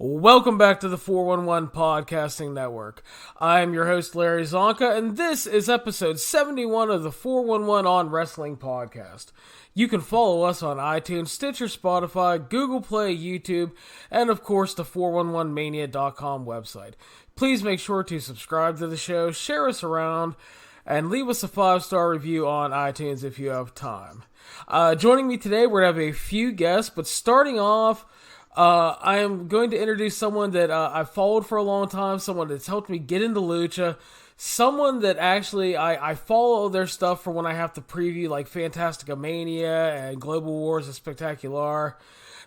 Welcome back to the 411 Podcasting Network. I am your host, Larry Csonka, and this is episode 71 of the 411 on Wrestling podcast. You can follow us on iTunes, Stitcher, Spotify, Google Play, YouTube, and of course the 411mania.com website. Please make sure to subscribe to the show, share us around, and leave us a 5-star review on iTunes if you have time. Joining me today, we're going to have a few guests, but starting off, I am going to introduce someone that I've followed for a long time, someone that's helped me get into Lucha, someone that actually I follow their stuff for when I have to preview like Fantastica Mania and Global Wars and Spectacular.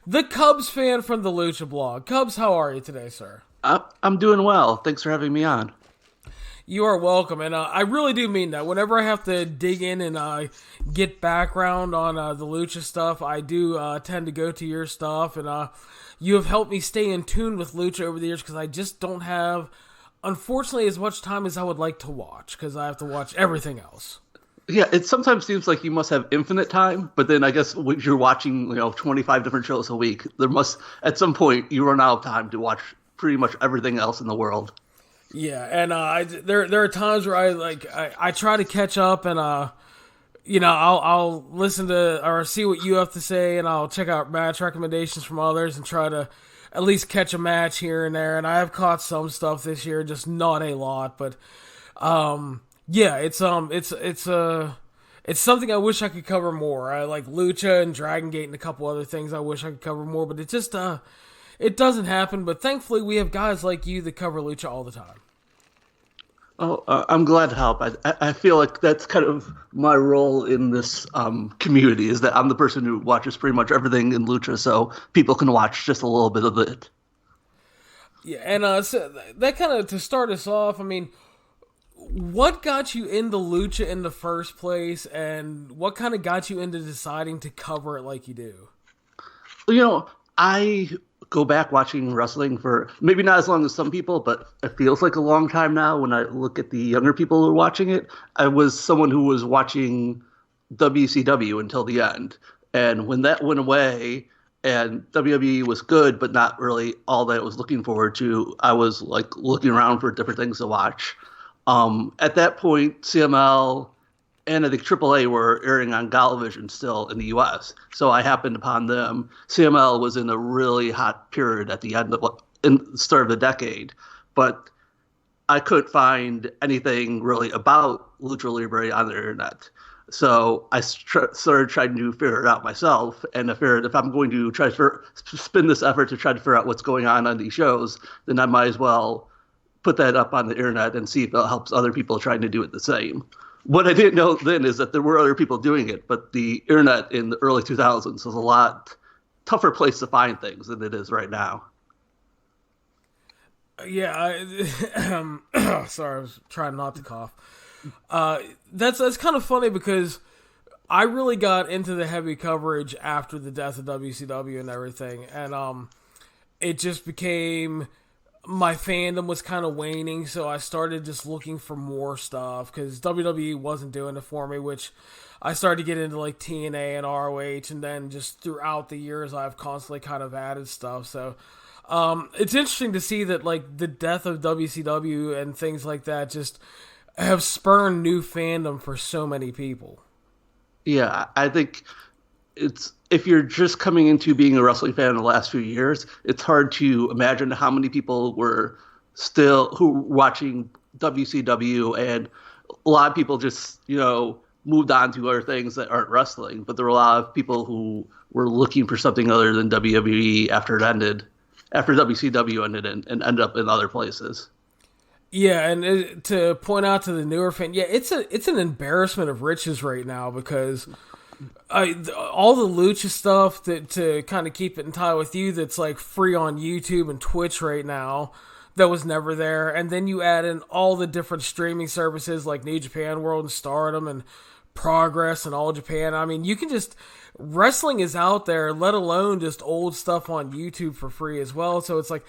The Cubsfan from the Lucha blog. Cubs, how are you today, sir? I'm doing well. Thanks for having me on. You are welcome, and I really do mean that. Whenever I have to dig in and get background on the Lucha stuff, I do tend to go to your stuff, and you have helped me stay in tune with Lucha over the years because I just don't have, unfortunately, as much time as I would like to watch because I have to watch everything else. Yeah, it sometimes seems like you must have infinite time, but then I guess when you're watching 25 different shows a week, there must, at some point, you run out of time to watch pretty much everything else in the world. Yeah, and there are times where I try to catch up, and I'll listen to or see what you have to say, and I'll check out match recommendations from others, and try to at least catch a match here and there. And I have caught some stuff this year, just not a lot, but yeah, it's something I wish I could cover more. I like Lucha and Dragon Gate and a couple other things I wish I could cover more, but it just it doesn't happen, but thankfully we have guys like you that cover Lucha all the time. Oh, I'm glad to help. I feel like that's kind of my role in this community, is that I'm the person who watches pretty much everything in Lucha, so people can watch just a little bit of it. Yeah, and so that kind of, to start us off, I mean, what got you into Lucha in the first place, and what kind of got you into deciding to cover it like you do? I go back watching wrestling for maybe not as long as some people, but it feels like a long time now when I look at the younger people who are watching it. I was someone who was watching WCW until the end. And when that went away and WWE was good, but not really all that I was looking forward to, I was like looking around for different things to watch. At that point, CML and I think AAA were airing on Galavision still in the U.S., so I happened upon them. CML was in a really hot period at the start of the decade, but I couldn't find anything really about Lucha Libre on the internet. So I started trying to figure it out myself, and I figured if I'm going to try to spend this effort to try to figure out what's going on these shows, then I might as well put that up on the internet and see if it helps other people trying to do it the same. What I didn't know then is that there were other people doing it, but the internet in the early 2000s was a lot tougher place to find things than it is right now. Yeah, sorry, I was trying not to cough. That's kind of funny because I really got into the heavy coverage after the death of WCW and everything, and it just became, my fandom was kind of waning, so I started just looking for more stuff because WWE wasn't doing it for me, which I started to get into like TNA and ROH, and then just throughout the years I've constantly kind of added stuff. So it's interesting to see that like the death of WCW and things like that just have spurned new fandom for so many people. Yeah, I think if you're just coming into being a wrestling fan in the last few years, it's hard to imagine how many people were watching WCW, and a lot of people just, moved on to other things that aren't wrestling. But there were a lot of people who were looking for something other than WWE after WCW ended, and ended up in other places. Yeah, and to point out to the newer fan, yeah, it's an embarrassment of riches right now because all the Lucha stuff to kind of keep it in tie with you that's like free on YouTube and Twitch right now that was never there, and then you add in all the different streaming services like New Japan World and Stardom and Progress and All Japan. I mean, you can just, wrestling is out there, let alone just old stuff on YouTube for free as well. So it's like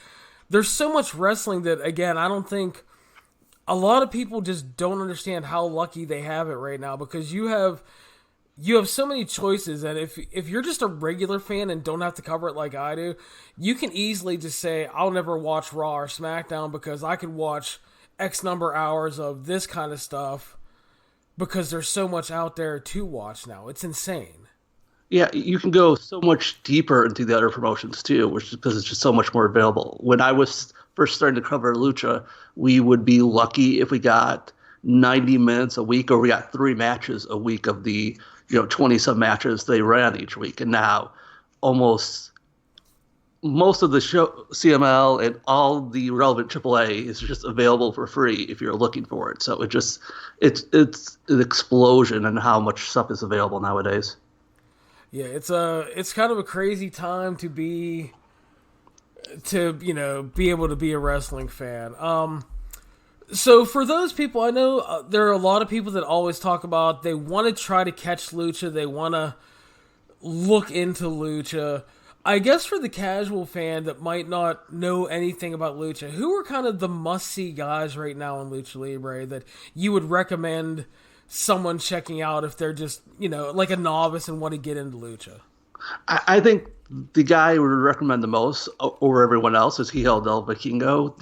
there's so much wrestling that, again, I don't think a lot of people just don't understand how lucky they have it right now, because you have you have so many choices, and if you're just a regular fan and don't have to cover it like I do, you can easily just say, I'll never watch Raw or SmackDown because I could watch X number hours of this kind of stuff because there's so much out there to watch now. It's insane. Yeah, you can go so much deeper into the other promotions too, which is because it's just so much more available. When I was first starting to cover Lucha, we would be lucky if we got 90 minutes a week, or we got 3 matches a week of the 20-some matches they ran each week. And now almost most of the show, CML and all the relevant AAA is just available for free if you're looking for it. So it's an explosion in how much stuff is available nowadays. Yeah, it's kind of a crazy time to be able to be a wrestling fan. So for those people, I know there are a lot of people that always talk about they want to try to catch Lucha, they want to look into Lucha. I guess for the casual fan that might not know anything about Lucha, who are kind of the must-see guys right now in Lucha Libre that you would recommend someone checking out if they're just, like a novice and want to get into Lucha? I think the guy I would recommend the most over everyone else is Hijo del Vikingo,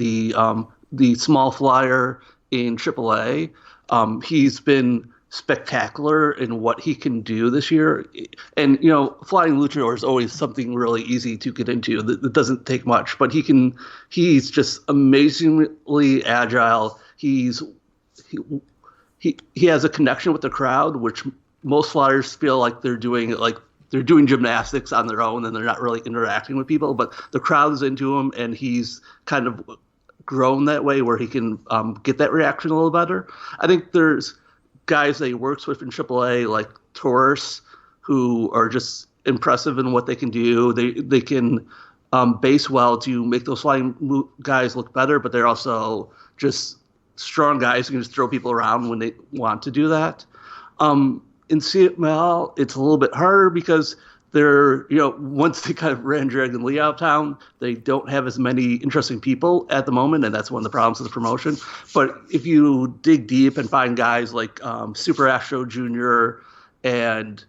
the small flyer in AAA. He's been spectacular in what he can do this year. And, flying luchador is always something really easy to get into. That doesn't take much, but he's just amazingly agile. He has a connection with the crowd, which most flyers feel like they're doing gymnastics on their own and they're not really interacting with people, but the crowd is into him, and he's kind of grown that way where he can get that reaction a little better. I think there's guys that he works with in AAA like Taurus who are just impressive in what they can do. They can base well to make those flying guys look better, but they're also just strong guys who can just throw people around when they want to do that. In CML, it's a little bit harder because they're, once they kind of ran Dragon Lee out of town, they don't have as many interesting people at the moment, and that's one of the problems with the promotion. But if you dig deep and find guys like Super Astro Jr. and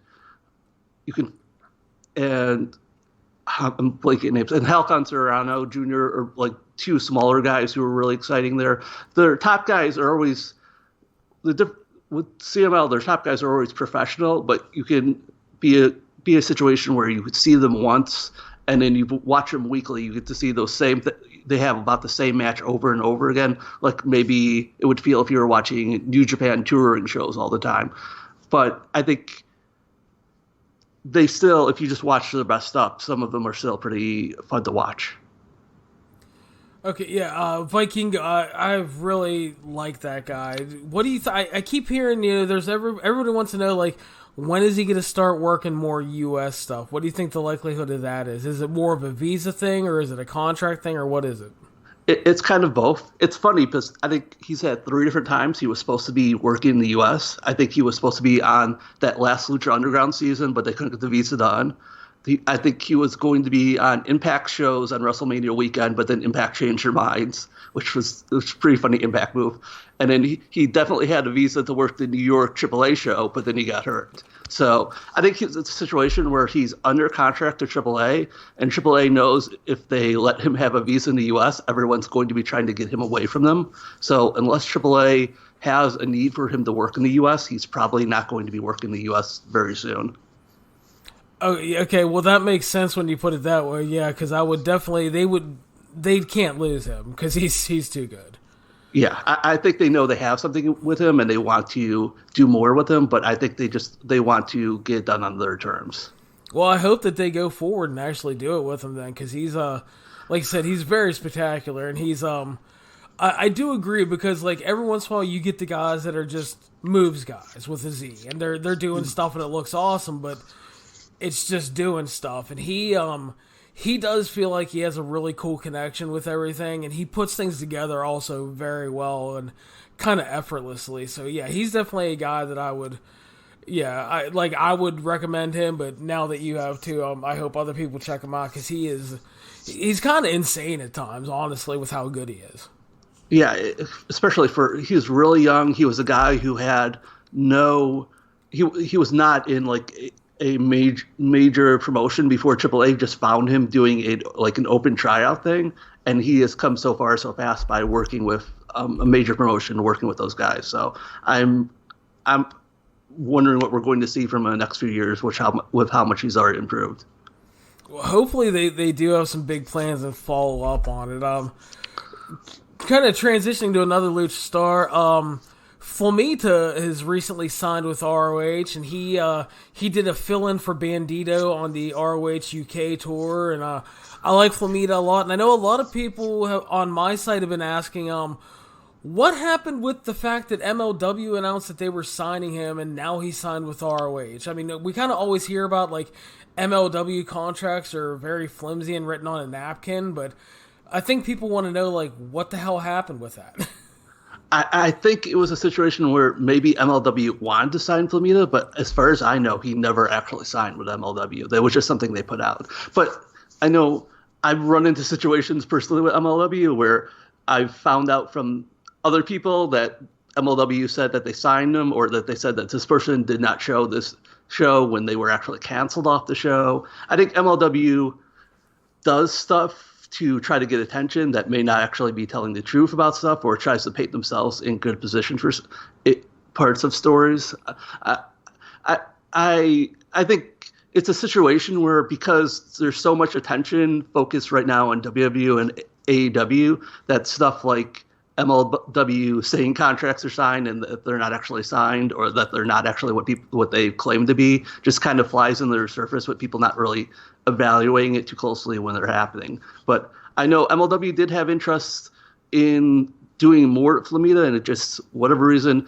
I'm blanking names, and Halcon Serrano Jr. are like 2 smaller guys who are really exciting there. Their top guys are always with CML. Their top guys are always professional, but you can be a situation where you could see them once and then you watch them weekly. You get to see those they have about the same match over and over again. Like maybe it would feel if you were watching New Japan touring shows all the time. But I think they still, if you just watch their best stuff, some of them are still pretty fun to watch. Okay, yeah, Viking, I really like that guy. What do you I keep hearing, there's everybody wants to know, like, when is he going to start working more U.S. stuff? What do you think the likelihood of that is? Is it more of a visa thing, or is it a contract thing, or what is it? It's kind of both. It's funny because I think he's had 3 different times he was supposed to be working in the U.S. I think he was supposed to be on that last Lucha Underground season, but they couldn't get the visa done. I think he was going to be on Impact shows on WrestleMania weekend, but then Impact changed their minds, which was a pretty funny Impact move. And then he definitely had a visa to work the New York AAA show, but then he got hurt. So I think it's a situation where he's under contract to AAA, and AAA knows if they let him have a visa in the U.S., everyone's going to be trying to get him away from them. So unless AAA has a need for him to work in the U.S., he's probably not going to be working in the U.S. very soon. Oh, okay. Well, that makes sense when you put it that way. Yeah, because I would definitely they can't lose him because he's too good. Yeah, I think they know they have something with him and they want to do more with him, but I think they want to get it done on their terms. Well, I hope that they go forward and actually do it with him then, because he's like I said, he's very spectacular, and he's I do agree, because like every once in a while you get the guys that are just moves guys with a Z, and they're doing stuff and it looks awesome, but it's just doing stuff, and he does feel like he has a really cool connection with everything, and he puts things together also very well and kind of effortlessly. So yeah, he's definitely a guy that I would recommend him. But now that you have too, I hope other people check him out, because he's kind of insane at times, honestly, with how good he is. Yeah, especially he was really young. He was a guy who had no he was not in like a major promotion before AAA just found him doing an open tryout thing, and he has come so far so fast by working with a major promotion, working with those guys. So I'm wondering what we're going to see from the next few years, with how much he's already improved. Well, hopefully they do have some big plans and follow up on it. Kind of transitioning to another Lucha star, Flamita has recently signed with ROH, and he did a fill-in for Bandido on the ROH UK tour, and I like Flamita a lot, and I know a lot of people on my side have been asking, what happened with the fact that MLW announced that they were signing him, and now he signed with ROH? I mean, we kind of always hear about, like, MLW contracts are very flimsy and written on a napkin, but I think people want to know, like, what the hell happened with that? I think it was a situation where maybe MLW wanted to sign Flamita, but as far as I know, he never actually signed with MLW. That was just something they put out. But I know I've run into situations personally with MLW where I've found out from other people that MLW said that they signed him, or that they said that this person did not show this show when they were actually canceled off the show. I think MLW does stuff to try to get attention that may not actually be telling the truth about stuff, or tries to paint themselves in good position for parts of stories. I think it's a situation where, because there's so much attention focused right now on WWE and AEW, that stuff like MLW saying contracts are signed and that they're not actually signed, or that they're not actually what they claim to be, just kind of flies under the surface, with people not really evaluating it too closely when they're happening. But I know MLW did have interest in doing more at Flamita, and it just, whatever reason,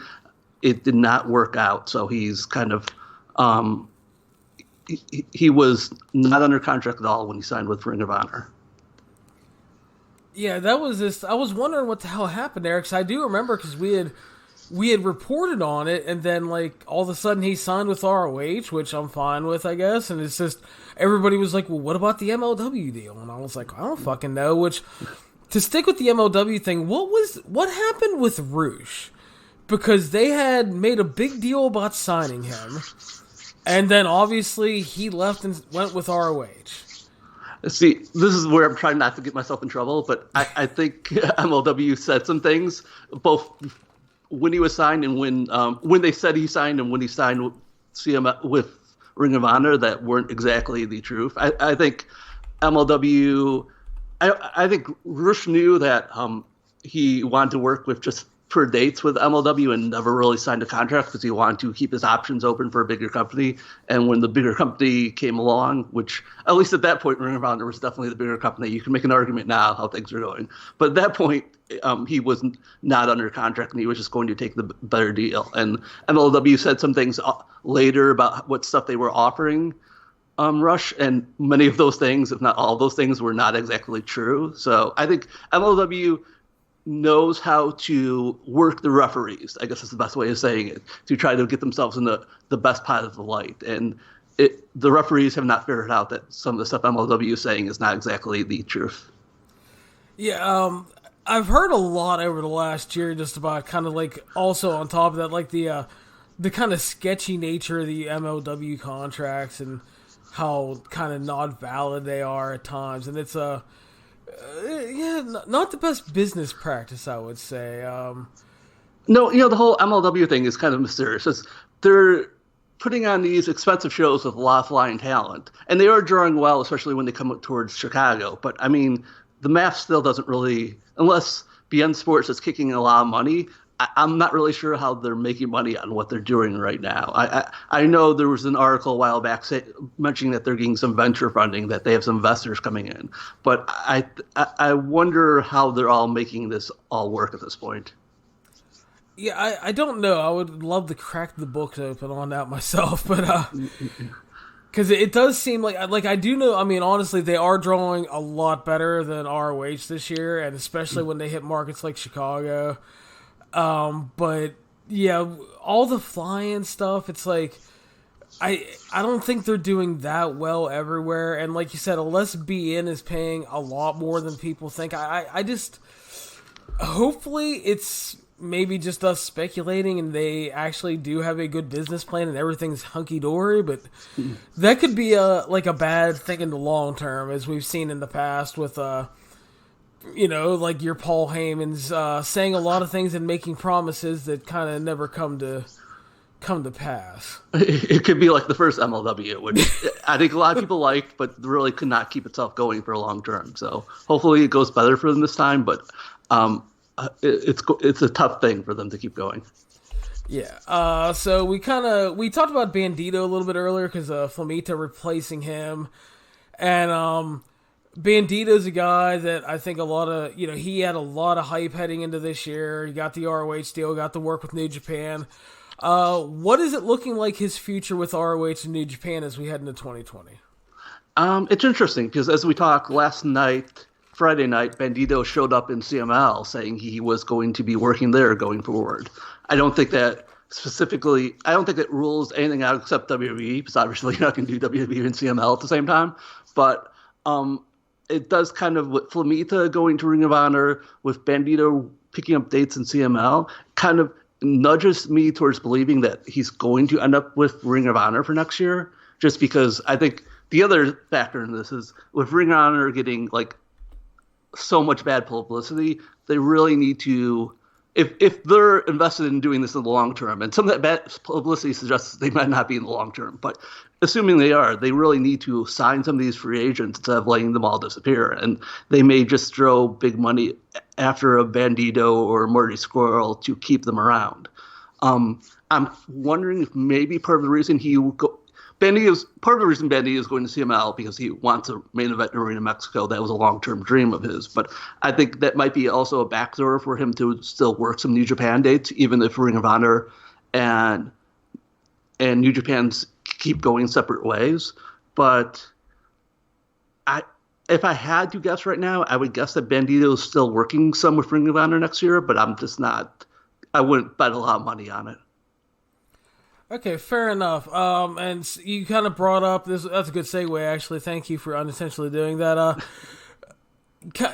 it did not work out. So he's kind of he was not under contract at all when he signed with Ring of Honor. Yeah, that was this. I was wondering what the hell happened there, because I do remember, because we had reported on it, and then, like, all of a sudden he signed with ROH, which I'm fine with, I guess, and it's just, everybody was like, well, what about the MLW deal? And I was like, I don't fucking know. Which, to stick with the MLW thing, what happened with ROH? Because they had made a big deal about signing him, and then obviously he left and went with ROH. See, this is where I'm trying not to get myself in trouble, but I think MLW said some things, both when he was signed and when they said he signed, and when he signed with Ring of Honor, that weren't exactly the truth. I think MLW, I think Rush knew that he wanted to work with just per dates with MLW and never really signed a contract, because he wanted to keep his options open for a bigger company. And when the bigger company came along, which at least at that point, Ring of Honor was definitely the bigger company. You can make an argument now how things are going, but at that point, he was not under contract, and he was just going to take the better deal. And MLW said some things later about what stuff they were offering Rush, and many of those things, if not all of those things, were not exactly true. So I think MLW knows how to work the referees, I guess is the best way of saying it, to try to get themselves in the best part of the light. And the referees have not figured out that some of the stuff MLW is saying is not exactly the truth. Yeah, I've heard a lot over the last year just about kind of, like, also on top of that, like the kind of sketchy nature of the MLW contracts and how kind of not valid they are at times. And it's not the best business practice, I would say. No, the whole MLW thing is kind of mysterious. They're putting on these expensive shows with a lot of flying talent, and they are drawing well, especially when they come towards Chicago. But, I mean, the math still doesn't really, unless BN Sports is kicking a lot of money, I'm not really sure how they're making money on what they're doing right now. I know there was an article a while back mentioning that they're getting some venture funding, that they have some investors coming in. But I wonder how they're all making this all work at this point. Yeah, I don't know. I would love to crack the book open on that myself, but because it does seem like I do know. I mean, honestly, they are drawing a lot better than ROH this year, and especially when they hit markets like Chicago. But yeah, all the flying stuff, it's like, I don't think they're doing that well everywhere. And like you said, unless BN is paying a lot more than people think, I just, hopefully it's maybe just us speculating and they actually do have a good business plan and everything's hunky-dory, but that could be a bad thing in the long term, as we've seen in the past with, like your Paul Heyman's saying a lot of things and making promises that kind of never come to pass. It could be like the first MLW, which I think a lot of people liked, but really could not keep itself going for a long term. So hopefully it goes better for them this time, but it's a tough thing for them to keep going. Yeah. So we talked about Bandido a little bit earlier because Flamita replacing him, and Bandido's a guy that I think a lot of he had a lot of hype heading into this year. He got the ROH deal, got to work with New Japan. What is it looking like his future with ROH and New Japan as we head into 2020? It's interesting because as we talked last night, Friday night, Bandido showed up in CML saying he was going to be working there going forward. I don't think that rules anything out except WWE, because obviously you're not going to do WWE and CML at the same time. But it does kind of, with Flamita going to Ring of Honor, with Bandido picking up dates in CML, kind of nudges me towards believing that he's going to end up with Ring of Honor for next year, just because I think the other factor in this is with Ring of Honor getting so much bad publicity, they really need to, if they're invested in doing this in the long term, and some of that bad publicity suggests they might not be in the long term, but assuming they are, they really need to sign some of these free agents instead of letting them all disappear. And they may just throw big money after a Bandido or Marty Squirrel to keep them around. I'm wondering if maybe part of the reason Bandido is going to CML because he wants a main event in Arena Mexico. That was a long-term dream of his. But I think that might be also a backdoor for him to still work some New Japan dates, even if Ring of Honor and New Japan's keep going separate ways. But if I had to guess right now, I would guess that Bandido is still working some with Ring of Honor next year, but I wouldn't bet a lot of money on it. Okay, fair enough. And you kind of brought up this. That's a good segue, actually. Thank you for unintentionally doing that.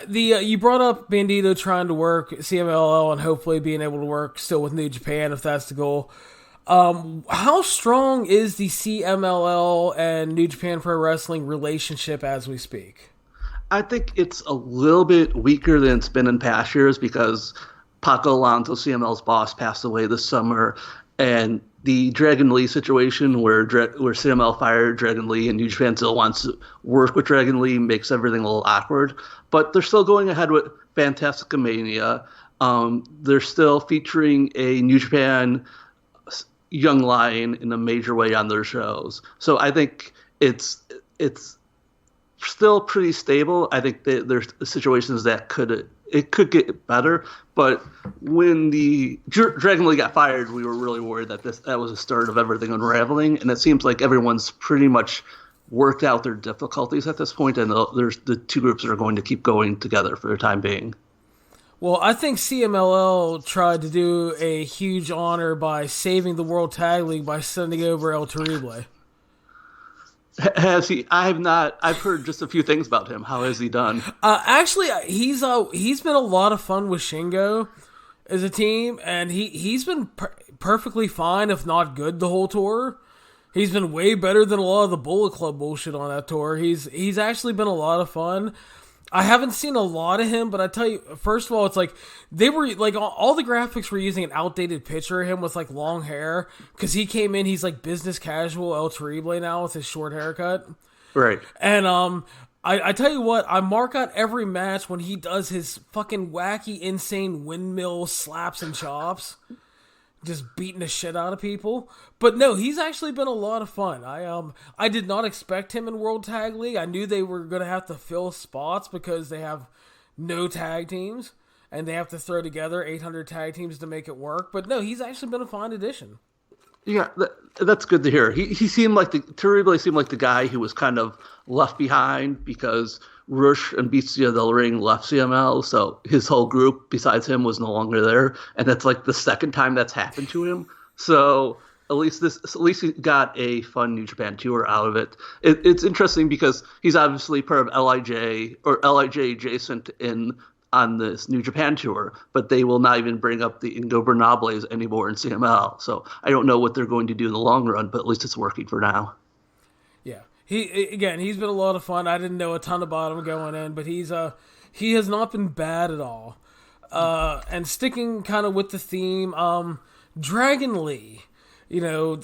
You brought up Bandido trying to work CMLL and hopefully being able to work still with New Japan if that's the goal. How strong is the CMLL and New Japan Pro Wrestling relationship as we speak? I think it's a little bit weaker than it's been in past years because Paco Alonso, CML's boss, passed away this summer, and the Dragon Lee situation where CML fired Dragon Lee and New Japan still wants to work with Dragon Lee makes everything a little awkward. But they're still going ahead with Fantastica Mania. They're still featuring a New Japan young lion in a major way on their shows. So I think it's still pretty stable. I think that there's situations that could get better, but when the Dragon Lee got fired, we were really worried that that was the start of everything unraveling, and it seems like everyone's pretty much worked out their difficulties at this point, and there's the two groups that are going to keep going together for the time being. Well, I think CMLL tried to do a huge honor by saving the World Tag League by sending over El Terrible. Has he? I have not. I've heard just a few things about him. How has he done? Actually, he's been a lot of fun with Shingo as a team, and he's been perfectly fine, if not good, the whole tour. He's been way better than a lot of the Bullet Club bullshit on that tour. He's actually been a lot of fun. I haven't seen a lot of him, but I tell you, first of all, it's like they were like all the graphics were using an outdated picture of him with like long hair because he came in, he's like business casual El Terrible now with his short haircut. Right. And I tell you what, I mark out every match when he does his fucking wacky, insane windmill slaps and chops. Just beating the shit out of people. But no, he's actually been a lot of fun. I did not expect him in World Tag League. I knew they were going to have to fill spots because they have no tag teams. And they have to throw together 800 tag teams to make it work. But no, he's actually been a fine addition. Yeah, that's good to hear. He seemed like Terrible seemed like the guy who was kind of left behind because Rush and Bestia Del Ring left CML, so his whole group besides him was no longer there, and that's like the second time that's happened to him. So at least he got a fun New Japan tour out of it. It's interesting because he's obviously part of LIJ or LIJ adjacent in on this New Japan tour, but they will not even bring up the Ingobernables anymore in CML. So I don't know what they're going to do in the long run, but at least it's working for now. Yeah, he's been a lot of fun. I didn't know a ton about him going in, but he has not been bad at all. And sticking kind of with the theme, Dragon Lee,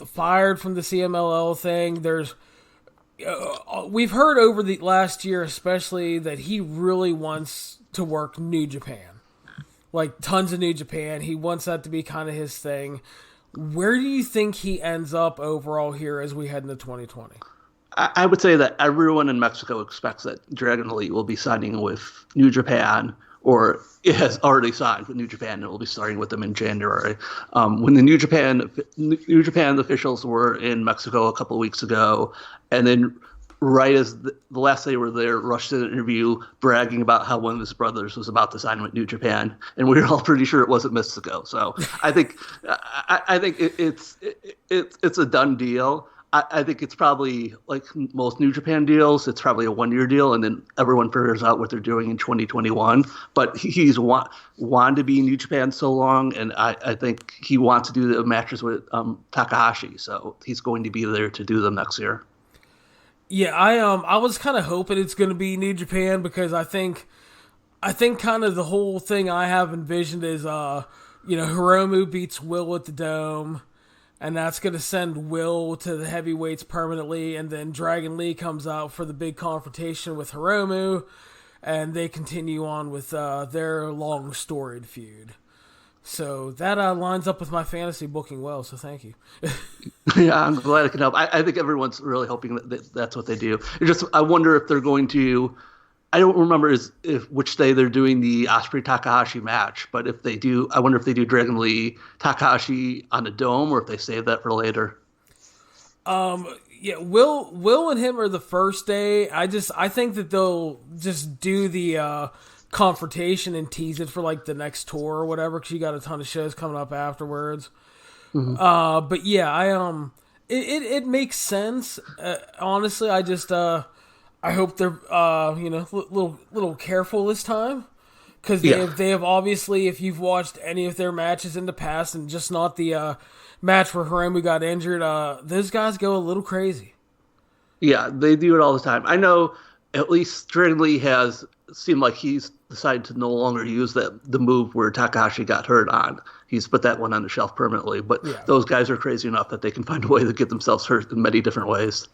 fired from the CMLL thing. We've heard over the last year especially that he really wants to work New Japan. Like, tons of New Japan. He wants that to be kind of his thing. Where do you think he ends up overall here as we head into 2020? I would say that everyone in Mexico expects that Dragon Lee will be signing with New Japan, or it has already signed with New Japan and will be starting with them in January. When the New Japan officials were in Mexico a couple of weeks ago, and then right as the last day were there, rushed to an interview bragging about how one of his brothers was about to sign with New Japan, and we were all pretty sure it wasn't Mexico. So I think it's a done deal. I think it's probably, like most New Japan deals, it's probably a 1-year deal, and then everyone figures out what they're doing in 2021. But he's wanted to be in New Japan so long, and I think he wants to do the matches with Takahashi, so he's going to be there to do them next year. Yeah, I was kind of hoping it's going to be New Japan, because I think kind of the whole thing I have envisioned is Hiromu beats Will at the Dome. And that's going to send Will to the heavyweights permanently, and then Dragon Lee comes out for the big confrontation with Hiromu, and they continue on with their long storied feud. So that lines up with my fantasy booking well, so thank you. Yeah, I'm glad I can help. I think everyone's really hoping that that's what they do. I wonder if they're going to... I don't remember which day they're doing the Osprey Takahashi match, but if they do, I wonder if they do Dragon Lee Takahashi on a dome, or if they save that for later. Yeah, Will and him are the first day. I think that they'll just do the confrontation and tease it for like the next tour or whatever, because you got a ton of shows coming up afterwards. Mm-hmm. But yeah, it makes sense. Honestly, I hope they're little careful this time, because they have obviously, if you've watched any of their matches in the past, and just not the match where Hiromu got injured, those guys go a little crazy. Yeah, they do it all the time. I know at least Dragon Lee has seemed like he's decided to no longer use the move where Takahashi got hurt on. He's put that one on the shelf permanently. But those guys are crazy enough that they can find a way to get themselves hurt in many different ways.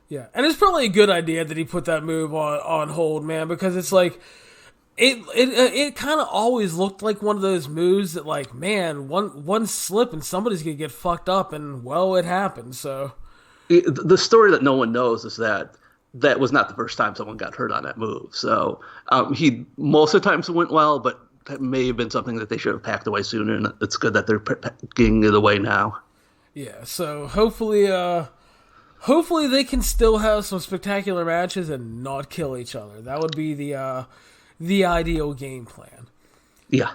Yeah, and it's probably a good idea that he put that move on hold, man, because it's like, it kind of always looked like one of those moves that, like, man, one slip and somebody's going to get fucked up, and, well, it happened, so. The story that no one knows is that was not the first time someone got hurt on that move, so most of the times it went well, but that may have been something that they should have packed away sooner, and it's good that they're getting it away now. Yeah, so hopefully they can still have some spectacular matches and not kill each other. That would be the ideal game plan. Yeah.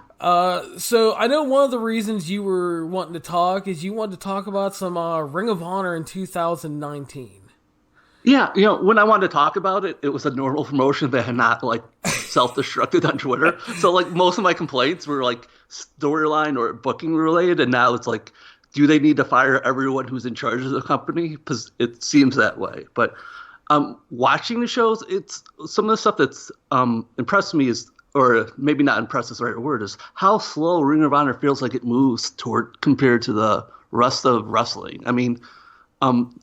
So I know one of the reasons you were wanting to talk is you wanted to talk about some Ring of Honor in 2019. Yeah, when I wanted to talk about it, it was a normal promotion that had not, like, self-destructed on Twitter. So, like, most of my complaints were, like, storyline or booking related, and now it's like, do they need to fire everyone who's in charge of the company? Because it seems that way. But watching the shows, it's some of the stuff that's impressed me is, or maybe not impressed is the right word, is how slow Ring of Honor feels like it moves compared to the rest of wrestling. I mean,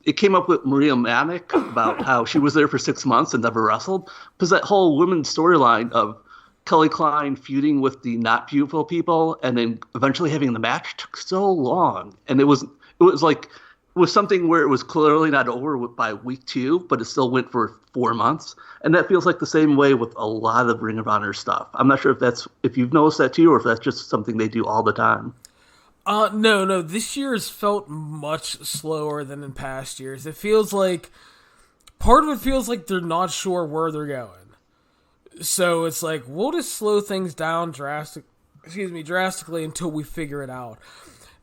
it came up with Maria Manic about how she was there for 6 months and never wrestled, because that whole women's storyline of Kelly Klein feuding with the not beautiful people and then eventually having the match took so long. And it was something where it was clearly not over by week 2, but it still went for 4 months. And that feels like the same way with a lot of Ring of Honor stuff. I'm not sure if you've noticed that too, or if that's just something they do all the time. No, this year's felt much slower than in past years. It feels like, part of it feels like they're not sure where they're going. So it's like, we'll just slow things down drastically until we figure it out.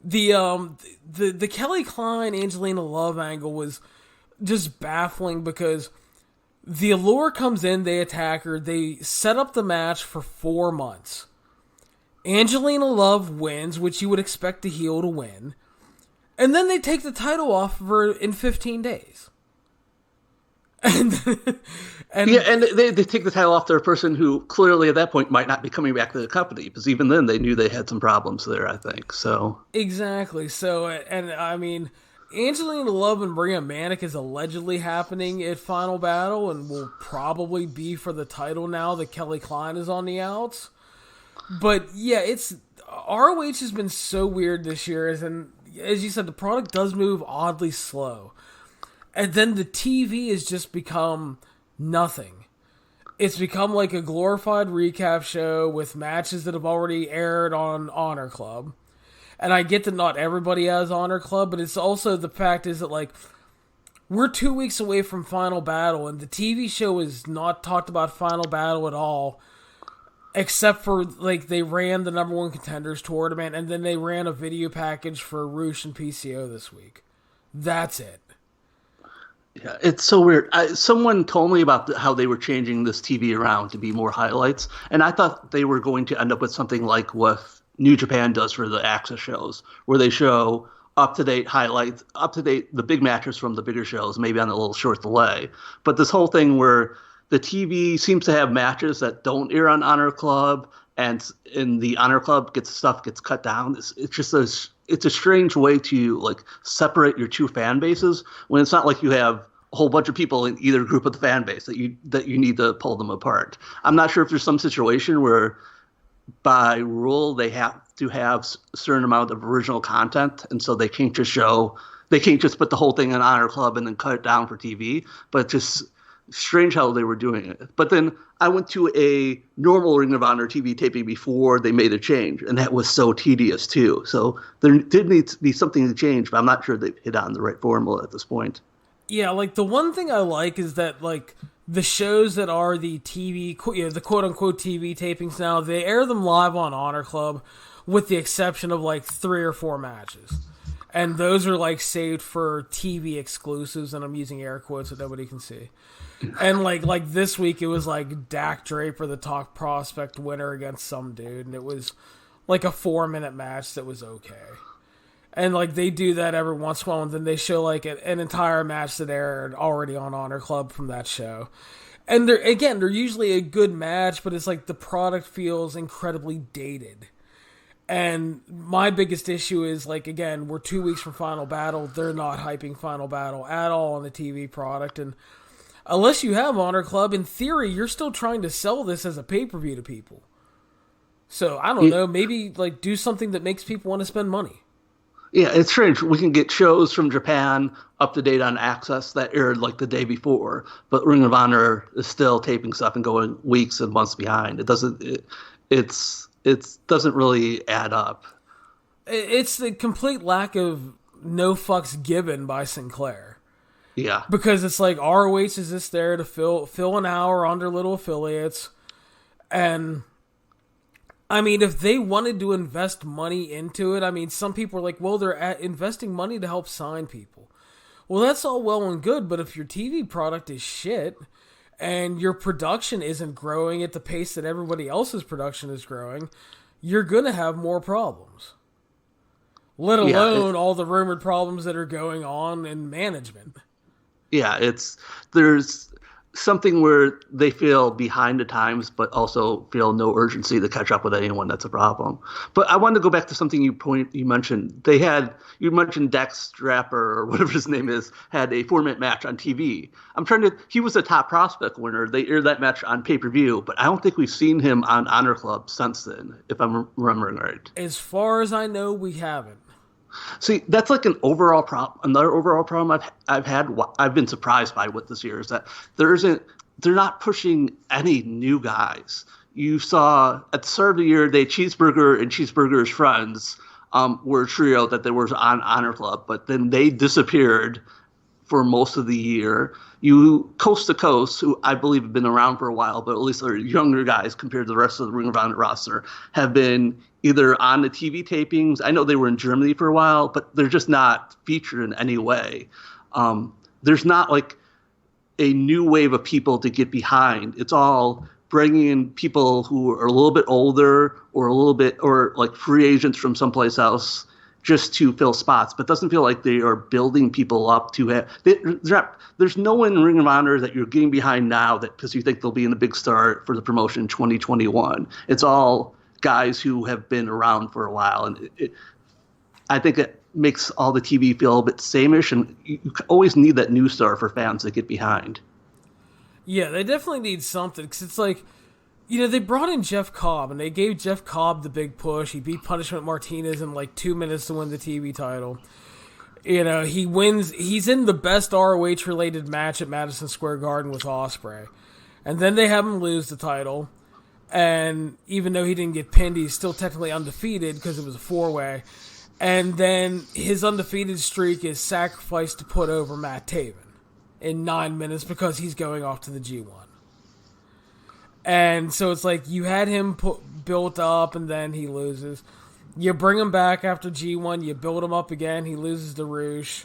The Kelly Klein Angelina Love angle was just baffling, because The Allure comes in, they attack her, they set up the match for 4 months. Angelina Love wins, which you would expect a heel to win. And then they take the title off of her in 15 days. And they take the title off to a person who clearly at that point might not be coming back to the company, because even then they knew they had some problems there, I think. So exactly. So, and I mean, Angelina Love and Bria Manic is allegedly happening at Final Battle and will probably be for the title now that Kelly Klein is on the outs. But yeah, ROH has been so weird this year, and as you said, the product does move oddly slow. And then the TV has just become nothing. It's become like a glorified recap show with matches that have already aired on Honor Club. And I get that not everybody has Honor Club, but it's also the fact is that, like, we're 2 weeks away from Final Battle, and the TV show is not talked about Final Battle at all, except for, like, they ran the number one contenders tournament, and then they ran a video package for ROH and PCO this week. That's it. Yeah, it's so weird. Someone told me about how they were changing this TV around to be more highlights, and I thought they were going to end up with something like what New Japan does for the Access shows, where they show up-to-date highlights, the big matches from the bigger shows, maybe on a little short delay. But this whole thing where the TV seems to have matches that don't air on Honor Club, and in the Honor Club gets cut down. It's a strange way to, like, separate your two fan bases when it's not like you have a whole bunch of people in either group of the fan base that you need to pull them apart. I'm not sure if there's some situation where by rule they have to have a certain amount of original content, and so they can't just put the whole thing in Honor Club and then cut it down for TV. But it's just strange how they were doing it. But then I went to a normal Ring of Honor TV taping before they made a change, and that was so tedious too. So there did need to be something to change, but I'm not sure they've hit on the right formula at this point. Yeah, like, the one thing I like is that, like, the shows that are the TV, the quote-unquote TV tapings now, they air them live on Honor Club with the exception of, like, 3 or 4 matches. And those are, like, saved for TV exclusives, and I'm using air quotes that nobody can see. And, like this week, it was, like, Dak Draper, the Top Prospect winner against some dude, and it was, like, a 4-minute match that was okay. And, like, they do that every once in a while, and then they show, like, an entire match that aired already on Honor Club from that show. And, they're usually a good match, but it's like the product feels incredibly dated. And my biggest issue is, like, again, we're 2 weeks from Final Battle. They're not hyping Final Battle at all on the TV product. And unless you have Honor Club, in theory, you're still trying to sell this as a pay-per-view to people. So, I don't know, maybe, like, do something that makes people want to spend money. Yeah, it's strange. We can get shows from Japan up to date on Access that aired like the day before, but Ring of Honor is still taping stuff and going weeks and months behind. It doesn't really add up. It's the complete lack of no fucks given by Sinclair. Yeah, because it's like ROH is just there to fill an hour under little affiliates, and I mean, if they wanted to invest money into it, I mean, some people are like, well, they're investing money to help sign people. Well, that's all well and good, but if your TV product is shit and your production isn't growing at the pace that everybody else's production is growing, you're going to have more problems. Let alone all the rumored problems that are going on in management. Yeah, there's something where they feel behind the times, but also feel no urgency to catch up with anyone. That's a problem. But I wanted to go back to something you mentioned. You mentioned Dex Draper, or whatever his name is, had a 4-minute match on TV. He was a Top Prospect winner. They aired that match on pay-per-view, but I don't think we've seen him on Honor Club since then, if I'm remembering right. As far as I know, we haven't. See, that's like an overall problem. Another overall problem I've been surprised by with this year is that they're not pushing any new guys. You saw at the start of the year, Cheeseburger and Cheeseburger's friends were a trio that they were on Honor Club, but then they disappeared for most of the year. Coast to Coast, who I believe have been around for a while, but at least they're younger guys compared to the rest of the Ring of Honor roster, have been either on the TV tapings. I know they were in Germany for a while, but they're just not featured in any way. There's not like a new wave of people to get behind. It's all bringing in people who are a little bit older or like free agents from someplace else just to fill spots, but doesn't feel like they are building people up to have. There's no one in Ring of Honor that you're getting behind now that because you think they'll be in the big star for the promotion in 2021. It's all guys who have been around for a while, and I think it makes all the TV feel a bit sameish, and you always need that new star for fans to get behind. Yeah, they definitely need something, because it's like, you know, they brought in Jeff Cobb, and they gave Jeff Cobb the big push. He beat Punishment Martinez in like 2 minutes to win the TV title. You know, he wins. He's in the best ROH-related match at Madison Square Garden with Ospreay. And then they have him lose the title. And even though he didn't get pinned, he's still technically undefeated because it was a 4-way. And then his undefeated streak is sacrificed to put over Matt Taven in 9 minutes because he's going off to the G1. And so it's like you had him built up and then he loses. You bring him back after G1, you build him up again, he loses to Roosh.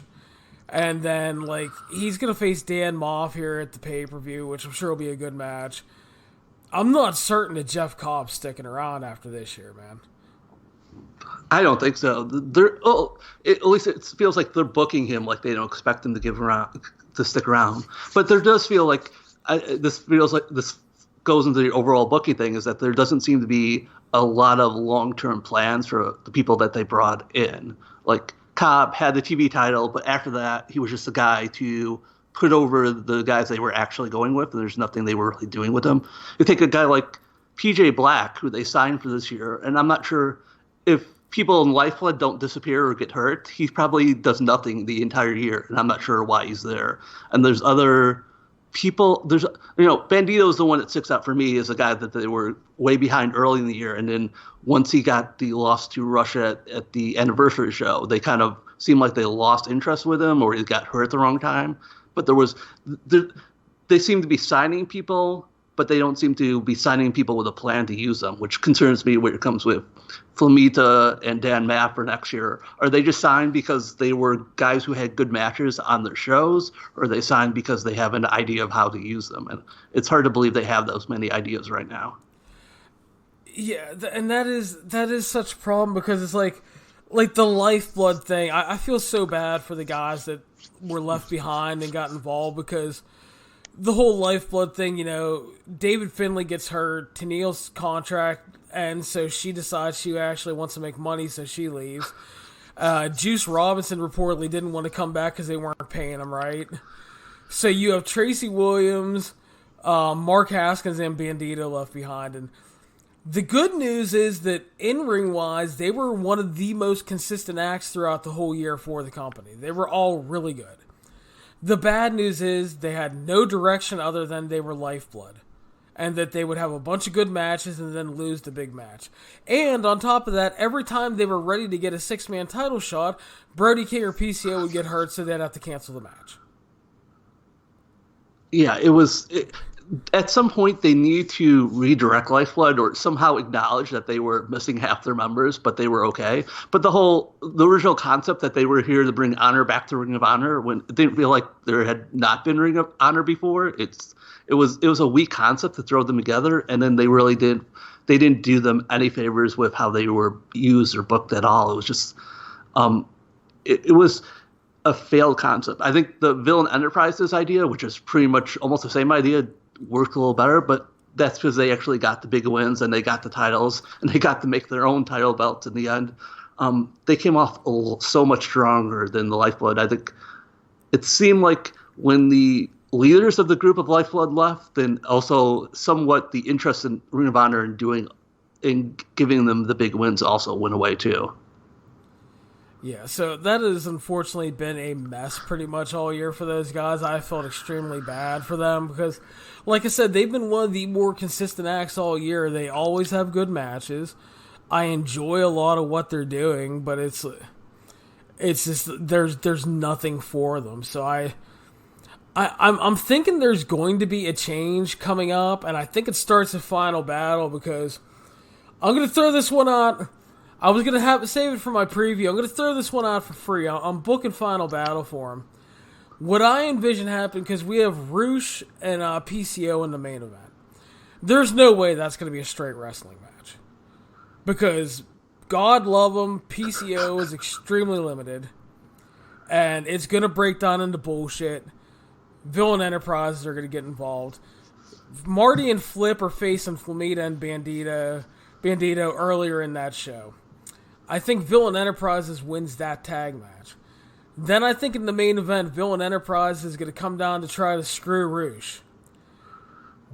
And then, like, he's going to face Dan Moff here at the pay-per-view, which I'm sure will be a good match. I'm not certain that Jeff Cobb's sticking around after this year, man. I don't think so. At least it feels like they're booking him like they don't expect him to stick around. But there does feel like this goes into the overall booking thing, is that there doesn't seem to be a lot of long-term plans for the people that they brought in. Like, Cobb had the TV title, but after that, he was just a guy to put over the guys they were actually going with, and there's nothing they were really doing with him. You take a guy like PJ Black, who they signed for this year, and I'm not sure if people in Lifeblood don't disappear or get hurt, he probably does nothing the entire year, and I'm not sure why he's there. And there's other people, Bandido is the one that sticks out for me as a guy that they were way behind early in the year, and then once he got the loss to Russia at the anniversary show, they kind of seemed like they lost interest with him, or he got hurt at the wrong time. But they seem to be signing people, but they don't seem to be signing people with a plan to use them, which concerns me when it comes with Flamita and Dan Mapp for next year. Are they just signed because they were guys who had good matches on their shows, or are they signed because they have an idea of how to use them? And it's hard to believe they have those many ideas right now. Yeah, and that is such a problem, because it's like the Lifeblood thing. I feel so bad for the guys that were left behind and got involved, because the whole Lifeblood thing, David Finlay gets hurt, Tennille's contract, and so she decides she actually wants to make money, so she leaves. Juice Robinson reportedly didn't want to come back because they weren't paying him right. So you have Tracy Williams, Mark Haskins, and Bandido left behind. And the good news is that in-ring wise, they were one of the most consistent acts throughout the whole year for the company. They were all really good. The bad news is they had no direction other than they were Lifeblood, and that they would have a bunch of good matches and then lose the big match. And on top of that, every time they were ready to get a 6-man title shot, Brody King or PCO would get hurt, so they'd have to cancel the match. Yeah, at some point they need to redirect Lifeblood or somehow acknowledge that they were missing half their members, but they were okay. But the original concept that they were here to bring Honor back to Ring of Honor, when it didn't feel like there had not been Ring of Honor before, it was a weak concept to throw them together, and then they didn't do them any favors with how they were used or booked at all. It was just it was a failed concept. I think the Villain Enterprises idea, which is pretty much almost the same idea, worked a little better, but that's because they actually got the big wins and they got the titles and they got to make their own title belts in the end. They came off so much stronger than the Lifeblood. I think it seemed like when the leaders of the group of Lifeblood left, then also somewhat the interest in Ring of Honor in giving them the big wins also went away too. Yeah, so that has unfortunately been a mess pretty much all year for those guys. I felt extremely bad for them because, like I said, they've been one of the more consistent acts all year. They always have good matches. I enjoy a lot of what they're doing, but it's just there's nothing for them. So I'm thinking there's going to be a change coming up, and I think it starts at Final Battle, because I'm going to throw this one out. I was going to save it for my preview. I'm going to throw this one out for free. I'm booking Final Battle for him. What I envision happening, because we have ROH and PCO in the main event. There's no way that's going to be a straight wrestling match. Because, God love them, PCO is extremely limited. And it's going to break down into bullshit. Villain Enterprises are going to get involved. Marty and Flip are facing Flamita and Bandido earlier in that show. I think Villain Enterprises wins that tag match. Then I think in the main event, Villain Enterprises is going to come down to try to screw ROH.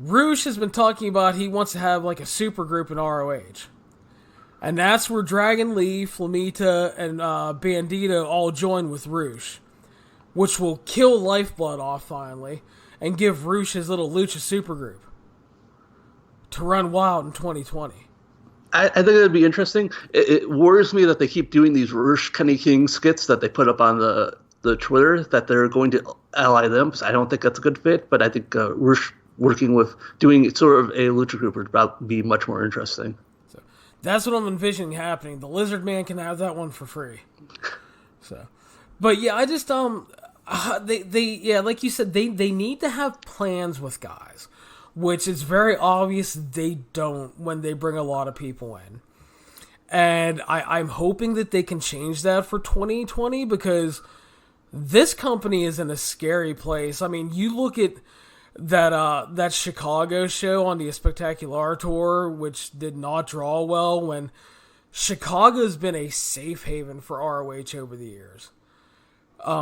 ROH has been talking about he wants to have like a super group in ROH. And that's where Dragon Lee, Flamita, and Bandido all join with ROH. Which will kill Lifeblood off finally and give ROH his little Lucha supergroup to run wild in 2020. I think it'd be interesting. It worries me that they keep doing these ROH Kenny King skits that they put up on the Twitter, that they're going to ally them, because I don't think that's a good fit, but I think ROH working with doing sort of a Lucha group would be much more interesting. So that's what I'm envisioning happening. The Lizard Man can have that one for free. So, but yeah, I just they like you said, they need to have plans with guys, which is very obvious they don't when they bring a lot of people in. And I'm hoping that they can change that for 2020, because this company is in a scary place. I mean, you look at that Chicago show on the Spectacular Tour, which did not draw well, when Chicago's been a safe haven for ROH over the years.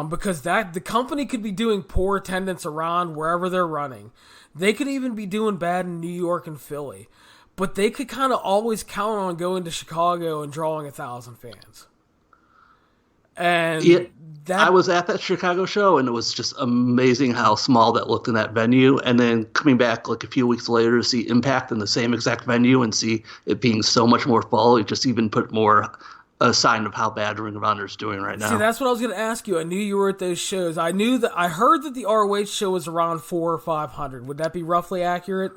Because the company could be doing poor attendance around wherever they're running. They could even be doing bad in New York and Philly. But they could kind of always count on going to Chicago and drawing 1,000 fans. And yeah, I was at that Chicago show, and it was just amazing how small that looked in that venue. And then coming back like a few weeks later to see Impact in the same exact venue and see it being so much more full, it just even put more a sign of how bad Ring of Honor is doing right now. See, that's what I was going to ask you. I knew you were at those shows. I heard that the ROH show was around 400 or 500. Would that be roughly accurate?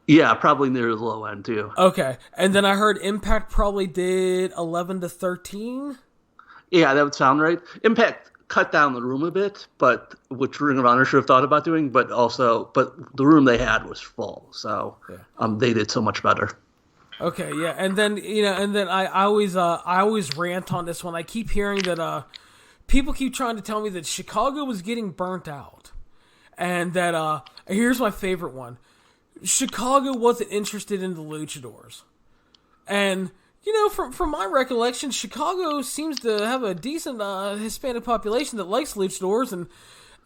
Yeah, probably near the low end too. Okay, and then I heard Impact probably did 11 to 13. Yeah, that would sound right. Impact cut down the room a bit, but which Ring of Honor should have thought about doing. But the room they had was full, so they did so much better. Okay, yeah, and then I always rant on this one. I keep hearing that people keep trying to tell me that Chicago was getting burnt out, and that here's my favorite one: Chicago wasn't interested in the luchadors, and from my recollection, Chicago seems to have a decent Hispanic population that likes luchadors, and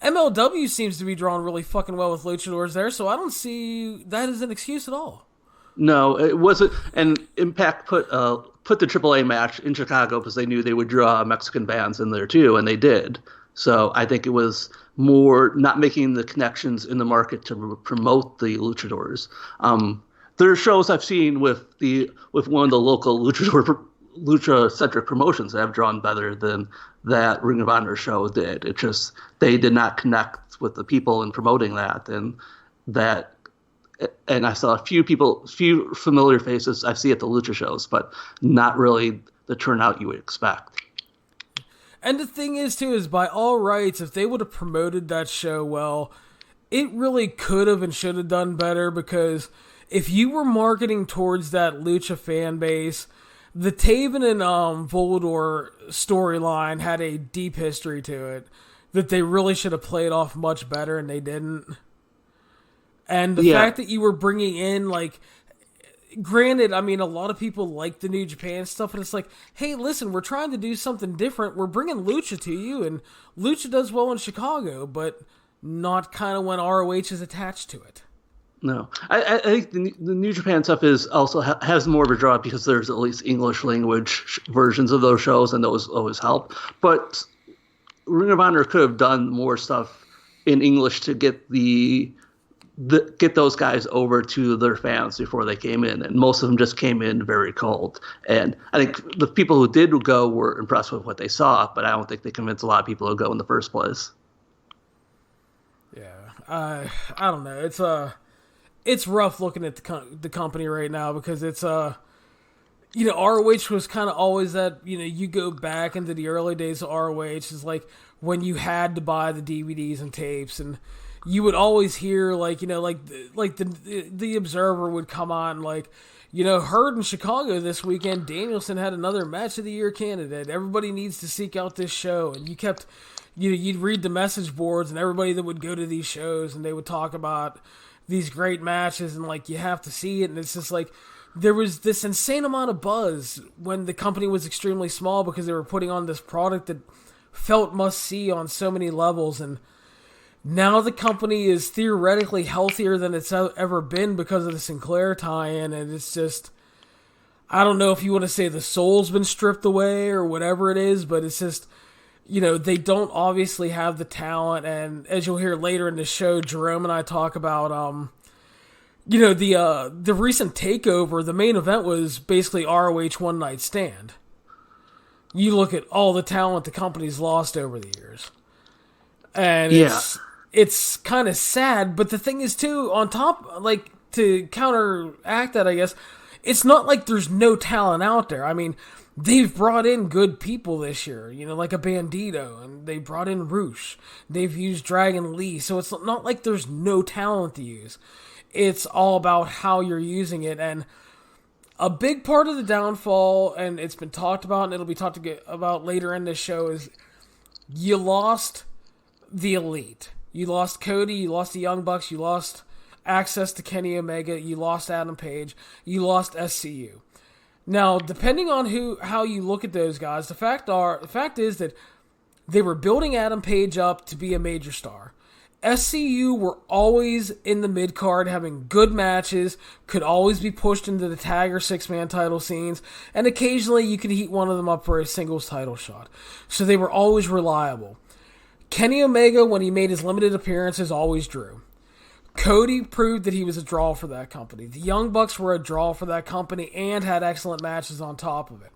MLW seems to be drawn really fucking well with luchadors there. So I don't see that as an excuse at all. No, it wasn't. And Impact put the AAA match in Chicago because they knew they would draw Mexican bands in there too, and they did. So I think it was more not making the connections in the market to promote the luchadors. There are shows I've seen with one of the local lucha-centric promotions that have drawn better than that Ring of Honor show did. It just they did not connect with the people in promoting that, and I saw a few familiar faces I see at the lucha shows, but not really the turnout you would expect. And the thing is, too, is by all rights, if they would have promoted that show well, it really could have and should have done better, because if you were marketing towards that lucha fan base, the Taven and Volador storyline had a deep history to it that they really should have played off much better, and they didn't. And the fact that you were bringing in, like, granted, I mean, a lot of people like the New Japan stuff, and it's like, hey, listen, we're trying to do something different. We're bringing Lucha to you, and Lucha does well in Chicago, but not kind of when ROH is attached to it. No, I think the New Japan stuff is also has more of a draw because there's at least English language versions of those shows, and those always help. But Ring of Honor could have done more stuff in English to get get those guys over to their fans before they came in, and most of them just came in very cold. And I think the people who did go were impressed with what they saw, but I don't think they convinced a lot of people to go in the first place. Yeah, I don't know. It's rough looking at the company right now, because it's ROH was kind of always that, you go back into the early days of ROH is like when you had to buy the DVDs and tapes, and you would always hear the Observer would come on Hurd in Chicago this weekend, Danielson had another match of the year candidate. Everybody needs to seek out this show. And you kept, you'd read the message boards and everybody that would go to these shows and they would talk about these great matches and you have to see it. And it's just there was this insane amount of buzz when the company was extremely small because they were putting on this product that felt must see on so many levels. And now the company is theoretically healthier than it's ever been because of the Sinclair tie-in, and it's just, I don't know if you want to say the soul's been stripped away or whatever it is, but it's just, they don't obviously have the talent, and as you'll hear later in the show, Jerome and I talk about, the recent takeover, the main event was basically ROH One Night Stand. You look at all the talent the company's lost over the years. And it's kind of sad, but the thing is too, on top, to counteract that, I guess, it's not like there's no talent out there. I mean, they've brought in good people this year, like a Bandido, and they brought in Roosh. They've used Dragon Lee, so it's not like there's no talent to use. It's all about how you're using it, and a big part of the downfall, and it's been talked about, and it'll be talked about later in this show, is you lost the Elite. You lost Cody, you lost the Young Bucks, you lost access to Kenny Omega, you lost Adam Page, you lost SCU. Now, depending on how you look at those guys, the fact is that they were building Adam Page up to be a major star. SCU were always in the mid-card, having good matches, could always be pushed into the tag or six-man title scenes, and occasionally you could heat one of them up for a singles title shot. So they were always reliable. Kenny Omega, when he made his limited appearances, always drew. Cody proved that he was a draw for that company. The Young Bucks were a draw for that company and had excellent matches on top of it.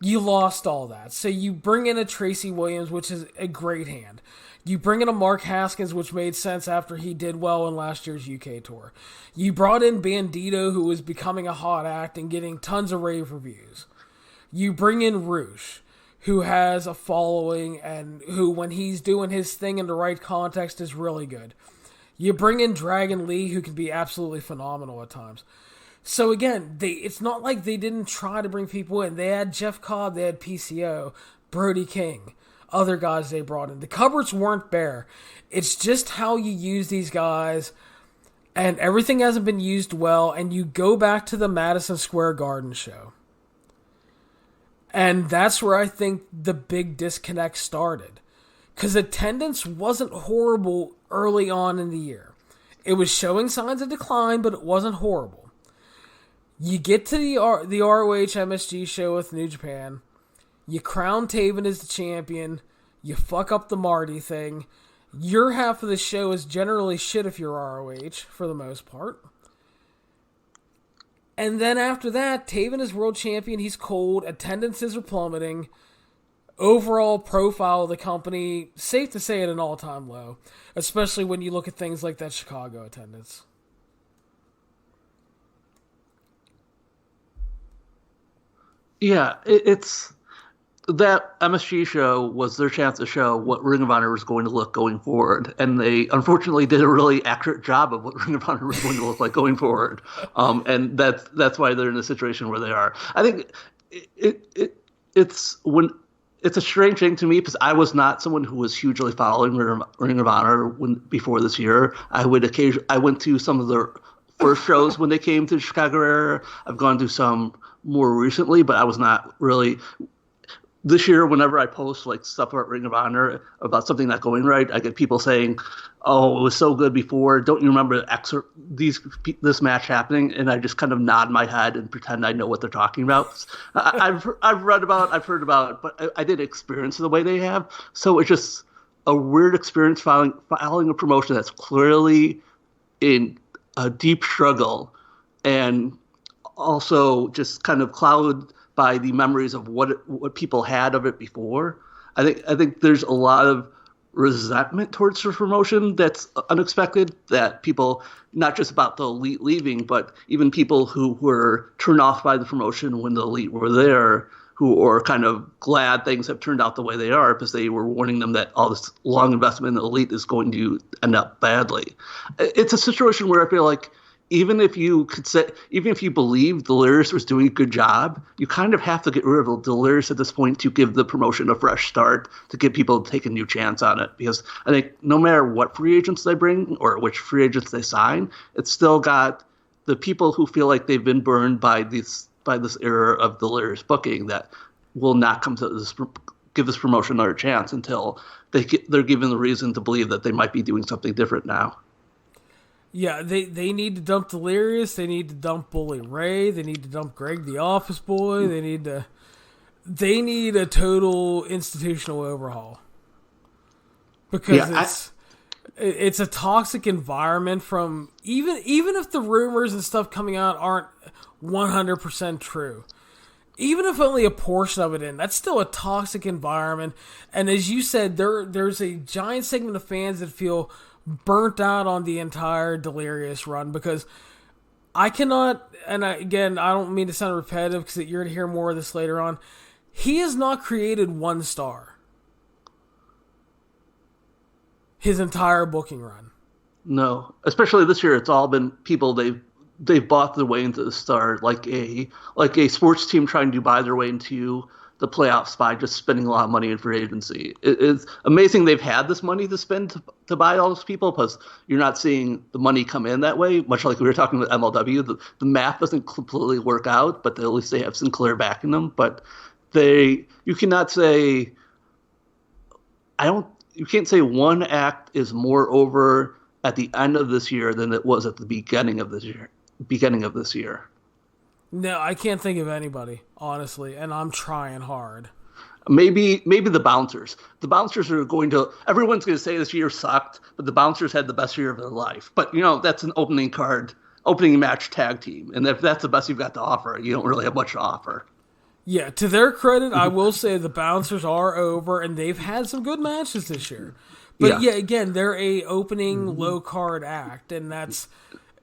You lost all that. So you bring in a Tracy Williams, which is a great hand. You bring in a Mark Haskins, which made sense after he did well in last year's UK tour. You brought in Bandido, who was becoming a hot act and getting tons of rave reviews. You bring in Roosh, who has a following and who, when he's doing his thing in the right context, is really good. You bring in Dragon Lee, who can be absolutely phenomenal at times. So again, it's not like they didn't try to bring people in. They had Jeff Cobb, they had PCO, Brody King, other guys they brought in. The cupboards weren't bare. It's just how you use these guys, and everything hasn't been used well, and you go back to the Madison Square Garden show. And that's where I think the big disconnect started. Because attendance wasn't horrible early on in the year. It was showing signs of decline, but it wasn't horrible. You get to the ROH MSG show with New Japan. You crown Taven as the champion. You fuck up the Marty thing. Your half of the show is generally shit if you're ROH, for the most part. And then after that, Taven is world champion. He's cold. Attendances are plummeting. Overall profile of the company, safe to say, at an all-time low. Especially when you look at things like that Chicago attendance. Yeah, it's that MSG show was their chance to show what Ring of Honor was going to look going forward, and they unfortunately did a really accurate job of what Ring of Honor was going to look like going forward, and that's why they're in the situation where they are. I think it's a strange thing to me because I was not someone who was hugely following Ring of Honor before this year. I went to some of the first shows when they came to the Chicago area. I've gone to some more recently, but I was not really. This year, whenever I post stuff about Ring of Honor, about something not going right, I get people saying, "Oh, it was so good before. Don't you remember this match happening?" And I just kind of nod my head and pretend I know what they're talking about. I've read about, I've heard about, but I didn't experience it the way they have. So it's just a weird experience following a promotion that's clearly in a deep struggle, and also just kind of clouded by the memories of what people had of it before. I think there's a lot of resentment towards the promotion that's unexpected, that people, not just about the Elite leaving, but even people who were turned off by the promotion when the Elite were there, who are kind of glad things have turned out the way they are because they were warning them that all this long investment in the Elite is going to end up badly. It's a situation where I feel like even if you believe Delirious was doing a good job, you kind of have to get rid of Delirious at this point to give the promotion a fresh start, to give people to take a new chance on it. Because I think no matter what free agents they bring or which free agents they sign, it's still got the people who feel like they've been burned by this era of Delirious booking that will not come to give this promotion another chance until they're given the reason to believe that they might be doing something different now. Yeah, they need to dump Delirious. They need to dump Bully Ray. They need to dump Greg the Office Boy. They need a total institutional overhaul because it's a toxic environment. From even if the rumors and stuff coming out aren't 100% true, even if only a portion of it that's still a toxic environment. And as you said, there's a giant segment of fans that feel burnt out on the entire Delirious run because I cannot, and again, I don't mean to sound repetitive because you're going to hear more of this later on, he has not created one star his entire booking run. No, especially this year, it's all been people they've bought their way into the star, like a sports team trying to buy their way into the playoffs by just spending a lot of money in free agency. It's amazing they've had this money to spend to buy all those people, because you're not seeing the money come in that way, much like we were talking with MLW. The math doesn't completely work out, but at least they have Sinclair backing them. But you cannot say you can't say one act is more over at the end of this year than it was at the beginning of this year. No, I can't think of anybody, honestly, and I'm trying hard. Maybe the Bouncers. The Bouncers are everyone's going to say this year sucked, but the Bouncers had the best year of their life. But, that's an opening match tag team. And if that's the best you've got to offer, you don't really have much to offer. Yeah, to their credit, I will say the Bouncers are over, and they've had some good matches this year. But again, they're a opening low-card act, and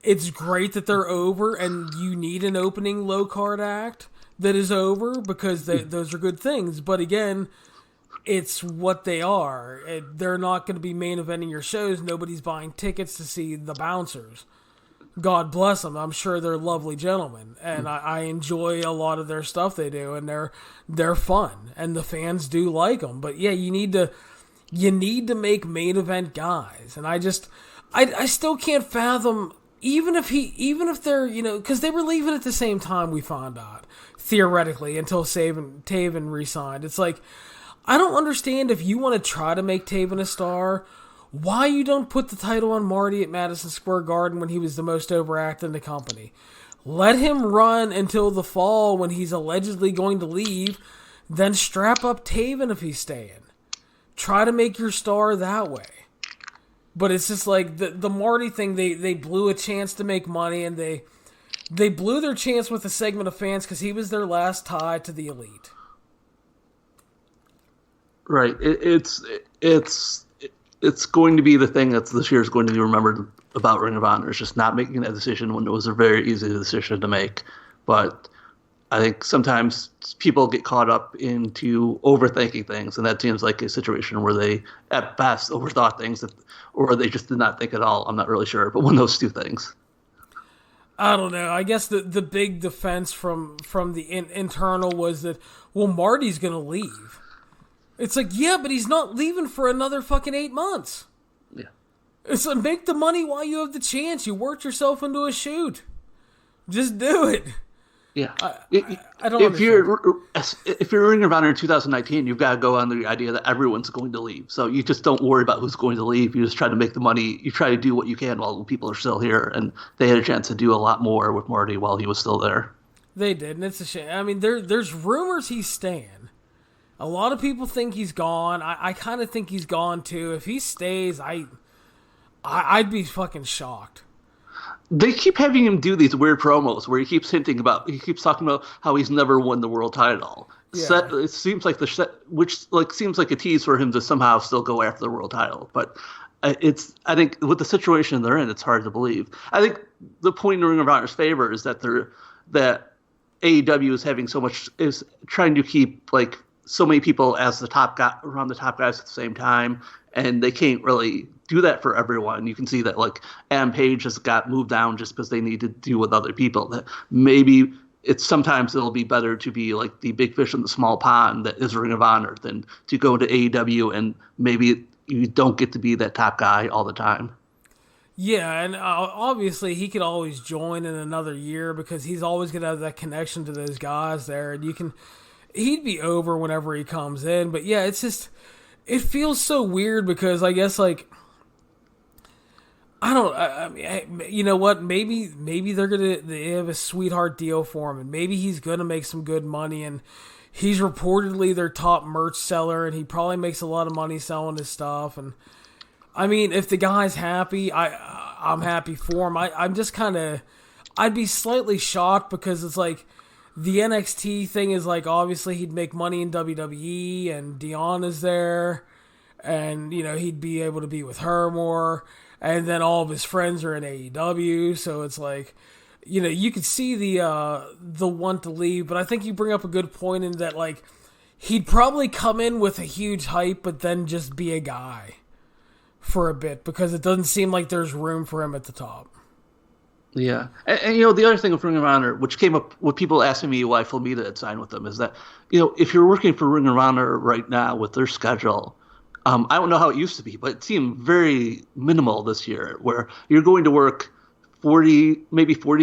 it's great that they're over, and you need an opening low-card act that is over because those are good things. But again, it's what they are. They're not going to be main eventing your shows. Nobody's buying tickets to see the Bouncers. God bless them. I'm sure they're lovely gentlemen, and I enjoy a lot of their stuff they do, and they're fun, and the fans do like them. But yeah, you need to make main event guys, and I still can't fathom. Even if they're, because they were leaving at the same time we found out, theoretically, until Taven re-signed. It's like, I don't understand if you want to try to make Taven a star, why you don't put the title on Marty at Madison Square Garden when he was the most over act in the company. Let him run until the fall when he's allegedly going to leave, then strap up Taven if he's staying. Try to make your star that way. But it's just like the Marty thing, they blew a chance to make money, and they blew their chance with a segment of fans because he was their last tie to the Elite. Right. It's going to be the thing that this year is going to be remembered about Ring of Honor. It's just not making that decision when it was a very easy decision to make. But I think sometimes people get caught up into overthinking things, and that seems like a situation where they, at best, overthought things, or they just did not think at all. I'm not really sure, but one of those two things. I don't know. I guess the big defense from the internal was that, well, Marty's going to leave. It's like, yeah, but he's not leaving for another fucking 8 months. Yeah. It's like, make the money while you have the chance. You worked yourself into a shoot. Just do it. Yeah, I don't. If you're Ring of Honor in 2019, you've got to go on the idea that everyone's going to leave. So you just don't worry about who's going to leave. You just try to make the money. You try to do what you can while people are still here. And they had a chance to do a lot more with Marty while he was still there. They did, and it's a shame. I mean, there's rumors he's staying. A lot of people think he's gone. I kind of think he's gone too. If he stays, I'd be fucking shocked. They keep having him do these weird promos where he keeps talking about how he's never won the world title. Yeah. It seems like which like seems like a tease for him to somehow still go after the world title. But I think with the situation they're in, it's hard to believe. I think the point in Ring of Honor's favor is that that AEW is trying to keep like so many people as the top guy around the top guys at the same time, and they can't really do that for everyone. You can see that like Adam Page has got moved down just because they need to deal with other people. That maybe sometimes it'll be better to be like the big fish in the small pond that is Ring of Honor than to go to AEW and maybe you don't get to be that top guy all the time. Yeah, and obviously he could always join in another year because he's always going to have that connection to those guys there, and he'd be over whenever he comes in. But yeah, it feels so weird because I guess like I mean, you know what? Maybe they have a sweetheart deal for him, and maybe he's gonna make some good money. And he's reportedly their top merch seller, and he probably makes a lot of money selling his stuff. And I mean, if the guy's happy, I'm happy for him. I'm just I'd be slightly shocked because it's like the NXT thing is like obviously he'd make money in WWE, and Dion is there, and you know he'd be able to be with her more. And then all of his friends are in AEW, so it's like, you know, you could see the want to leave. But I think you bring up a good point in that, like, he'd probably come in with a huge hype, but then just be a guy for a bit because it doesn't seem like there's room for him at the top. Yeah, and you know the other thing with Ring of Honor, which came up with people asking me why Flamita had signed with them, is that you know if you're working for Ring of Honor right now with their schedule. I don't know how it used to be, but it seemed very minimal this year, where you're going to work 40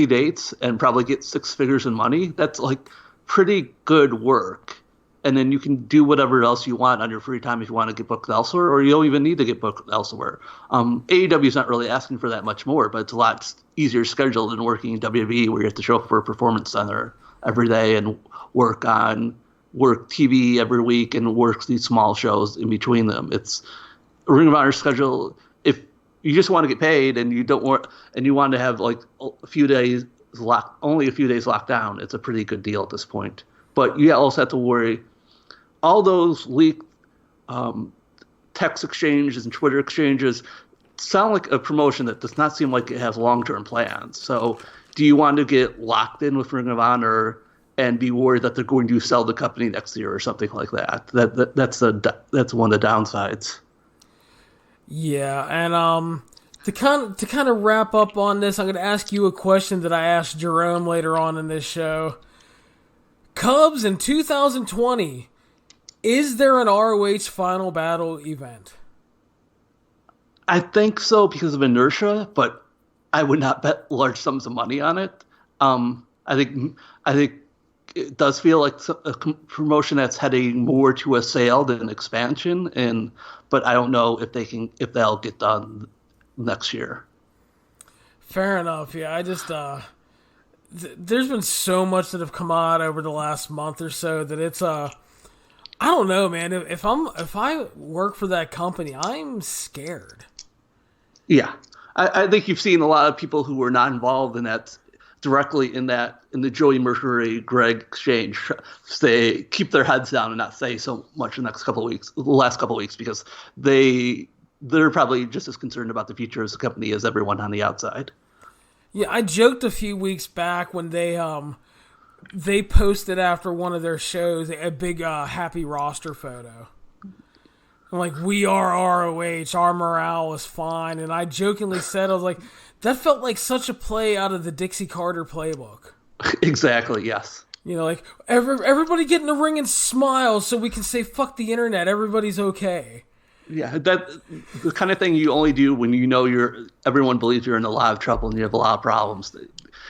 dates and probably get six figures in money. That's like pretty good work. And then you can do whatever else you want on your free time if you want to get booked elsewhere, or you don't even need to get booked elsewhere. AEW is not really asking for that much more, but it's a lot easier schedule than working in WWE where you have to show up for a performance center every day and work TV every week and work these small shows in between them. It's a Ring of Honor schedule. If you just want to get paid and you want to have like only a few days locked down, it's a pretty good deal at this point. But you also have to worry all those leaked text exchanges and Twitter exchanges sound like a promotion that does not seem like it has long-term plans. So do you want to get locked in with Ring of Honor and be worried that they're going to sell the company next year or something like that? That's one of the downsides. Yeah, and to kind of wrap up on this, I'm going to ask you a question that I asked Jerome later on in this show. Cubs in 2020, is there an ROH Final Battle event? I think so because of inertia, but I would not bet large sums of money on it. I think it does feel like a promotion that's heading more to a sale than expansion, but I don't know if they'll get done next year. Fair enough. Yeah, I just there's been so much that have come out over the last month or so that it's I don't know, man. If I work for that company, I'm scared. Yeah, I think you've seen a lot of people who were not involved in that directly in the Joey Mercury Greg exchange keep their heads down and not say so much the last couple of weeks because they're probably just as concerned about the future of the company as everyone on the outside. Yeah, I joked a few weeks back when they posted after one of their shows a big happy roster photo. I'm like, we are ROH, our morale is fine, and I jokingly said, I was like, that felt like such a play out of the Dixie Carter playbook. Exactly, yes. You know, like, everybody get in the ring and smile so we can say, fuck the internet, everybody's okay. Yeah, that the kind of thing you only do when you know everyone believes you're in a lot of trouble and you have a lot of problems.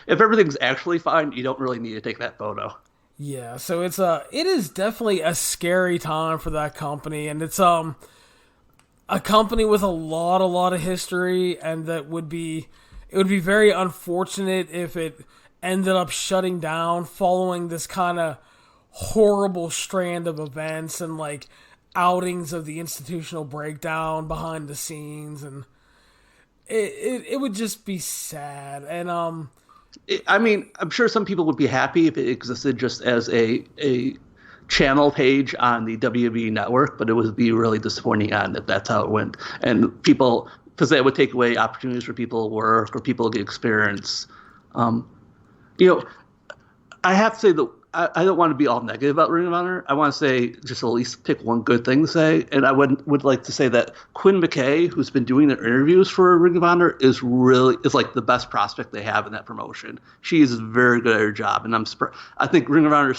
If everything's actually fine, you don't really need to take that photo. Yeah, so it is definitely a scary time for that company, and it's a company with a lot of history, and it would be very unfortunate if it ended up shutting down following this kind of horrible strand of events and like outings of the institutional breakdown behind the scenes. And it would just be sad. And I mean, I'm sure some people would be happy if it existed just as a channel page on the WWE network, but it would be really disappointing on if that's how it went. And people, because that would take away opportunities for people to work or people to get experience. I have to say that I don't want to be all negative about Ring of Honor. I want to say just at least pick one good thing to say. And I would like to say that Quinn McKay, who's been doing their interviews for Ring of Honor, is like the best prospect they have in that promotion. She is very good at her job. And I think Ring of Honor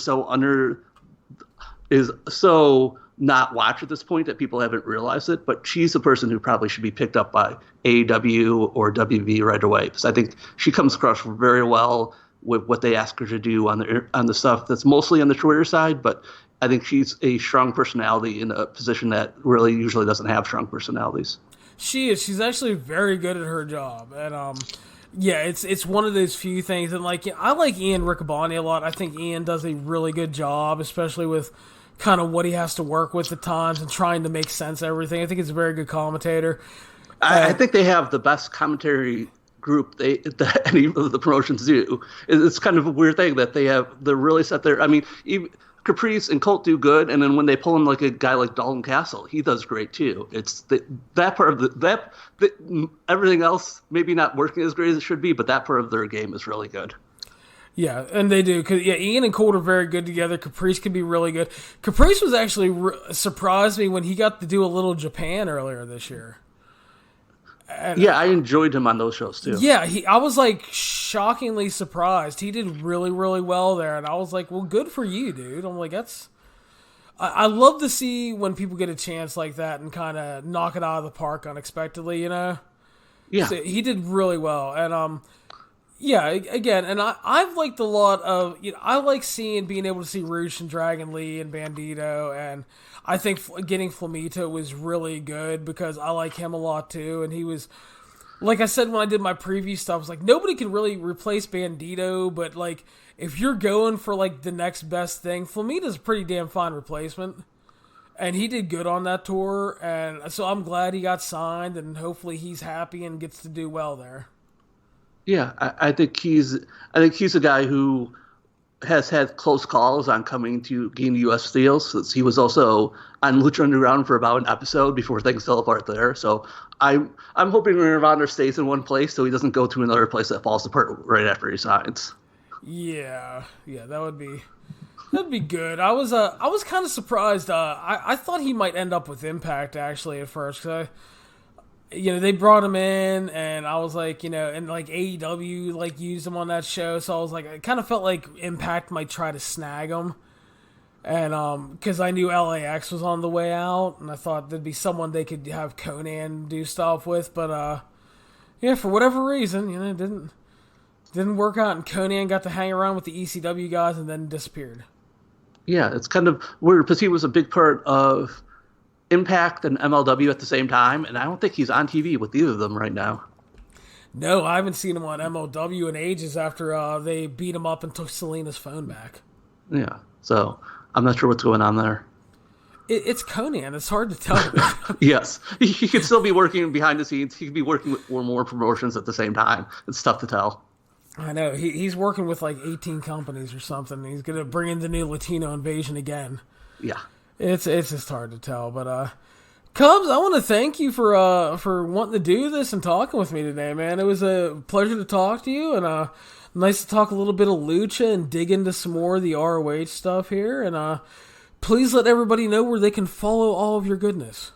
is so not watched at this point that people haven't realized it. But she's the person who probably should be picked up by AEW or WV right away. Because I think she comes across very well with what they ask her to do on the stuff that's mostly on the Twitter side, but I think she's a strong personality in a position that really usually doesn't have strong personalities. She is. She's actually very good at her job, and yeah, it's one of those few things. And I like Ian Riccaboni a lot. I think Ian does a really good job, especially with kind of what he has to work with at times and trying to make sense of everything. I think he's a very good commentator. I think they have the best commentary group that any of the promotions do. It's kind of a weird thing that they're really set there. I mean, even Caprice and Colt do good, and then when they pull in like a guy like Dalton Castle, he does great too. It's that part of everything else maybe not working as great as it should be, but that part of their game is really good. Yeah, and they do. Cause, Ian and Colt are very good together. Caprice can be really good. Caprice was actually surprised me when he got to do a little Japan earlier this year. And, I enjoyed him on those shows too. Yeah, I was shockingly surprised. He did really, really well there, and I was like, "Well, good for you, dude." I'm like, I love to see when people get a chance like that and kind of knock it out of the park unexpectedly, Yeah. So he did really well, and again, and I've liked a lot of. I like being able to see Roosh and Dragon Lee and Bandido, and I think getting Flamita was really good because I like him a lot too. And he was, like I said when I did my preview stuff, I was like, nobody can really replace Bandido, but if you're going for the next best thing, Flamita's a pretty damn fine replacement. And he did good on that tour, and so I'm glad he got signed, and hopefully he's happy and gets to do well there. Yeah, I think he's a guy who has had close calls on coming to gain U.S. deals, since he was also on Lucha Underground for about an episode before things fell apart there. So I'm hoping Ring of Honor stays in one place so he doesn't go to another place that falls apart right after he signs. Yeah, that'd be good. I was kind of surprised. I thought he might end up with Impact actually at first, because they brought him in, and I was like, and AEW used him on that show, so I was like, I kind of felt like Impact might try to snag him, and because I knew LAX was on the way out, and I thought there'd be someone they could have Conan do stuff with, but for whatever reason, it didn't work out, and Conan got to hang around with the ECW guys and then disappeared. Yeah, it's kind of weird because he was a big part of Impact and MLW at the same time, and I don't think he's on TV with either of them right now. No, I haven't seen him on MLW in ages after they beat him up and took Selena's phone back. Yeah, so I'm not sure what's going on there. It's Conan. It's hard to tell. Yes, he could still be working behind the scenes. He could be working with more promotions at the same time. It's tough to tell. I know. He's working with 18 companies or something. He's going to bring in the new Latino invasion again. Yeah. It's just hard to tell, but Cubs, I want to thank you for wanting to do this and talking with me today, man. It was a pleasure to talk to you, and nice to talk a little bit of Lucha and dig into some more of the ROH stuff here. And please let everybody know where they can follow all of your goodness.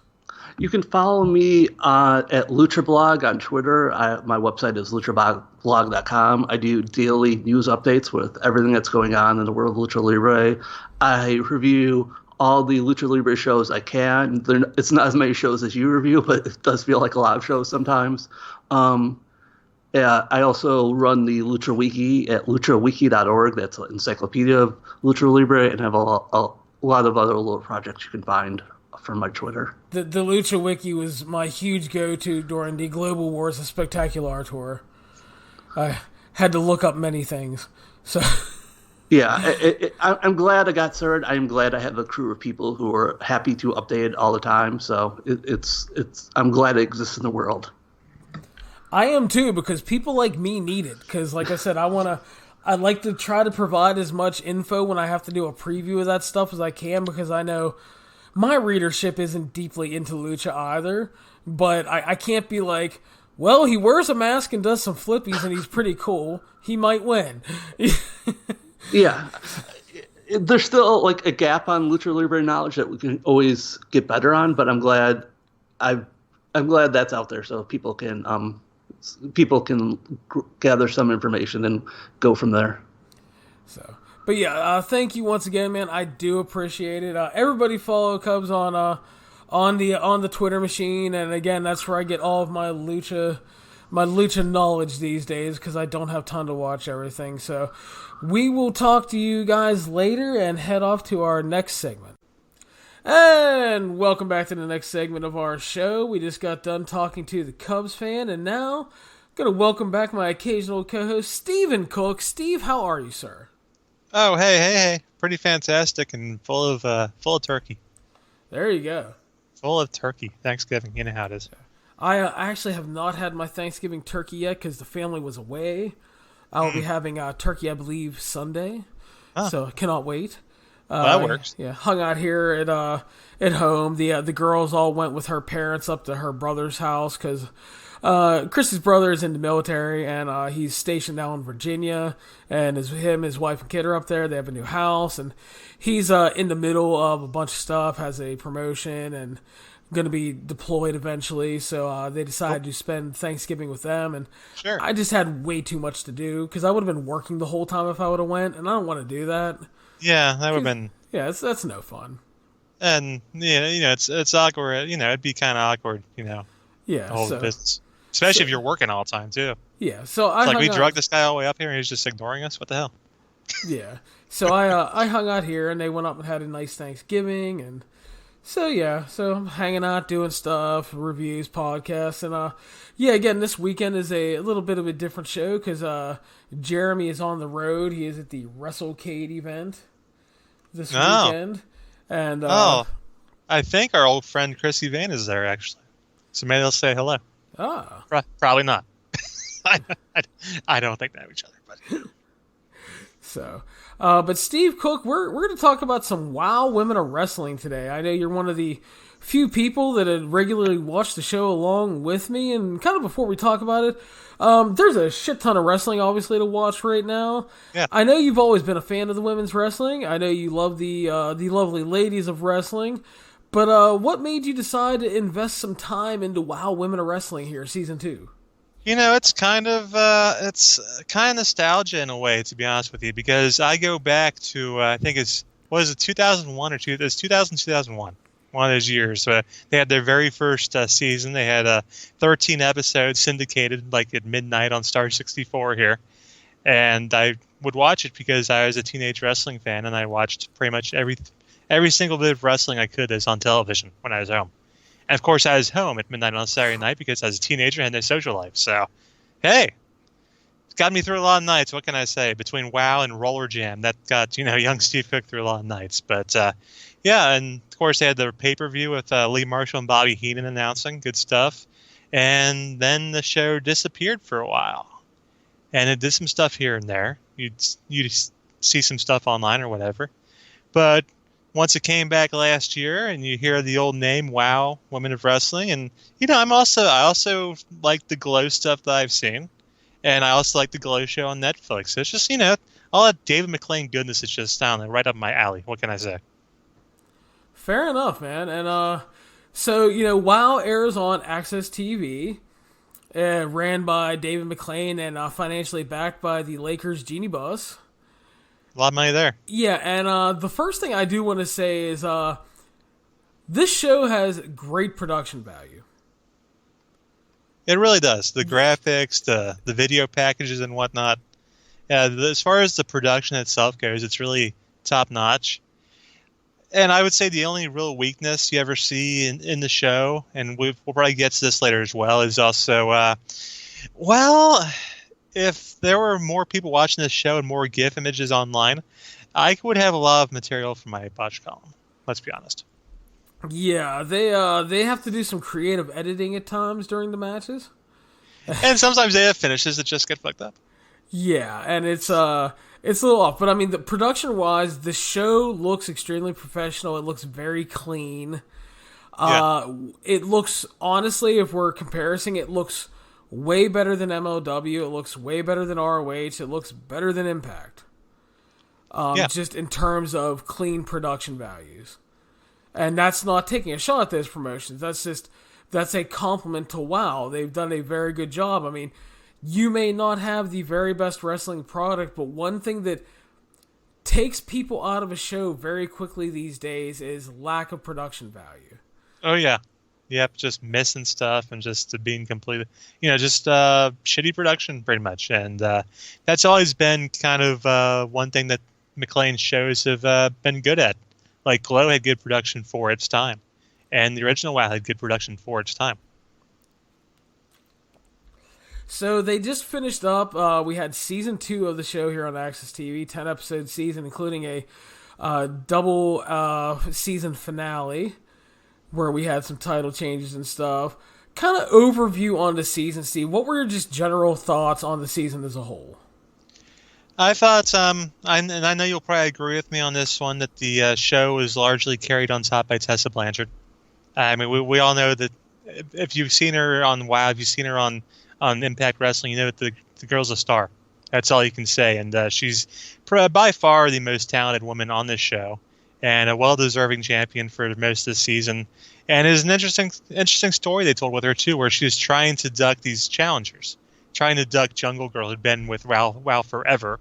You can follow me at LuchaBlog on Twitter. My website is luchablog.com. I do daily news updates with everything that's going on in the world of Lucha Libre. I review all the Lucha Libre shows I can. It's not as many shows as you review, but it does feel like a lot of shows sometimes. I also run the Lucha Wiki at luchawiki.org. That's an encyclopedia of Lucha Libre, and have a lot of other little projects you can find from my Twitter. The Lucha Wiki was my huge go-to during the Global Wars of Spectacular tour. I had to look up many things. So... Yeah, I'm glad I got started. I'm glad I have a crew of people who are happy to update it all the time. So I'm glad it exists in the world. I am too, because people like me need it. Because, like I said, I'd like to try to provide as much info when I have to do a preview of that stuff as I can, because I know my readership isn't deeply into Lucha either. But I can't be like, well, he wears a mask and does some flippies and he's pretty cool. He might win. Yeah. There's still like a gap on Lucha Libre knowledge that we can always get better on, but I'm glad that's out there so people can gather some information and go from there. So, but yeah, thank you once again, man. I do appreciate it. Everybody follow Cubs on the Twitter machine, and again, that's where I get all of my lucha knowledge these days, because I don't have time to watch everything. So we will talk to you guys later and head off to our next segment. And welcome back to the next segment of our show. We just got done talking to the Cubs fan, and now I'm going to welcome back my occasional co-host, Stephen Cook. Steve, how are you, sir? Oh, hey. Pretty fantastic and full of turkey. There you go. Full of turkey. Thanksgiving, you know how it is. I actually have not had my Thanksgiving turkey yet because the family was away. I will be having turkey, I believe, Sunday. So I cannot wait. Well, that works. Yeah, hung out here at home. The girls all went with her parents up to her brother's house because Chris's brother is in the military and he's stationed down in Virginia. And his wife and kid are up there. They have a new house, and he's in the middle of a bunch of stuff. Has a promotion and going to be deployed eventually. So they decided to spend Thanksgiving with them. And sure. I just had way too much to do because I would have been working the whole time if I would have went, and I don't want to do that. Yeah, that would have been... Yeah, that's no fun. And, yeah, it's awkward. It'd be kind of awkward, Yeah. The whole business. Especially if you're working all the time, too. Yeah, so it's like we drugged this guy all the way up here and he's just ignoring us? What the hell? Yeah. So I hung out here and they went up and had a nice Thanksgiving. And so, yeah, so I'm hanging out, doing stuff, reviews, podcasts. And, again, this weekend is a little bit of a different show because Jeremy is on the road. He is at the WrestleCade event this weekend. And I think our old friend Chris Van is there, actually. So maybe they'll say hello. Probably not. I don't think they have each other. But So, but Steve Cook, we're going to talk about some WoW Women of Wrestling today. I know you're one of the few people that had regularly watched the show along with me, and kind of before we talk about it, there's a shit ton of wrestling, obviously, to watch right now. Yeah. I know you've always been a fan of the women's wrestling. I know you love the lovely ladies of wrestling. But what made you decide to invest some time into WoW Women of Wrestling here, Season 2? It's kind of nostalgia in a way, to be honest with you, because I go back to, I think it's 2001 or 2001. One of those years. They had their very first season. They had 13 episodes syndicated like at midnight on Star 64 here. And I would watch it because I was a teenage wrestling fan, and I watched pretty much every single bit of wrestling I could as on television when I was home. And, of course, I was home at midnight on Saturday night because as a teenager I had no social life. So, hey, it's got me through a lot of nights. What can I say? Between WoW and Roller Jam, that got, young Steve Cook through a lot of nights. But, yeah, and, of course, they had the pay-per-view with Lee Marshall and Bobby Heenan announcing. Good stuff. And then the show disappeared for a while. And it did some stuff here and there. You'd see some stuff online or whatever. But once it came back last year, and you hear the old name, WoW, Women of Wrestling, and I also like the Glow stuff that I've seen, and I also like the Glow show on Netflix. It's just all that David McLean goodness is just down there, right up my alley. What can I say? Fair enough, man. And so WoW airs on Access TV, ran by David McLean and financially backed by the Lakers Genie Bus. A lot of money there. Yeah, and the first thing I do want to say is this show has great production value. It really does. The graphics, the video packages and whatnot. Yeah, as far as the production itself goes, it's really top-notch. And I would say the only real weakness you ever see in the show, and we'll probably get to this later as well, is also, if there were more people watching this show and more GIF images online, I would have a lot of material for my botch column. Let's be honest. Yeah, they have to do some creative editing at times during the matches. And sometimes they have finishes that just get fucked up. Yeah, and it's a little off. But I mean, the production-wise, the show looks extremely professional. It looks very clean. It looks, honestly, if we're comparing, it looks way better than MLW. It looks way better than ROH. It looks better than Impact. Just in terms of clean production values. And that's not taking a shot at those promotions. That's a compliment to WoW. They've done a very good job. I mean, you may not have the very best wrestling product, but one thing that takes people out of a show very quickly these days is lack of production value. Oh, yeah. Yep, just missing stuff and just being completely, just shitty production pretty much. And that's always been kind of one thing that McLean's shows have been good at. Like, Glow had good production for its time. And the original WoW had good production for its time. So they just finished up. We had season 2 of the show here on Access TV, 10-episode season, including a double season finale where we had some title changes and stuff. Kind of overview on the season, Steve. What were your just general thoughts on the season as a whole? I thought, and I know you'll probably agree with me on this one, that the show was largely carried on top by Tessa Blanchard. I mean, we all know that if you've seen her on WoW, if you've seen her on Impact Wrestling, you know that the girl's a star. That's all you can say. And she's by far the most talented woman on this show, and a well-deserving champion for most of the season. And it is an interesting story they told with her too, where she was trying to duck these challengers, trying to duck Jungle Girl, who'd been with WoW forever,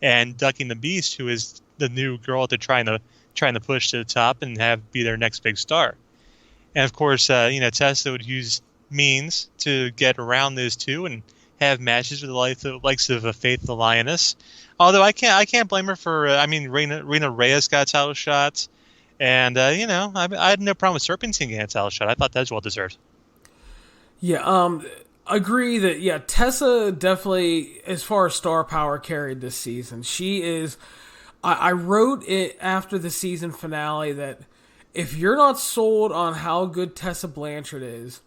and ducking the Beast, who is the new girl that they're trying to push to the top and be their next big star. And of course, Tessa would use means to get around those two and have matches with the likes of a Faith the Lioness. Although I can't blame her for. Rena Reyes got a title shot, and I had no problem with Serpentine getting a title shot. I thought that was well deserved. Yeah, agree that Tessa definitely, as far as star power, carried this season. She is. I wrote it after the season finale that if you're not sold on how good Tessa Blanchard is,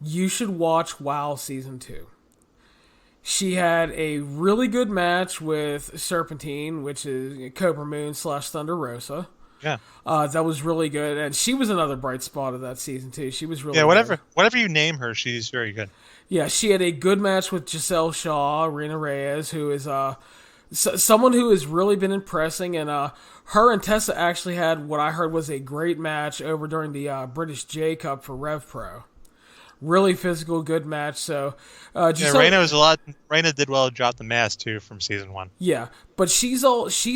you should watch WoW Season 2. She had a really good match with Serpentine, which is Cobra Moon / Thunder Rosa. Yeah. That was really good. And she was another bright spot of that season, too. She was really good. Whatever you name her, she's very good. Yeah, she had a good match with Giselle Shaw, Rena Reyes, who is someone who has really been impressing. And her and Tessa actually had what I heard was a great match over during the British J Cup for Rev Pro. Really physical, good match. So, Rena did well to drop the mask too from season 1. Yeah, but she's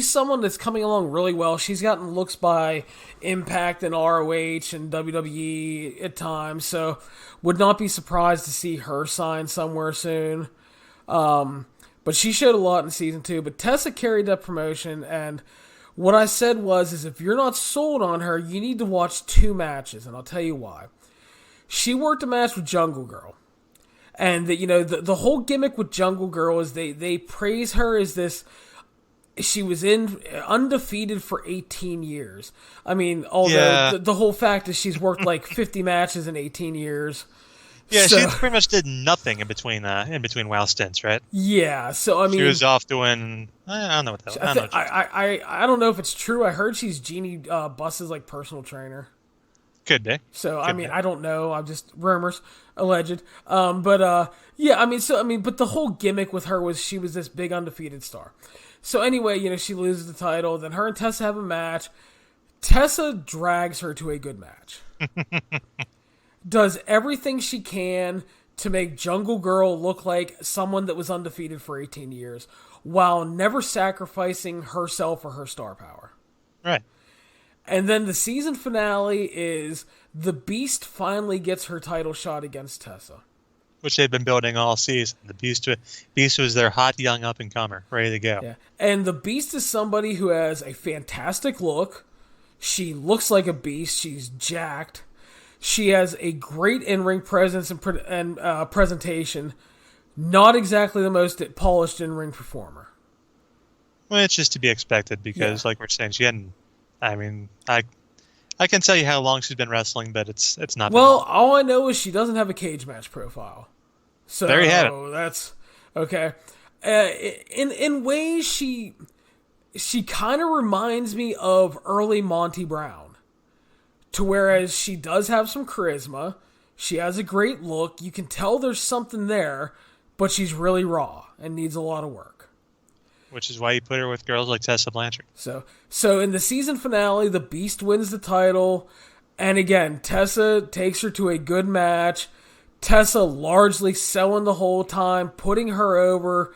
someone that's coming along really well. She's gotten looks by Impact and ROH and WWE at times. So, would not be surprised to see her sign somewhere soon. But she showed a lot in season 2. But Tessa carried that promotion, and what I said is if you're not sold on her, you need to watch 2 matches, and I'll tell you why. She worked a match with Jungle Girl. And, the whole gimmick with Jungle Girl is they praise her as this... She was undefeated for 18 years. I mean, although the whole fact is she's worked like 50 matches in 18 years. Yeah, so, she pretty much did nothing in between WoW stints, right? Yeah, so I mean... She was off doing... I don't know what that was. I don't know if it's true. I heard she's Jeannie Buss's like personal trainer. Could be. So, I don't know. I'm just rumors, alleged. But the whole gimmick with her was she was this big undefeated star. So anyway, she loses the title. Then her and Tessa have a match. Tessa drags her to a good match. Does everything she can to make Jungle Girl look like someone that was undefeated for 18 years while never sacrificing herself or her star power. Right. And then the season finale is the Beast finally gets her title shot against Tessa. Which they've been building all season. The Beast was their hot young up-and-comer, ready to go. Yeah. And the Beast is somebody who has a fantastic look. She looks like a beast. She's jacked. She has a great in-ring presence and presentation. Not exactly the most polished in-ring performer. Well, it's just to be expected because, like we're saying, she hadn't... I mean, I can tell you how long she's been wrestling, but it's not. Well, all I know is she doesn't have a cage match profile. So there you have it. That's okay. In ways, she kind of reminds me of early Monty Brown, to whereas she does have some charisma, she has a great look. You can tell there's something there, but she's really raw and needs a lot of work. Which is why you put her with girls like Tessa Blanchard. So in the season finale, the Beast wins the title, and again, Tessa takes her to a good match. Tessa largely selling the whole time, putting her over,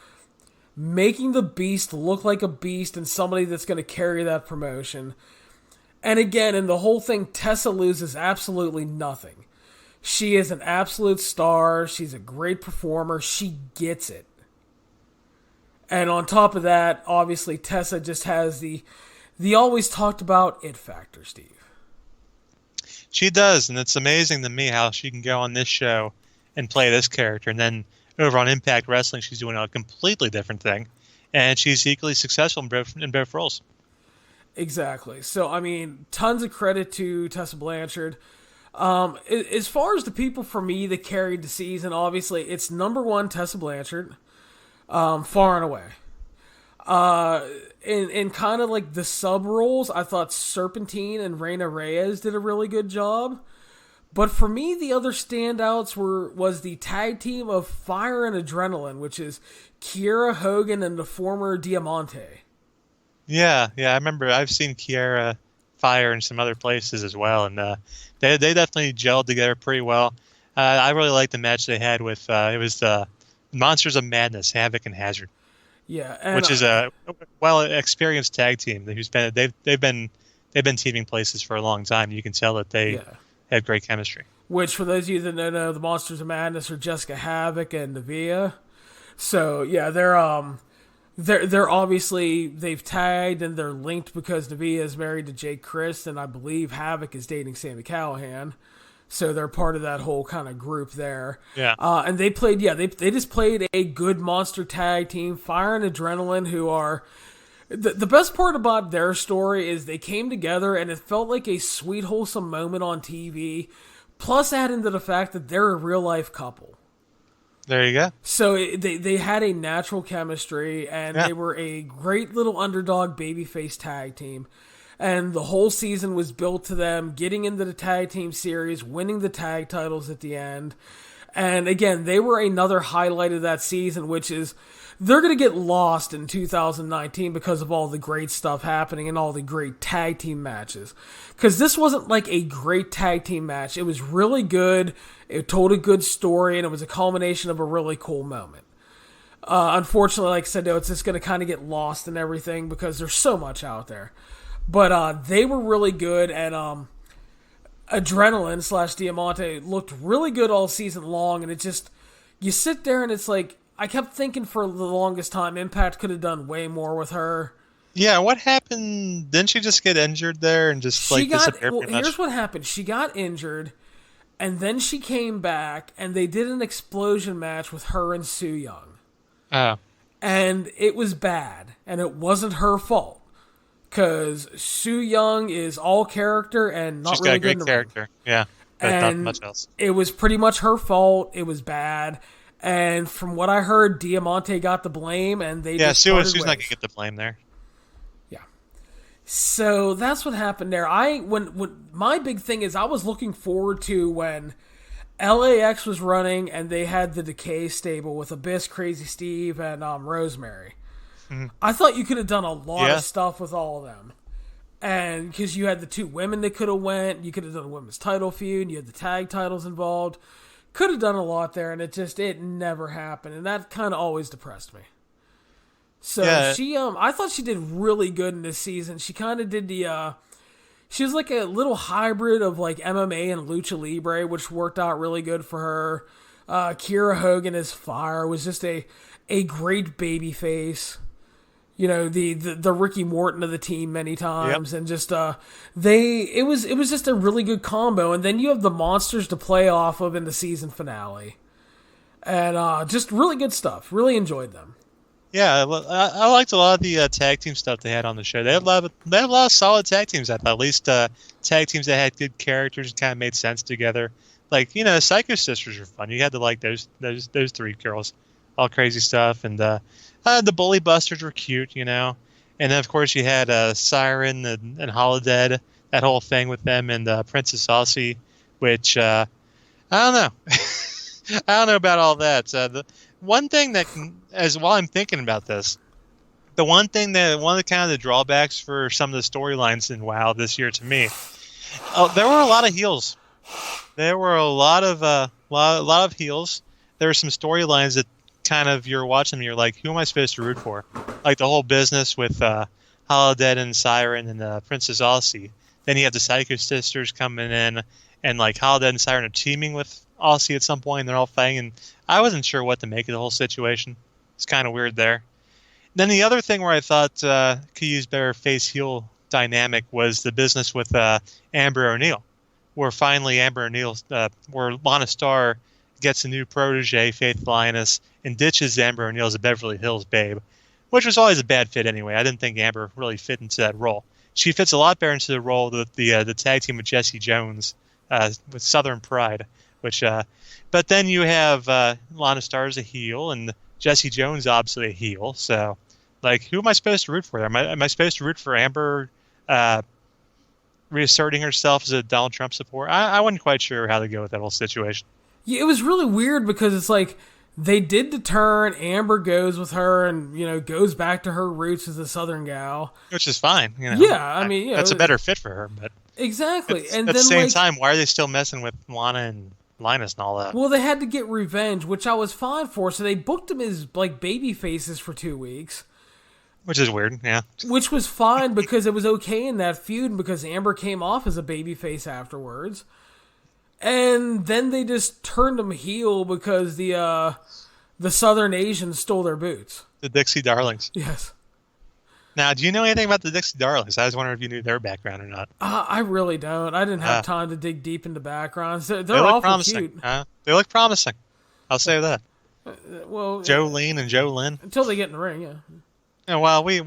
making the Beast look like a beast and somebody that's going to carry that promotion. And again, in the whole thing, Tessa loses absolutely nothing. She is an absolute star. She's a great performer. She gets it. And on top of that, obviously, Tessa just has the always talked about it factor, Steve. She does, and it's amazing to me how she can go on this show and play this character, and then over on Impact Wrestling, she's doing a completely different thing, and she's equally successful in both roles. Exactly. So, I mean, tons of credit to Tessa Blanchard. As far as the people for me that carried the season, obviously, it's number one, Tessa Blanchard, far and away. In kind of like the sub roles, I thought Serpentine and Reina Reyes did a really good job. But for me, the other standouts was the tag team of Fire and Adrenaline, which is Kiera Hogan and the former Diamante. Yeah, I remember. I've seen Kiera Fire in some other places as well, and they definitely gelled together pretty well. I really liked the match they had with it was the Monsters of Madness, Havoc and Hazard. Yeah, and which is a well-experienced tag team who's been they've been teaming places for a long time. You can tell that they have great chemistry. Which, for those of you that don't know, the Monsters of Madness are Jessica Havoc and Navia. So yeah, they're obviously they've tagged and they're linked because Navia is married to Jake Christ, and I believe Havoc is dating Sami Callihan. So they're part of that whole kind of group there. Yeah. And they played, they just played a good monster tag team, Fire and Adrenaline, who are... The best part about their story is they came together and it felt like a sweet, wholesome moment on TV, plus add into the fact that they're a real-life couple. There you go. So they had a natural chemistry, and they were a great little underdog babyface tag team. And the whole season was built to them getting into the tag team series, winning the tag titles at the end. And again, they were another highlight of that season, which is they're going to get lost in 2019 because of all the great stuff happening and all the great tag team matches. Because this wasn't like a great tag team match. It was really good. It told a good story, and it was a culmination of a really cool moment. Unfortunately, like I said, though, it's just going to kind of get lost in everything because there's so much out there. But they were really good, and Adrenaline / Diamante looked really good all season long, and it just, you sit there and it's like, I kept thinking for the longest time, Impact could have done way more with her. Yeah, what happened? Didn't she just get injured there and just disappear? Well, here's what happened. She got injured, and then she came back, and they did an explosion match with her and Su Yung. Oh. And it was bad, and it wasn't her fault. Because Su Yung is all character and not really good in the ring. She's got a great character, yeah. But and not much else. It was pretty much her fault. It was bad. And from what I heard, Diamante got the blame, and they just Sue's not going to get the blame there. Yeah. So that's what happened there. When my big thing is, I was looking forward to when LAX was running and they had the Decay stable with Abyss, Crazy Steve, and Rosemary. Mm-hmm. I thought you could have done a lot of stuff with all of them. And because you had the two women that could have went, you could have done a women's title feud, you had the tag titles involved. Could have done a lot there, and it never happened. And that kind of always depressed me. So she, I thought she did really good in this season. She kind of did she was like a little hybrid of like MMA and Lucha Libre, which worked out really good for her. Kiera Hogan as Fire was just a great baby face. You know, the Ricky Morton of the team many times, and just it was just a really good combo. And then you have the monsters to play off of in the season finale, and just really good stuff. Really enjoyed them. Yeah, I liked a lot of the tag team stuff they had on the show. They had a lot of solid tag teams. I thought, at least tag teams that had good characters and kind of made sense together. Like, Psycho Sisters were fun. You had to like those three girls, all crazy stuff, and the Bully Busters were cute, And then of course you had Siren and Holodead, that whole thing with them, and Princess Aussie, which I don't know. I don't know about all that. The one thing that, while I'm thinking about this, one of the kind of the drawbacks for some of the storylines in WoW this year to me, there were a lot of heels. There were a lot of heels. There were some storylines that kind of you're watching them, you're like, who am I supposed to root for? Like the whole business with Holodead and Siren and Princess Aussie. Then you have the Psycho Sisters coming in, and like Holodead and Siren are teaming with Aussie at some point, and they're all fighting, and I wasn't sure what to make of the whole situation. It's kind of weird there. Then the other thing where I thought could use better face-heel dynamic was the business with Amber O'Neil, where finally Amber O'Neil, where Lana Starr gets a new protege, Faith Lioness, and ditches Amber O'Neil as a Beverly Hills babe, which was always a bad fit anyway. I didn't think Amber really fit into that role. She fits a lot better into the role of the tag team with Jesse Jones with Southern Pride. But then you have Lana Starr as a heel, and Jesse Jones obviously a heel. So, like, who am I supposed to root for? Am I supposed to root for Amber reasserting herself as a Donald Trump supporter? I wasn't quite sure how to go with that whole situation. Yeah, it was really weird because it's like they did the turn. Amber goes with her and goes back to her roots as a Southern gal, which is fine. Yeah, I mean, that's a better fit for her. But exactly, and at the same time, why are they still messing with Lana and Linus and all that? Well, they had to get revenge, which I was fine for, so they booked them as like baby faces for 2 weeks. Which is weird, yeah. Which was fine because it was okay in that feud because Amber came off as a baby face afterwards. And then they just turned them heel because the Southern Asians stole their boots. The Dixie Darlings. Yes. Now, do you know anything about the Dixie Darlings? I was wondering if you knew their background or not. I really don't. I didn't have time to dig deep into backgrounds. They're look awful promising. cute. They look promising. I'll say that. Well, Jolene and Jolyn. Until they get in the ring, yeah. Yeah, well, we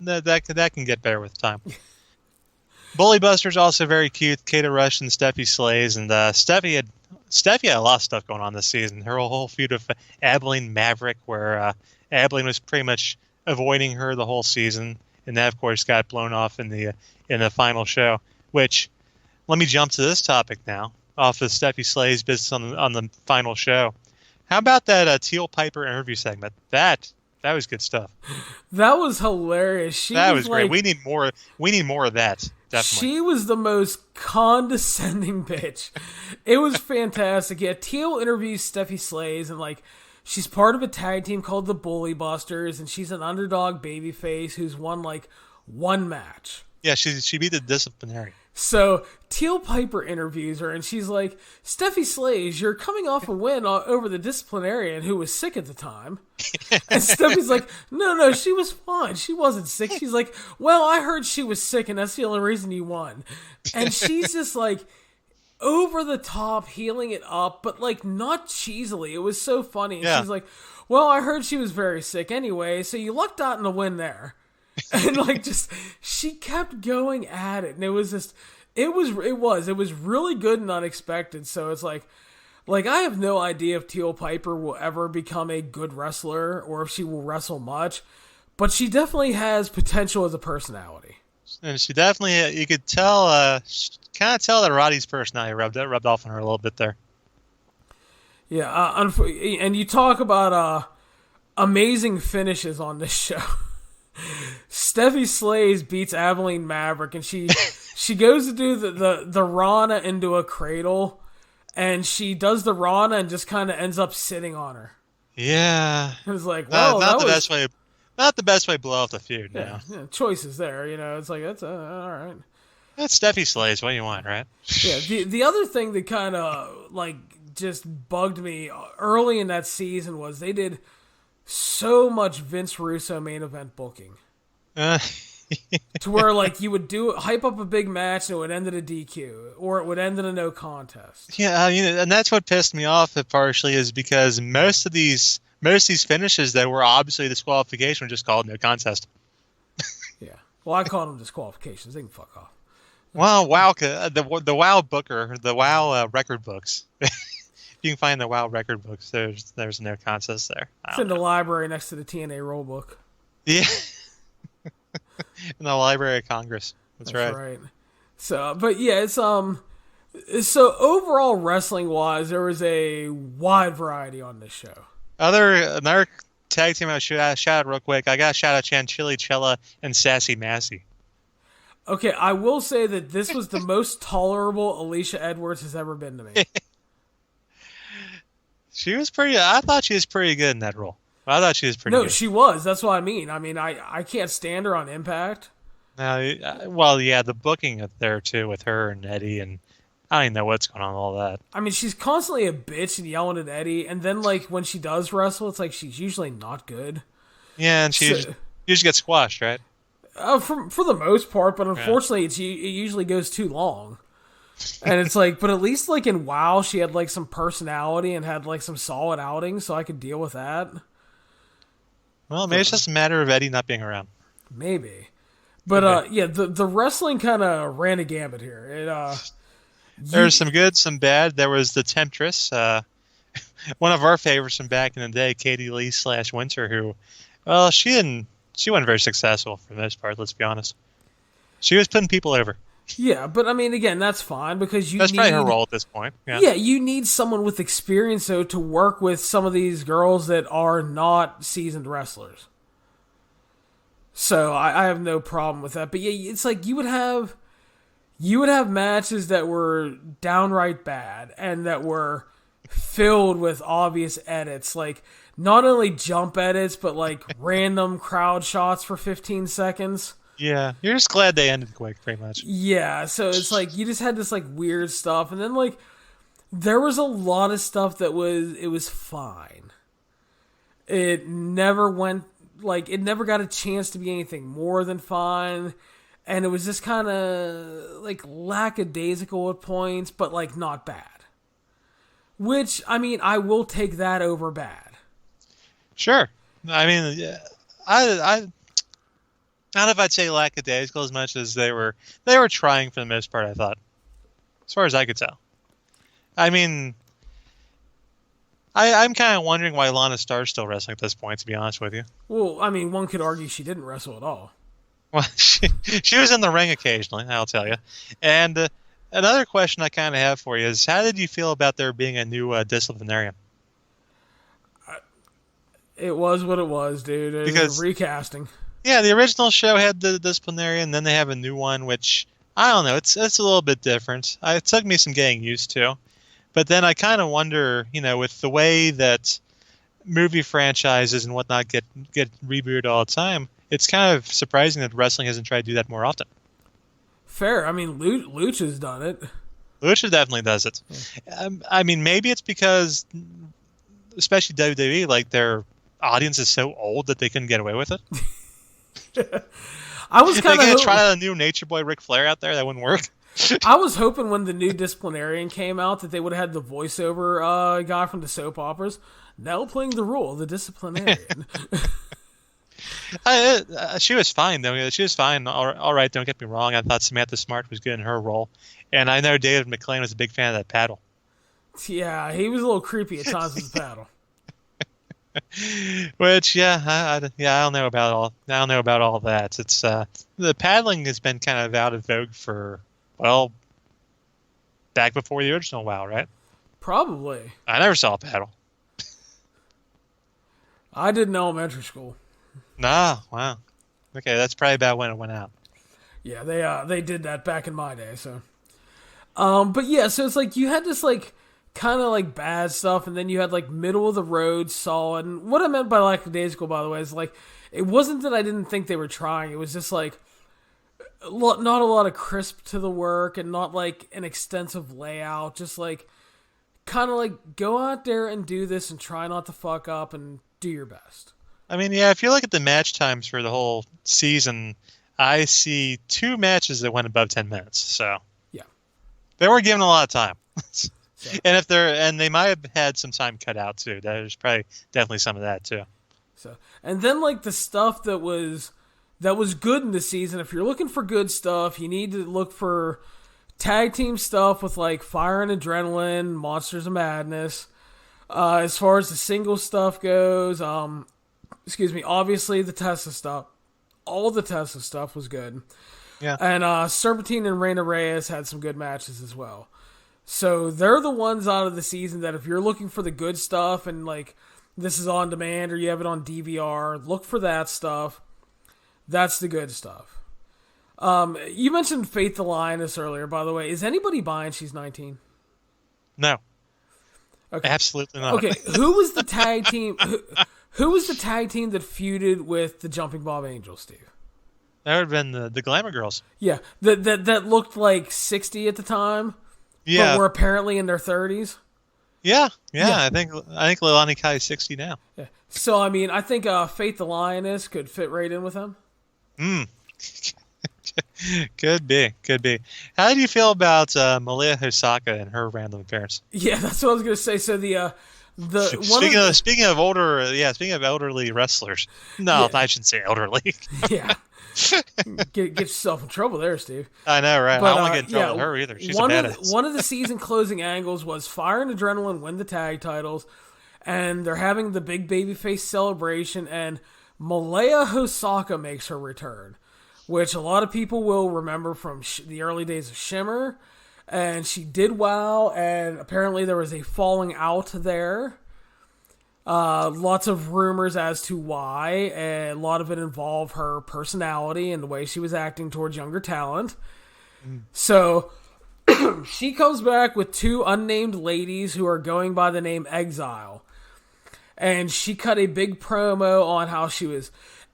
that can get better with time. Bully Buster's also very cute. Kata Rush and Steffi Slays, and Steffi had a lot of stuff going on this season. Her whole feud of Abilene Maverick, where Abilene was pretty much avoiding her the whole season, and that of course got blown off in the final show. Which, let me jump to this topic now, off of Steffi Slays' business on the final show. How about that Teal Piper interview segment? That was good stuff. That was hilarious. That was great. We need more of that. Definitely. She was the most condescending bitch. It was fantastic. Yeah, Teal interviews Steffi Slays, and like she's part of a tag team called the Bully Busters, and she's an underdog babyface who's won like one match. Yeah, she beat the Disciplinary. So Teal Piper interviews her, and she's like, Steffi Slays, you're coming off a win over the disciplinarian who was sick at the time. And Steffi's like, no, she was fine. She wasn't sick. She's like, well, I heard she was sick, and that's the only reason you won. And she's just like over the top, healing it up, but like not cheesily. It was so funny. And she's like, well, I heard she was very sick anyway, so you lucked out in the win there. And like just she kept going at it, and it was just it was really good and unexpected. So it's like I have no idea if Teal Piper will ever become a good wrestler or if she will wrestle much, but she definitely has potential as a personality. And she definitely, you could tell, kind of tell that Roddy's personality rubbed off on her a little bit there. Yeah, and you talk about amazing finishes on this show. Steffi Slays beats Abilene Maverick, and she goes to do the Rana into a cradle, and she does the Rana and just kind of ends up sitting on her. Yeah, it was like, well, not the best way to blow off the feud. Yeah, choices there. It's like that's all right. That's Steffi Slays. What do you want, right? Yeah. The other thing that kind of like just bugged me early in that season was they did so much Vince Russo main event booking. To where like you would hype up a big match and it would end in a DQ or it would end in a no contest. Yeah, and that's what pissed me off partially is because most of these most of these finishes that were obviously disqualification were just called no contest. Yeah. Well, I call them disqualifications. They can fuck off. Well, WoW, the WoW booker, the WoW record books. You can find the WoW record books. There's no contest there. It's in the library next to the TNA rulebook. Yeah. In the Library of Congress. That's right. So, but yeah, it's so overall wrestling wise, there was a wide variety on this show. Another tag team I should shout out real quick. I got to shout out Chantilly Chella and Sassy Massey. Okay, I will say that this was the most tolerable Alicia Edwards has ever been to me. I thought she was pretty good in that role. I thought she was pretty good. No, she was. That's what I mean. I can't stand her on Impact. Well, yeah, the booking up there, too, with her and Eddie, and I don't even know what's going on with all that. I mean, she's constantly a bitch and yelling at Eddie, and then, like, when she does wrestle, it's like she's usually not good. Yeah, and she usually gets squashed, right? For the most part, but unfortunately, it usually goes too long. And it's like, but at least, like, in WoW, she had, like, some personality and had, like, some solid outings, so I could deal with that. Well, maybe it's just a matter of Eddie not being around. Maybe. But, yeah, the wrestling kind of ran a gambit here. There's some good, some bad. There was the Temptress, one of our favorites from back in the day, Katie Lee / Winter, who, well, she wasn't very successful for the most part, let's be honest. She was putting people over. Yeah, but I mean, again, that's fine because that's probably her role at this point. Yeah, you need someone with experience, though, to work with some of these girls that are not seasoned wrestlers. So I have no problem with that. But yeah, it's like you would have matches that were downright bad and that were filled with obvious edits, like not only jump edits, but like random crowd shots for 15 seconds. Yeah, you're just glad they ended quick, pretty much. Yeah, so it's like you just had this like weird stuff, and then like there was a lot of stuff that was fine. It never got a chance to be anything more than fine, and it was just kind of like lackadaisical at points, but like not bad. Which, I mean, I will take that over bad. Sure. I mean, I not if I'd say lackadaisical as much as they were trying for the most part, I thought. As far as I could tell. I mean, I'm kind of wondering why Lana Starr's still wrestling at this point, to be honest with you. Well, I mean, one could argue she didn't wrestle at all. Well, she was in the ring occasionally, I'll tell you. And another question I kind of have for you is, how did you feel about there being a new disciplinarian? It was what it was, dude. It was recasting. Yeah, the original show had the disciplinarian, then they have a new one, which, I don't know, it's a little bit different. It took me some getting used to. But then I kind of wonder, with the way that movie franchises and whatnot get rebooted all the time, it's kind of surprising that wrestling hasn't tried to do that more often. Fair. I mean, Lucha's done it. Lucha definitely does it. Yeah. I mean, maybe it's because, especially WWE, like their audience is so old that they couldn't get away with it. I was kind of try a new Nature Boy Ric Flair out there. That wouldn't work. I was hoping when the new disciplinarian came out that they would have had the voiceover guy from the soap operas now playing the role of the disciplinarian. She was fine though. She was fine. All right, don't get me wrong. I thought Samantha Smart was good in her role, and I know David McLean was a big fan of that paddle. Yeah, he was a little creepy at times with the paddle. Which, I don't know about all. I don't know about all that. It's the paddling has been kind of out of vogue for, well, back before the original WoW, right? Probably. I never saw a paddle. I did in elementary school. Nah, wow. Okay, that's probably about when it went out. Yeah, they did that back in my day. So, but yeah, so it's like you had this like kind of like bad stuff, and then you had like middle of the road solid. And what I meant by lackadaisical, by the way, is like it wasn't that I didn't think they were trying. It was just like not a lot of crisp to the work, and not like an extensive layout. Just like kind of like go out there and do this, and try not to fuck up, and do your best. I mean, yeah, if you look at the match times for the whole season, I see 2 matches that went above 10 minutes. So yeah, they were given a lot of time. So. And they might have had some time cut out too. There's probably definitely some of that too. So, and then like the stuff that was good in the season. If you're looking for good stuff, you need to look for tag team stuff with like Fire and Adrenaline, Monsters of Madness. As far as the single stuff goes, obviously the Tessa stuff. All the Tessa stuff was good. Yeah. And Serpentine and Reina Reyes had some good matches as well. So they're the ones out of the season that if you're looking for the good stuff and like this is on demand or you have it on DVR, look for that stuff. That's the good stuff. You mentioned Faith the Lioness earlier, by the way. Is anybody buying She's 19? No. Okay. Absolutely not. Okay, who was the tag team? Who was the tag team that feuded with the Jumping Bob Angels, Steve? That would have been the Glamour Girls. Yeah, that looked like 60 at the time. Yeah, but were apparently in their 30s. Yeah. I think Leilani Kai is 60 now. Yeah. So I mean, I think Faith the Lioness could fit right in with him. Could be. How do you feel about Malia Hosaka and her random appearance? Yeah, that's what I was going to say. So speaking of elderly wrestlers. No, yeah. I shouldn't say elderly. Yeah. Get yourself in trouble there, Steve. I know, right? But, I don't want to get in trouble with her either. She's a badass. One of the season closing angles was Fire and Adrenaline win the tag titles, and they're having the big babyface celebration, and Malia Hosaka makes her return, which a lot of people will remember from the early days of Shimmer, and she did well, and apparently there was a falling out there. Lots of rumors as to why, and a lot of it involved her personality and the way she was acting towards younger talent. So she comes back with two unnamed ladies who are going by the name Exile. And she cut a big promo on how she was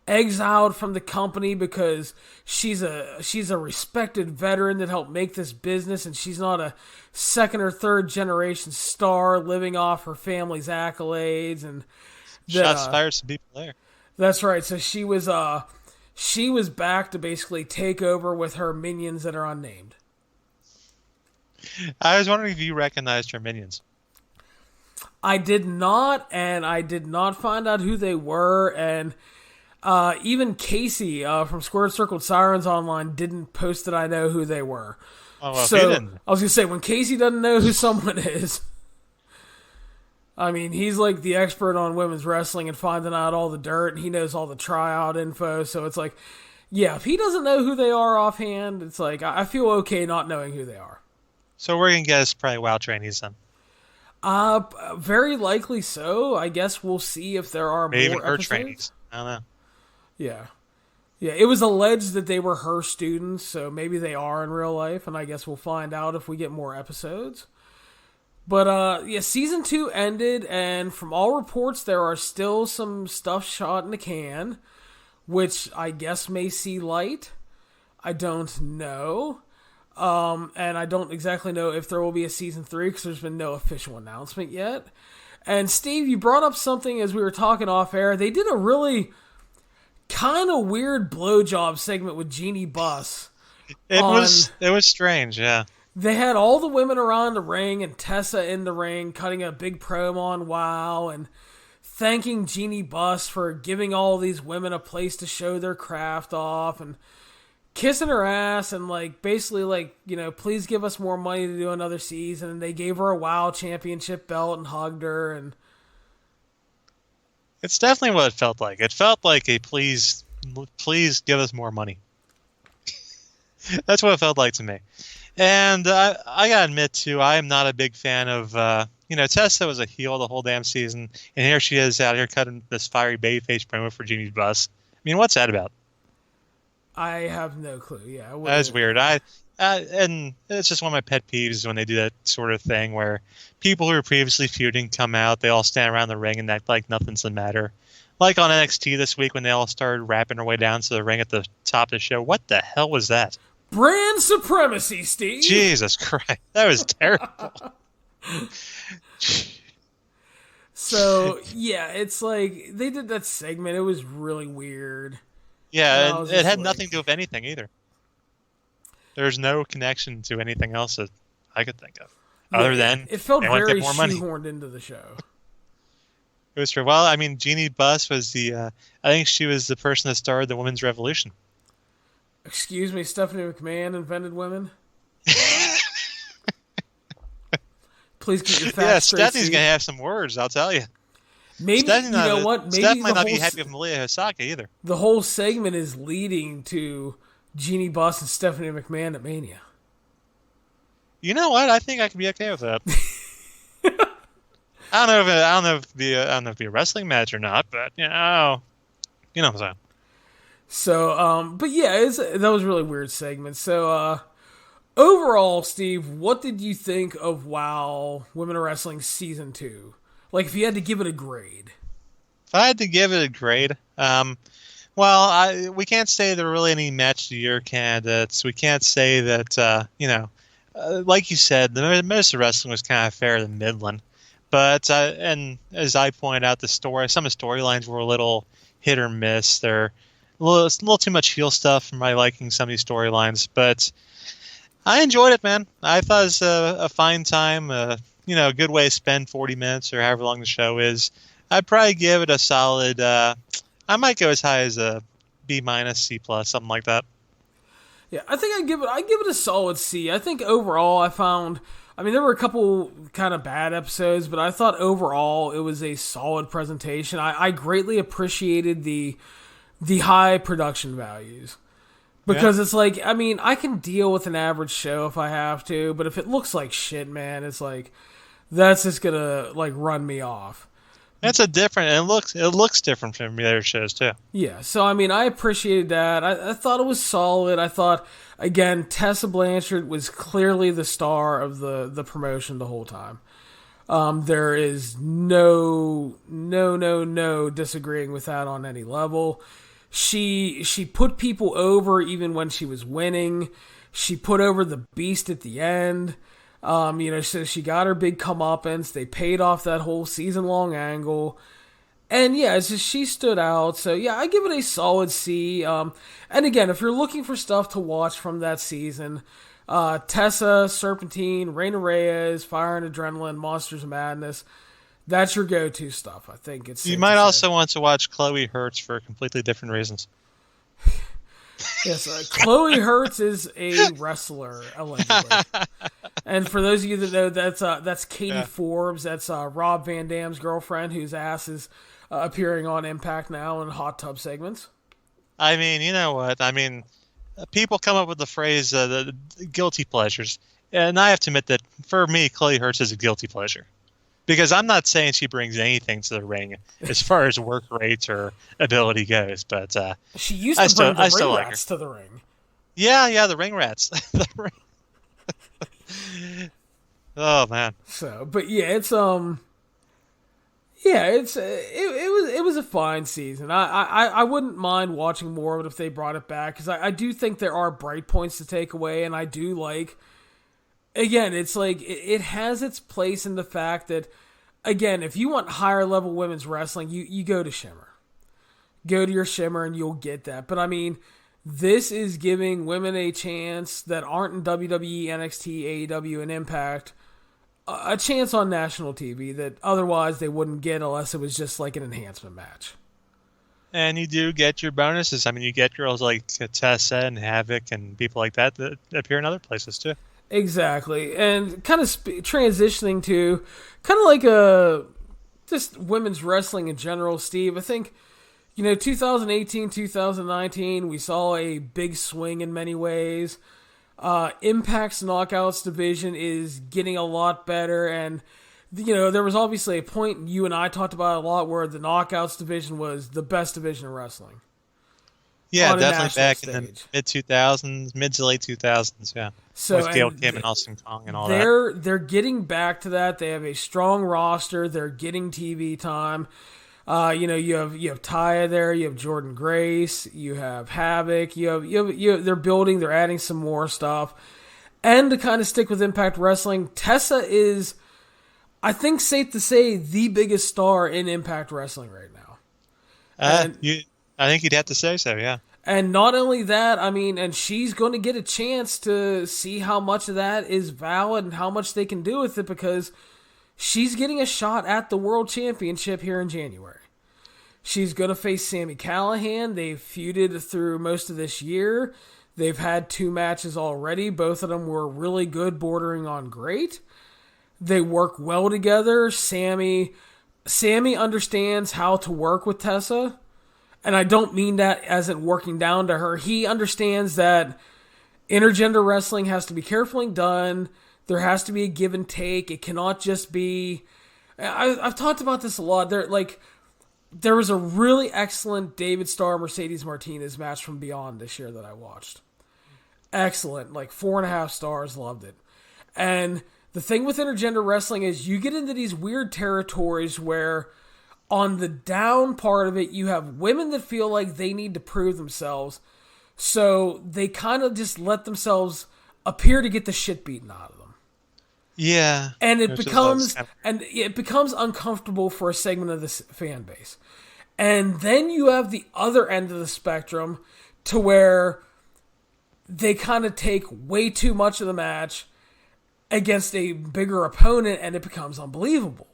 exiled from the company because she's a respected veteran that helped make this business, and she's not a second or third generation star living off her family's accolades. And shots fired some people there. That's right. So she was back to basically take over with her minions that are unnamed. I was wondering if you recognized her minions. I did not, and I did not find out who they were, and even Casey from Squared Circled Sirens Online didn't post that I know who they were. Oh, well, so he didn't. I was going to say, when Casey doesn't know who someone is, I mean, he's like the expert on women's wrestling and finding out all the dirt, and he knows all the tryout info, so it's like, yeah, if he doesn't know who they are offhand, it's like, I feel okay not knowing who they are. So we're going to guess probably WoW trainees then. Very likely so. I guess we'll see if there are maybe more her episodes. trainees. I don't know. Yeah. Yeah, it was alleged that they were her students, so maybe they are in real life, and I guess we'll find out if we get more episodes. But, yeah, Season 2 ended, and from all reports, there are still some stuff shot in the can, which I guess may see light. I don't know. And I don't exactly know if there will be a Season 3, because there's been no official announcement yet. And, Steve, you brought up something as we were talking off air. They did a really kind of weird blowjob segment with Jeannie Buss. It was strange, yeah. They had all the women around the ring and Tessa in the ring cutting a big promo on WoW and thanking Jeannie Buss for giving all these women a place to show their craft off and kissing her ass and like basically like, you know, please give us more money to do another season. And they gave her a WoW championship belt and hugged her, and it's definitely what it felt like. It felt like a please give us more money. That's what it felt like to me. And I gotta admit, too, I am not a big fan of, Tessa was a heel the whole damn season, and here she is out here cutting this fiery babyface promo for Jeannie Buss. I mean, what's that about? I have no clue, yeah. That's weird. And it's just one of my pet peeves when they do that sort of thing where people who were previously feuding come out, they all stand around the ring and act like nothing's the matter. Like on NXT this week when they all started rapping their way down to the ring at the top of the show. What the hell was that? Brand supremacy, Steve! Jesus Christ. That was terrible. So, yeah, it's like, they did that segment. It was really weird. Yeah, and it had nothing to do with anything either. There's no connection to anything else that I could think of. Other than it felt they want to very get more money. shoehorned into the show. It was true. Well, I mean, Jeannie Buss was I think she was the person that started the women's revolution. Excuse me, Stephanie McMahon invented women? Please get your facts straight. Stephanie's going to have some words, I'll tell you. Maybe, what? Maybe Steph might not be happy with Malia Hosaka either. The whole segment is leading to Jeannie Buss and Stephanie McMahon at Mania. You know what? I think I could be okay with that. I don't know if it'd be a wrestling match or not, but you know what I'm saying. So, but yeah, that was a really weird segment. So, overall, Steve, what did you think of WoW Women of Wrestling Season 2? Like, if you had to give it a grade. If I had to give it a grade, we can't say there are really any match of the year candidates. We can't say that, like you said, the most of wrestling was kind of fair than Midland. But, and as I pointed out, some of the storylines were a little hit or miss. They're a little too much heel stuff for my liking, some of these storylines. But I enjoyed it, man. I thought it was a fine time. A good way to spend 40 minutes or however long the show is. I'd probably give it a solid, I might go as high as a B-, C+, something like that. Yeah, I think I'd give it a solid C. I think overall there were a couple kind of bad episodes, but I thought overall it was a solid presentation. I greatly appreciated the high production values. Because it's like, I can deal with an average show if I have to, but if it looks like shit, man, it's like, that's just gonna, like, run me off. It looks different from the other shows, too. Yeah, so, I appreciated that. I thought it was solid. I thought, again, Tessa Blanchard was clearly the star of the promotion the whole time. There is no disagreeing with that on any level. She put people over even when she was winning. She put over the Beast at the end. So she got her big comeuppance. They paid off that whole season-long angle. And yeah, it's just, she stood out. So yeah, I give it a solid C. And again, if you're looking for stuff to watch from that season, Tessa, Serpentine, Reina Reyes, Fire and Adrenaline, Monsters of Madness, that's your go-to stuff. I think it's. You might also want to watch Chloe Hertz for completely different reasons. Yes, Chloe Hertz is a wrestler, allegedly. And for those of you that know, that's Katie Forbes. That's Rob Van Dam's girlfriend, whose ass is appearing on Impact now in hot tub segments. You know what? People come up with the phrase the guilty pleasures. And I have to admit that, for me, Chloe Hertz is a guilty pleasure. Because I'm not saying she brings anything to the ring as far as work rates or ability goes, but she used to bring the ring rats to the ring. Yeah, the ring rats. Oh man. So, but yeah, it was a fine season. I wouldn't mind watching more of it if they brought it back, because I do think there are bright points to take away, and I do like. Again, it's like, it has its place in the fact that, again, if you want higher level women's wrestling, you go to Shimmer. Go to your Shimmer and you'll get that. But this is giving women a chance that aren't in WWE, NXT, AEW, and Impact, a chance on national TV that otherwise they wouldn't get unless it was just like an enhancement match. And you do get your bonuses. You get girls like Tessa and Havoc and people like that appear in other places too. Exactly, and kind of transitioning to kind of like just women's wrestling in general, Steve. I think, 2018, 2019, we saw a big swing in many ways. Impact's Knockouts division is getting a lot better, and, there was obviously a point you and I talked about a lot where the Knockouts division was the best division of wrestling. Yeah, definitely back in the mid-2000s, mid to late 2000s, yeah. So, with Gail Kim and Austin Kong and all that. They're getting back to that. They have a strong roster. They're getting TV time. You have Taya there. You have Jordan Grace. You have Havoc. They're building. They're adding some more stuff. And to kind of stick with Impact Wrestling, Tessa is, I think, safe to say, the biggest star in Impact Wrestling right now. I think you'd have to say so, yeah. And not only that, I mean, and she's going to get a chance to see how much of that is valid and how much they can do with it, because she's getting a shot at the World Championship here in January. She's going to face Sami Callihan. They've feuded through most of this year. They've had 2 matches already. Both of them were really good, bordering on great. They work well together. Sami understands how to work with Tessa. And I don't mean that as in working down to her. He understands that intergender wrestling has to be carefully done. There has to be a give and take. It cannot just be... I've talked about this a lot. There was a really excellent David Starr Mercedes Martinez match from Beyond this year that I watched. Excellent. 4.5 stars. Loved it. And the thing with intergender wrestling is you get into these weird territories where on the down part of it, you have women that feel like they need to prove themselves. So they kind of just let themselves appear to get the shit beaten out of them. Yeah. And it becomes uncomfortable for a segment of this fan base. And then you have the other end of the spectrum to where they kind of take way too much of the match against a bigger opponent, and it becomes unbelievable.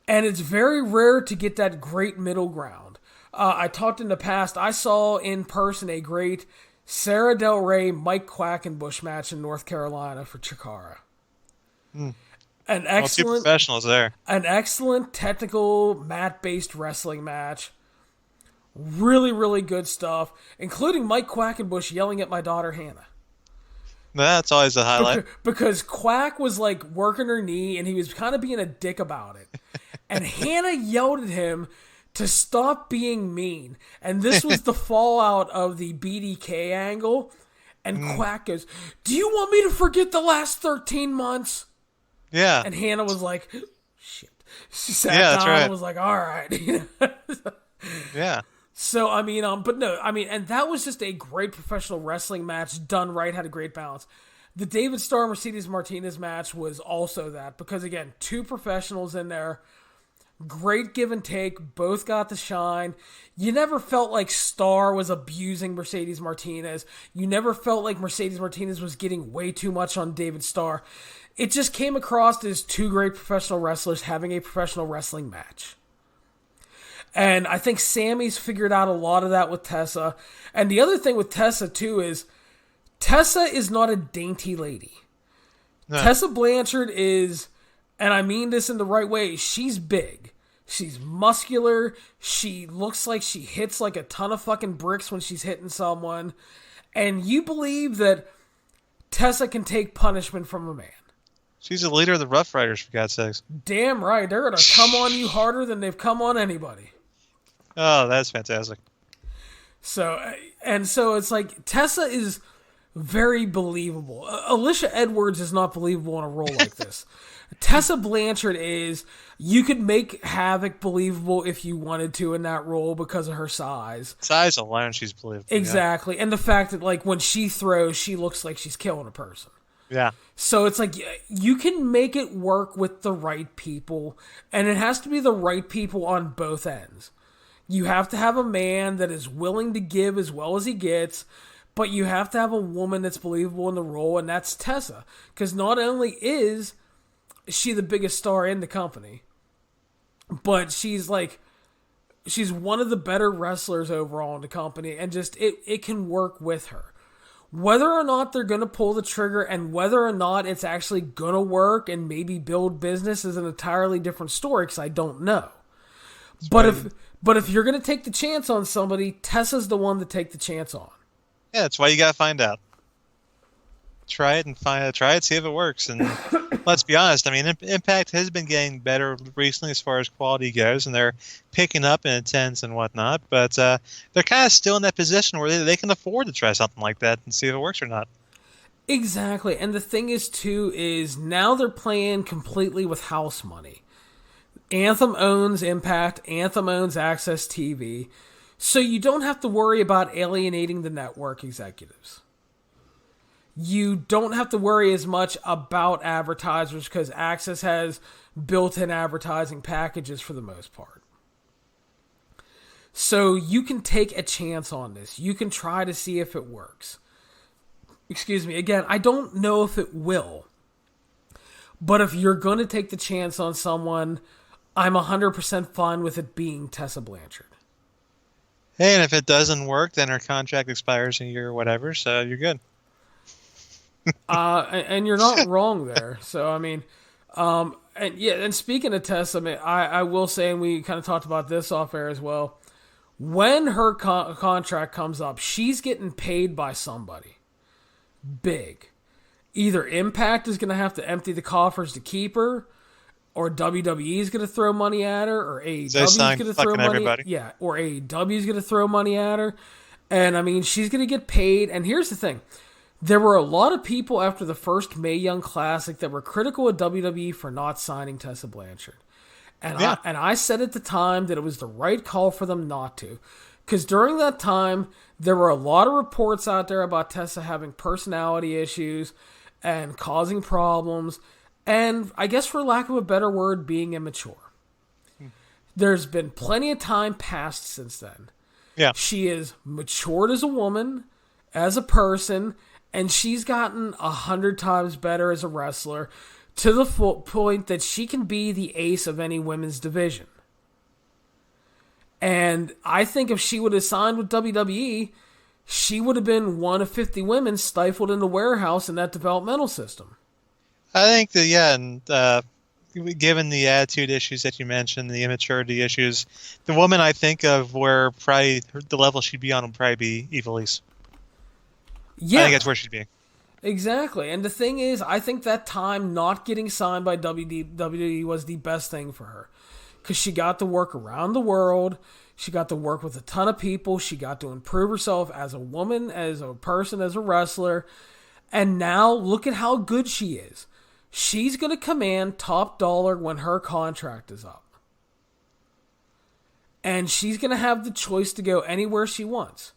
And it's very rare to get that great middle ground. I talked in the past, I saw in person a great Sarah Del Rey, Mike Quackenbush match in North Carolina for Chikara. An excellent, two professionals there. An excellent technical mat-based wrestling match. Really, really good stuff, including Mike Quackenbush yelling at my daughter Hannah. That's always a highlight. Because Quack was working her knee and he was kind of being a dick about it. And Hannah yelled at him to stop being mean. And this was the fallout of the BDK angle. And Quack goes, "Do you want me to forget the last 13 months?" Yeah. And Hannah was like, "Shit." She sat down and was like, "All right." Yeah. So, and that was just a great professional wrestling match done right, had a great balance. The David Starr Mercedes Martinez match was also that, because again, 2 professionals in there, great give and take, both got the shine. You never felt like Starr was abusing Mercedes Martinez. You never felt like Mercedes Martinez was getting way too much on David Starr. It just came across as 2 great professional wrestlers having a professional wrestling match. And I think Sammy's figured out a lot of that with Tessa. And the other thing with Tessa, too, is Tessa is not a dainty lady. No. Tessa Blanchard is, and I mean this in the right way, she's big. She's muscular. She looks like she hits like a ton of fucking bricks when she's hitting someone. And you believe that Tessa can take punishment from a man. She's the leader of the Rough Riders, for God's sakes. Damn right. They're going to come on you harder than they've come on anybody. Oh, that's fantastic. So it's like Tessa is very believable. Alicia Edwards is not believable in a role like this. Tessa Blanchard is. You could make Havoc believable if you wanted to in that role because of her size. Size alone, she's believable. Exactly. Yeah. And the fact that when she throws, she looks like she's killing a person. Yeah. So it's like you can make it work with the right people, and it has to be the right people on both ends. You have to have a man that is willing to give as well as he gets, but you have to have a woman that's believable in the role, and that's Tessa. Because not only is she the biggest star in the company, but she's one of the better wrestlers overall in the company, and just it can work with her. Whether or not they're going to pull the trigger and whether or not it's actually going to work and maybe build business is an entirely different story, because I don't know. But if you're going to take the chance on somebody, Tessa's the one to take the chance on. Yeah, that's why you got to find out. Try it, see if it works. And let's be honest, I mean, Impact has been getting better recently as far as quality goes, and they're picking up in attendance and whatnot, but they're kind of still in that position where they can afford to try something like that and see if it works or not. Exactly, and the thing is, too, is now they're playing completely with house money. Anthem owns Impact, Anthem owns Access TV, so you don't have to worry about alienating the network executives. You don't have to worry as much about advertisers because Access has built-in advertising packages for the most part. So you can take a chance on this. You can try to see if it works. Excuse me. Again, I don't know if it will. But if you're going to take the chance on someone, I'm 100% fine with it being Tessa Blanchard. Hey, and if it doesn't work, then her contract expires in a year or whatever, so you're good. And you're not wrong there. So, I mean, and speaking of Tessa, I will say, and we kind of talked about this off air as well, when her contract comes up, she's getting paid by somebody big. Either Impact is going to have to empty the coffers to keep her, or WWE is going to throw money at her, or AEW is going to throw money. Everybody. Yeah, or AEW is going to throw money at her. And I mean, she's going to get paid. And here's the thing. There were a lot of people after the first Mae Young Classic that were critical of WWE for not signing Tessa Blanchard. And I said at the time that it was the right call for them not to. Because during that time, there were a lot of reports out there about Tessa having personality issues and causing problems, and I guess for lack of a better word, being immature. There's been plenty of time passed since then. Yeah. She is matured as a woman, as a person, and she's gotten 100 times better as a wrestler to the point that she can be the ace of any women's division. And I think if she would have signed with WWE, she would have been one of 50 women stifled in the warehouse in that developmental system. I think that, yeah, and given the attitude issues that you mentioned, the immaturity issues, the woman I think of where probably the level she'd be on would probably be Evilise. Yeah. I think that's where she'd be. Exactly. And the thing is, I think that time not getting signed by WWE was the best thing for her. Because she got to work around the world. She got to work with a ton of people. She got to improve herself as a woman, as a person, as a wrestler. And now look at how good she is. She's going to command top dollar when her contract is up. And she's going to have the choice to go anywhere she wants.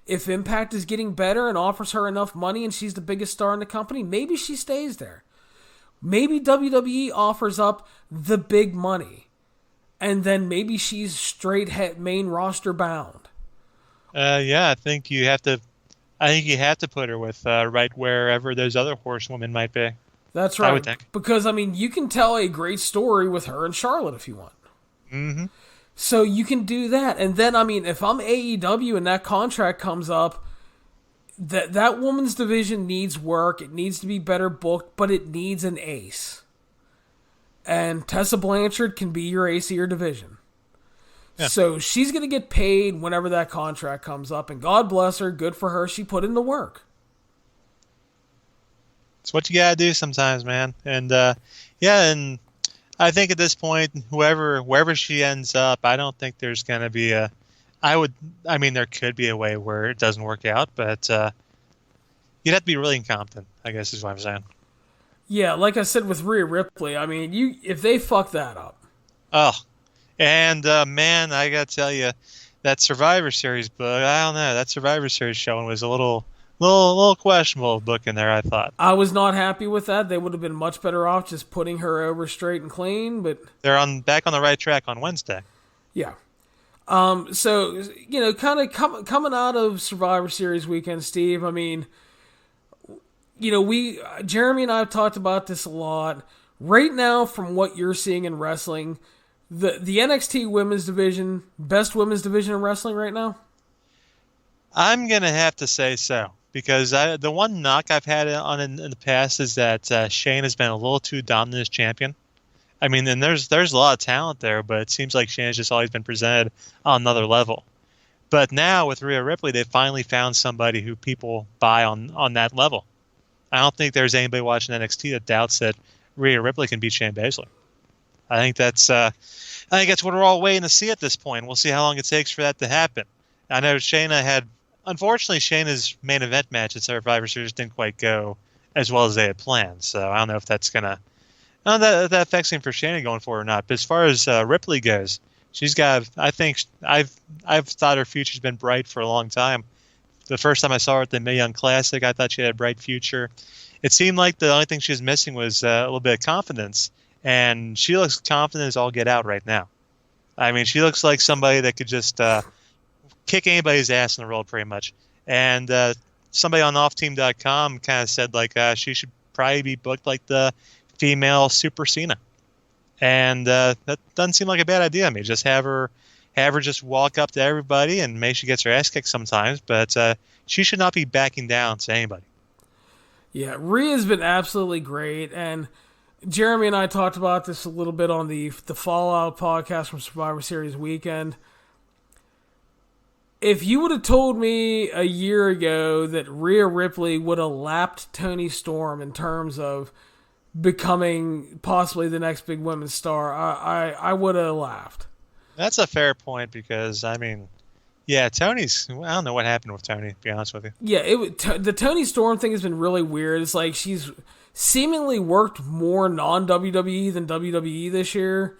If Impact is getting better and offers her enough money and she's the biggest star in the company, maybe she stays there. Maybe WWE offers up the big money. And then maybe she's straight main roster bound. Yeah, I think you have to put her with right wherever those other horsewomen might be. That's right. I would think. Because, I mean, you can tell a great story with her and Charlotte if you want. Mm-hmm. So you can do that. And then, I mean, if I'm AEW and that contract comes up, that woman's division needs work. It needs to be better booked, but it needs an ace. And Tessa Blanchard can be your ace of your division. Yeah. So she's going to get paid whenever that contract comes up. And God bless her. Good for her. She put in the work. It's what you got to do sometimes, man. And, yeah, and I think at this point, wherever she ends up, I don't think there's going to be there could be a way where it doesn't work out, but you'd have to be really incompetent, I guess is what I'm saying. Yeah, like I said with Rhea Ripley, I mean, if they fuck that up. Oh, and man, I gotta tell you, that Survivor Series book, I don't know, that Survivor Series showing was a little questionable book in there, I thought. I was not happy with that. They would have been much better off just putting her over straight and clean, but they're back on the right track on Wednesday. Yeah. So, kind of coming out of Survivor Series weekend, Steve, I mean, Jeremy and I have talked about this a lot. Right now, from what you're seeing in wrestling, the NXT women's division, best women's division in wrestling right now? I'm going to have to say so. Because the one knock I've had on in the past is that Shane has been a little too dominant as champion. I mean, and there's a lot of talent there, but it seems like Shane has just always been presented on another level. But now with Rhea Ripley, they've finally found somebody who people buy on that level. I don't think there's anybody watching NXT that doubts that Rhea Ripley can beat Shayna Baszler. I think that's what we're all waiting to see at this point. We'll see how long it takes for that to happen. I know unfortunately, Shayna's main event match at Survivor Series didn't quite go as well as they had planned. So I don't know if that's that affects him for Shayna going forward or not. But as far as Ripley goes, she's got. I think I've thought her future's been bright for a long time. The first time I saw her at the Mae Young Classic, I thought she had a bright future. It seemed like the only thing she was missing was a little bit of confidence, and she looks confident as all get out right now. I mean, she looks like somebody that could just kick anybody's ass in the world pretty much. And somebody on offteam.com kind of said like she should probably be booked like the female Super Cena. And that doesn't seem like a bad idea to me. Just have her just walk up to everybody, and maybe she gets her ass kicked sometimes, but she should not be backing down to anybody. Yeah, Rhea's been absolutely great, and Jeremy and I talked about this a little bit on the Fallout podcast from Survivor Series weekend. If you would have told me a year ago that Rhea Ripley would have lapped Toni Storm in terms of becoming possibly the next big women's star, I would have laughed. That's a fair point because, I mean, yeah, Tony's... I don't know what happened with Tony, to be honest with you. Yeah, the Toni Storm thing has been really weird. It's like she's seemingly worked more non-WWE than WWE this year,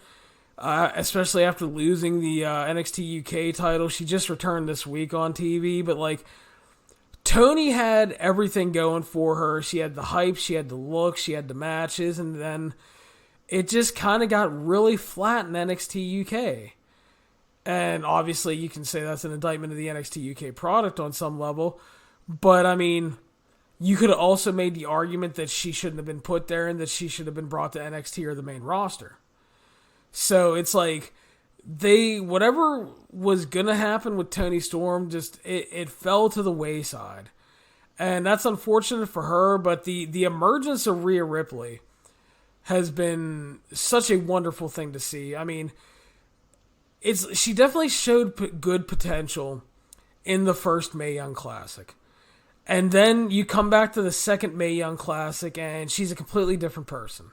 especially after losing the NXT UK title. She just returned this week on TV, but like Toni had everything going for her. She had the hype, she had the look, she had the matches, and then it just kind of got really flat in NXT UK. And obviously you can say that's an indictment of the NXT UK product on some level, but I mean, you could have also made the argument that she shouldn't have been put there and that she should have been brought to NXT or the main roster. So it's like whatever was going to happen with Toni Storm, just it fell to the wayside. And that's unfortunate for her, but the emergence of Rhea Ripley has been such a wonderful thing to see. I mean, she definitely showed good potential in the first Mae Young Classic. And then you come back to the second Mae Young Classic, and she's a completely different person.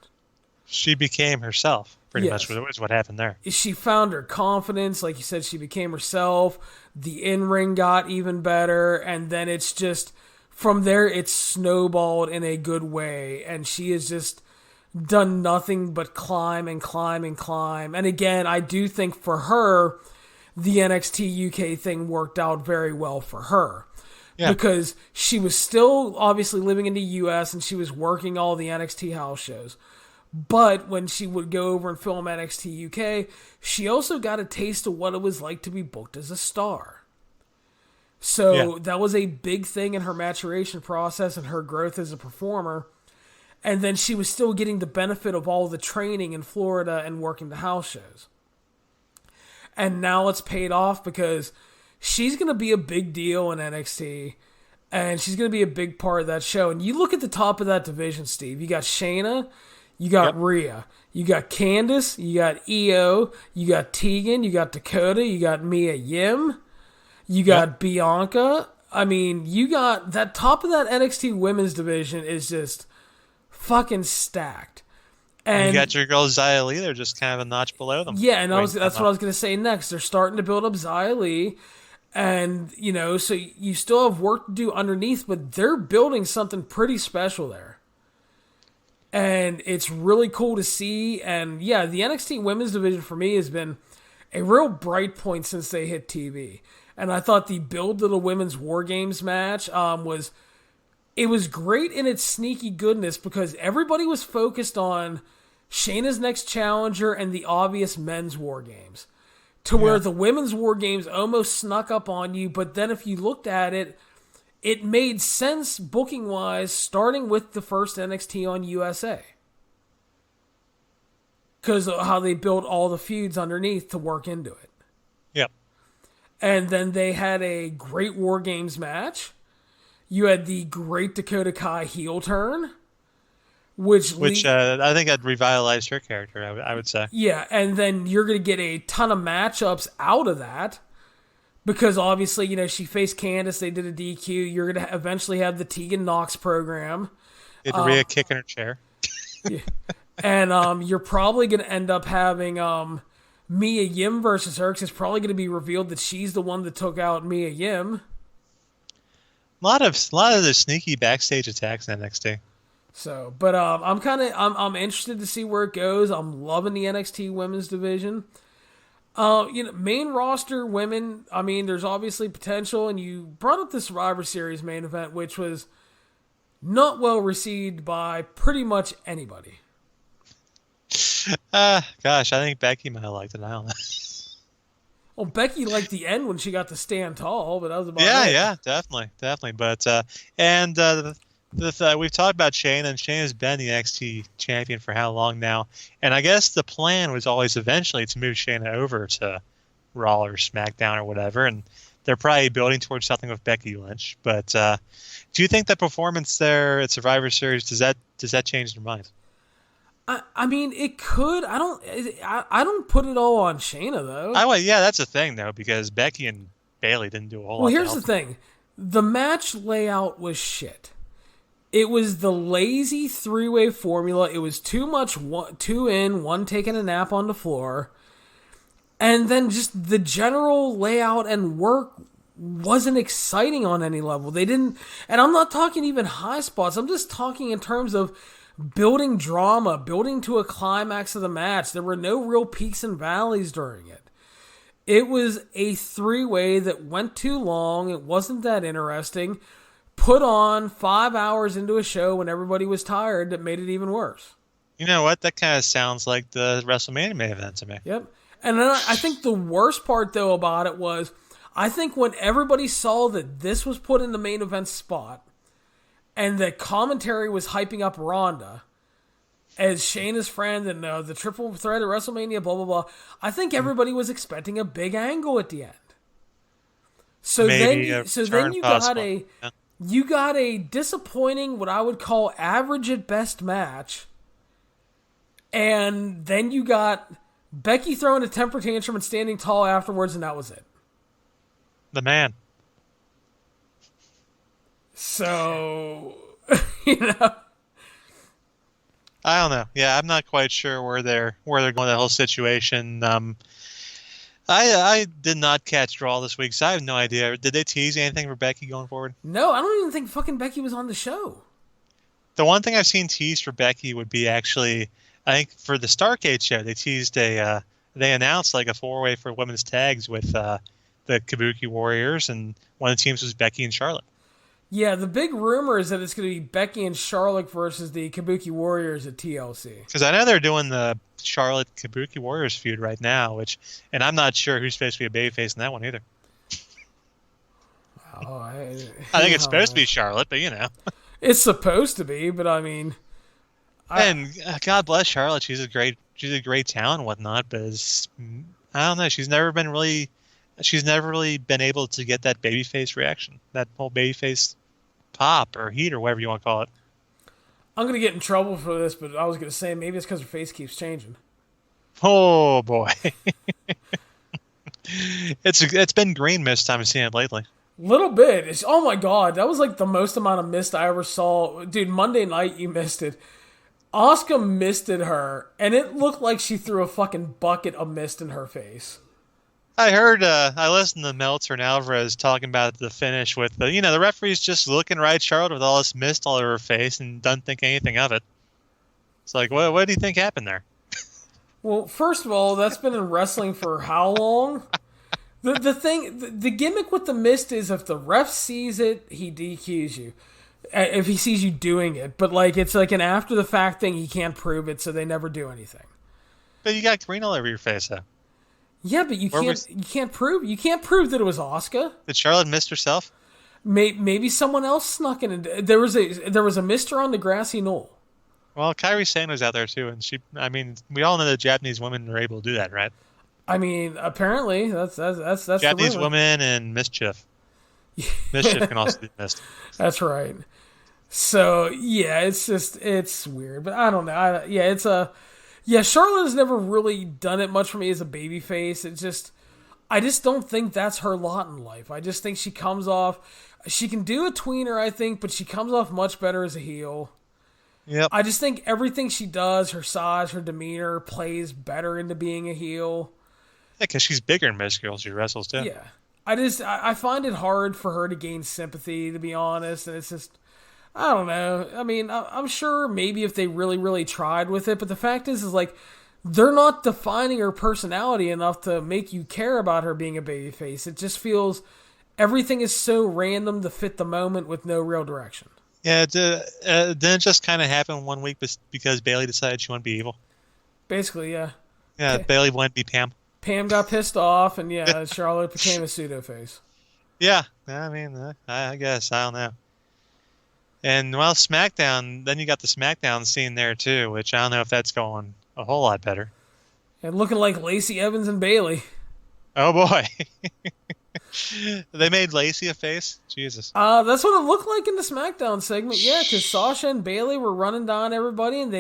She became herself, pretty much, was what happened there. She found her confidence. Like you said, she became herself. The in-ring got even better. And then it's just, from there, it's snowballed in a good way. And she has just done nothing but climb and climb and climb. And again, I do think for her, the NXT UK thing worked out very well for her. Yeah. Because she was still obviously living in the US and she was working all the NXT house shows. But when she would go over and film NXT UK, she also got a taste of what it was like to be booked as a star. So that was a big thing in her maturation process and her growth as a performer. And then she was still getting the benefit of all the training in Florida and working the house shows. And now it's paid off because she's going to be a big deal in NXT, and she's going to be a big part of that show. And you look at the top of that division, Steve. You got Shayna, you got Rhea, you got Candice, you got Io, you got Tegan, you got Dakota, you got Mia Yim, you got Bianca. I mean, you got that top of that NXT women's division is just fucking stacked. And you got your girl Xia Li, they're just kind of a notch below them. Yeah, and that's what I was going to say next. They're starting to build up Xia Li. And, you know, so you still have work to do underneath, but they're building something pretty special there. And it's really cool to see. And, yeah, the NXT women's division for me has been a real bright point since they hit TV. And I thought the build to the women's War Games match was great in its sneaky goodness because everybody was focused on Shayna's next challenger and the obvious men's War Games. To where the women's War Games almost snuck up on you, but then if you looked at it, it made sense booking-wise, starting with the first NXT on USA. Because of how they built all the feuds underneath to work into it. Yep. And then they had a great War Games match. You had the great Dakota Kai heel turn. Which I think had revitalized her character, I would say. Yeah, and then you're going to get a ton of matchups out of that. Because obviously, you know, she faced Candice, they did a DQ. You're going to eventually have the Tegan Nox program. Did Rhea kick in her chair? Yeah. And you're probably going to end up having Mia Yim versus her, because it's probably going to be revealed that she's the one that took out Mia Yim. A lot of the sneaky backstage attacks in NXT. So, but I'm interested to see where it goes. I'm loving the NXT women's division. You know, main roster women, I mean, there's obviously potential, and you brought up the Survivor Series main event, which was not well received by pretty much anybody. Gosh, I think Becky might have liked it. I don't know. Well, Becky liked the end when she got to stand tall, but that was about it. Yeah, definitely. But we've talked about Shayna, and Shayna's been the NXT champion for how long now? And I guess the plan was always eventually to move Shayna over to Raw or SmackDown or whatever, and they're probably building towards something with Becky Lynch. But do you think that performance there at Survivor Series does that change their minds? I mean, it could. I don't put it all on Shayna though. Yeah, that's the thing though, because Becky and Bayley didn't do a whole lot. Well, here's the thing: the match layout was shit. It was the lazy three-way formula. It was too much. Two in, one taking a nap on the floor, and then just the general layout and work wasn't exciting on any level. They didn't, and I'm not talking even high spots. I'm just talking in terms of building drama, building to a climax of the match. There were no real peaks and valleys during it. It was a three-way that went too long. It wasn't that interesting. Put on 5 hours into a show when everybody was tired that made it even worse. You know what? That kind of sounds like the WrestleMania main event to me. Yep. And then I think the worst part, though, about it was, I think when everybody saw that this was put in the main event spot, and the commentary was hyping up Ronda as Shayna's friend and the triple threat at WrestleMania, blah, blah, blah. I think everybody was expecting a big angle at the end. So then you got a disappointing, what I would call average at best match. And then you got Becky throwing a temper tantrum and standing tall afterwards, and that was it. The man. So, I don't know. Yeah, I'm not quite sure where they're going with that whole situation. I did not catch Raw this week, so I have no idea. Did they tease anything for Becky going forward? No, I don't even think fucking Becky was on the show. The one thing I've seen teased for Becky would be actually, I think for the Starrcade show, they teased they announced like a 4-way for women's tags with the Kabuki Warriors, and one of the teams was Becky and Charlotte. Yeah, the big rumor is that it's going to be Becky and Charlotte versus the Kabuki Warriors at TLC. Because I know they're doing the Charlotte Kabuki Warriors feud right now, and I'm not sure who's supposed to be a babyface in that one either. Oh, I think it's supposed to be Charlotte, but it's supposed to be, but I mean, and God bless Charlotte, she's a great talent and whatnot, but I don't know, she's never really been able to get that babyface reaction, that whole babyface pop or heat or whatever you want to call it. I'm going to get in trouble for this, but I was going to say maybe it's because her face keeps changing. Oh, boy. It's been green most time I've seen it lately. Little bit. Oh, my God. That was like the most amount of mist I ever saw. Dude, Monday night you missed it. Asuka misted her, and it looked like she threw a fucking bucket of mist in her face. I heard, I listened to Meltzer and Alvarez talking about the finish with the referee's just looking right at Charlotte with all this mist all over her face and doesn't think anything of it. It's like, what do you think happened there? Well, first of all, that's been in wrestling for how long? The gimmick with the mist is if the ref sees it, he DQs you. If he sees you doing it. But it's like an after the fact thing, he can't prove it, so they never do anything. But you got green all over your face, though. Yeah, but you can't prove that it was Asuka. Did Charlotte mist herself? Maybe someone else snuck in. There was a mister on the grassy knoll. Well, Kairi Sane was out there too, and we all know that Japanese women are able to do that, right? I mean, apparently that's Japanese women and mischief. Mischief can also be mist. That's right. So yeah, it's weird, but I don't know. Charlotte has never really done it much for me as a babyface. I just don't think that's her lot in life. I just think she can do a tweener, I think, but she comes off much better as a heel. Yep. I just think everything she does, her size, her demeanor, plays better into being a heel. Yeah, because she's bigger than most girls she wrestles too. Yeah. I find it hard for her to gain sympathy, to be honest, and it's just, I don't know. I mean, I'm sure maybe if they really, really tried with it, but the fact is they're not defining her personality enough to make you care about her being a babyface. It just feels everything is so random to fit the moment with no real direction. Yeah, didn't it just kind of happen one week because Bayley decided she wanted to be evil? Basically, yeah. Yeah, okay. Bayley wanted to be Pam. Pam got pissed off, and Charlotte became a pseudo face. Yeah, I mean, I guess I don't know. And well, SmackDown. Then you got the SmackDown scene there too, which I don't know if that's going a whole lot better. And looking like Lacey Evans and Bayley. Oh boy. They made Lacey a face? Jesus. That's what it looked like in the SmackDown segment, yeah, because Sasha and Bayley were running down everybody, and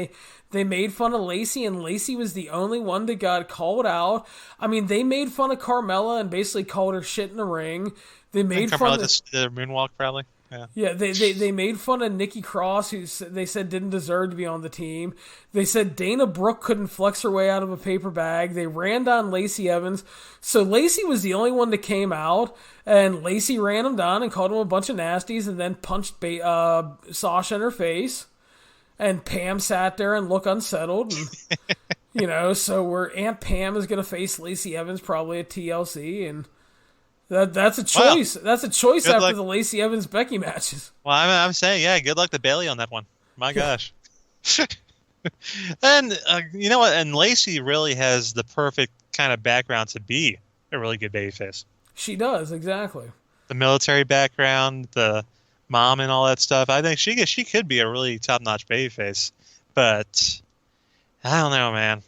they made fun of Lacey, and Lacey was the only one that got called out. I mean, they made fun of Carmella and basically called her shit in the ring. They made fun of the moonwalk, probably. Yeah, they made fun of Nikki Cross, who they said didn't deserve to be on the team. They said Dana Brooke couldn't flex her way out of a paper bag. They ran down Lacey Evans. So Lacey was the only one that came out, and Lacey ran him down and called him a bunch of nasties and then punched Sasha in her face. And Pam sat there and looked unsettled. And, so Aunt Pam is going to face Lacey Evans probably at TLC, and... That's a choice. Wow. That's a choice good after luck. The Lacey Evans Becky matches. Well, I'm saying, good luck to Bayley on that one. My gosh. And you know what? And Lacey really has the perfect kind of background to be a really good babyface. She does, exactly. The military background, the mom, and all that stuff. I think she could be a really top-notch babyface, but I don't know, man.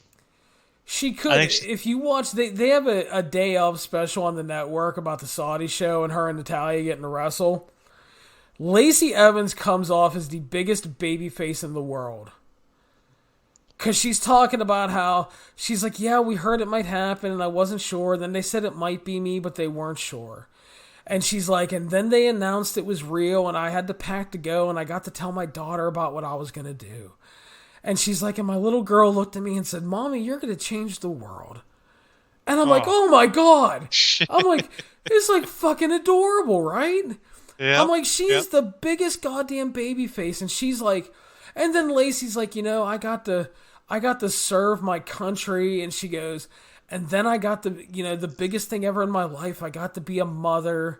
She could. If you watch, they have a day of special on the network about the Saudi show and her and Natalya getting to wrestle. Lacey Evans comes off as the biggest babyface in the world. Because she's talking about how, she's like, yeah, we heard it might happen and I wasn't sure. Then they said it might be me, but they weren't sure. And she's like, and then they announced it was real and I had to pack to go and I got to tell my daughter about what I was going to do. And she's like, and my little girl looked at me and said, Mommy, you're going to change the world. And I'm like, oh my God. I'm like, it's like fucking adorable, right? Yeah. I'm like, she's the biggest goddamn baby face. And she's like, and then Lacey's like, I got to serve my country. And she goes, and then I got to, the biggest thing ever in my life, I got to be a mother.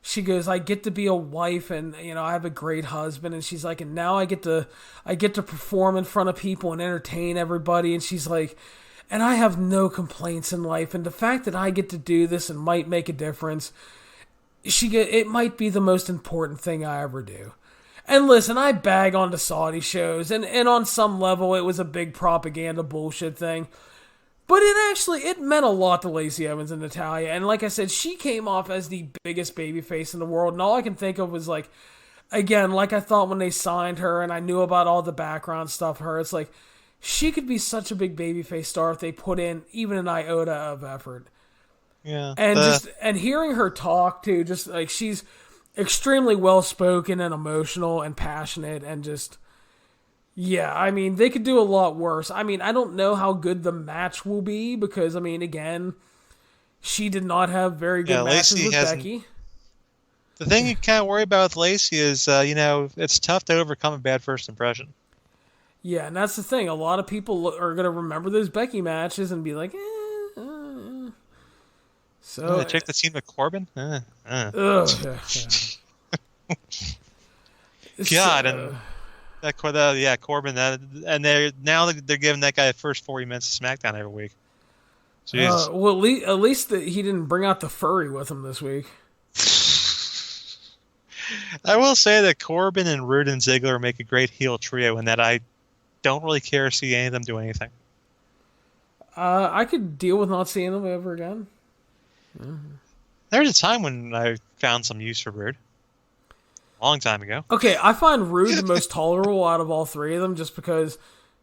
She goes, I get to be a wife and, I have a great husband. And she's like, and now I get to perform in front of people and entertain everybody. And she's like, and I have no complaints in life. And the fact that I get to do this and might make a difference, it might be the most important thing I ever do. And listen, I bag on the Saudi shows and on some level it was a big propaganda bullshit thing. But it meant a lot to Lacey Evans and Natalya. And like I said, she came off as the biggest babyface in the world. And all I can think of was like, again, like I thought when they signed her and I knew about all the background stuff for her, it's like, she could be such a big babyface star if they put in even an iota of effort. Yeah. And hearing her talk too, just like she's extremely well-spoken and emotional and passionate and just... Yeah, I mean, they could do a lot worse. I mean, I don't know how good the match will be because, I mean, again, she did not have very good matches with Becky. The thing you kind of worry about with Lacey is, it's tough to overcome a bad first impression. Yeah, and that's the thing. A lot of people are going to remember those Becky matches and be like, So check the scene with Corbin? God, Corbin. And they're giving that guy the first 40 minutes of SmackDown every week. Well, at least he didn't bring out the furry with him this week. I will say that Corbin and Rude and Ziggler make a great heel trio, and that I don't really care to see any of them do anything. I could deal with not seeing them ever again. Mm-hmm. There's a time when I found some use for Rude. Long time ago. Okay, I find Rude the most tolerable out of all three of them just because